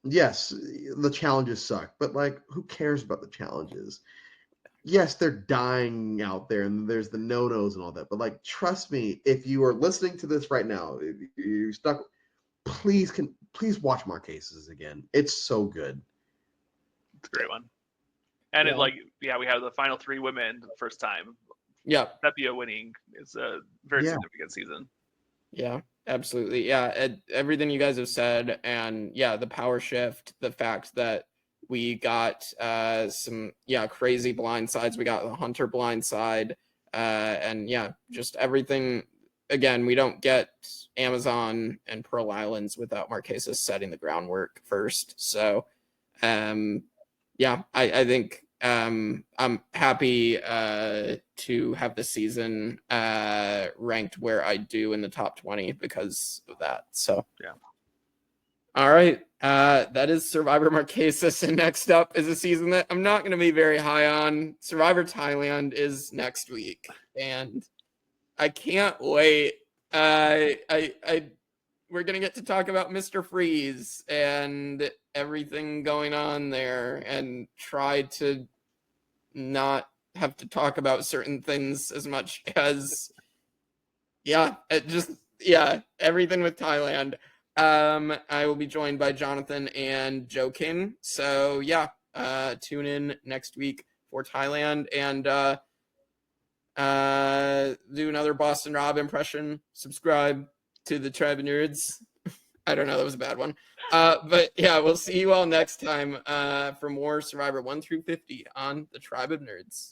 Yes, the challenges suck, but like, who cares about the challenges? Yes, they're dying out there, and there's the no-nos and all that. But like, trust me, if you are listening to this right now, if you're stuck, please please watch Marquesas again. It's so good. It's a great one. And it we have the final 3 women the first time. Yeah. Vecepia winning is a very significant season. Yeah, absolutely. Yeah, everything you guys have said, and the power shift, the fact that we got some crazy blindsides. We got the Hunter blindside, and just everything. Again, we don't get Amazon and Pearl Islands without Marquesas setting the groundwork first. So, I think I'm happy to have the season ranked where I do in the top 20 because of that. So, all right. That is Survivor Marquesas, and next up is a season that I'm not going to be very high on. Survivor Thailand is next week, and I can't wait. We're going to get to talk about Mr. Freeze and everything going on there, and try to not have to talk about certain things as much as everything with Thailand. I will be joined by Jonathan and Joe King. So tune in next week for Thailand, and do another Boston Rob impression. Subscribe to the Tribe of Nerds. I don't know, that was a bad one. But we'll see you all next time for more Survivor 1 through 50 on the Tribe of Nerds.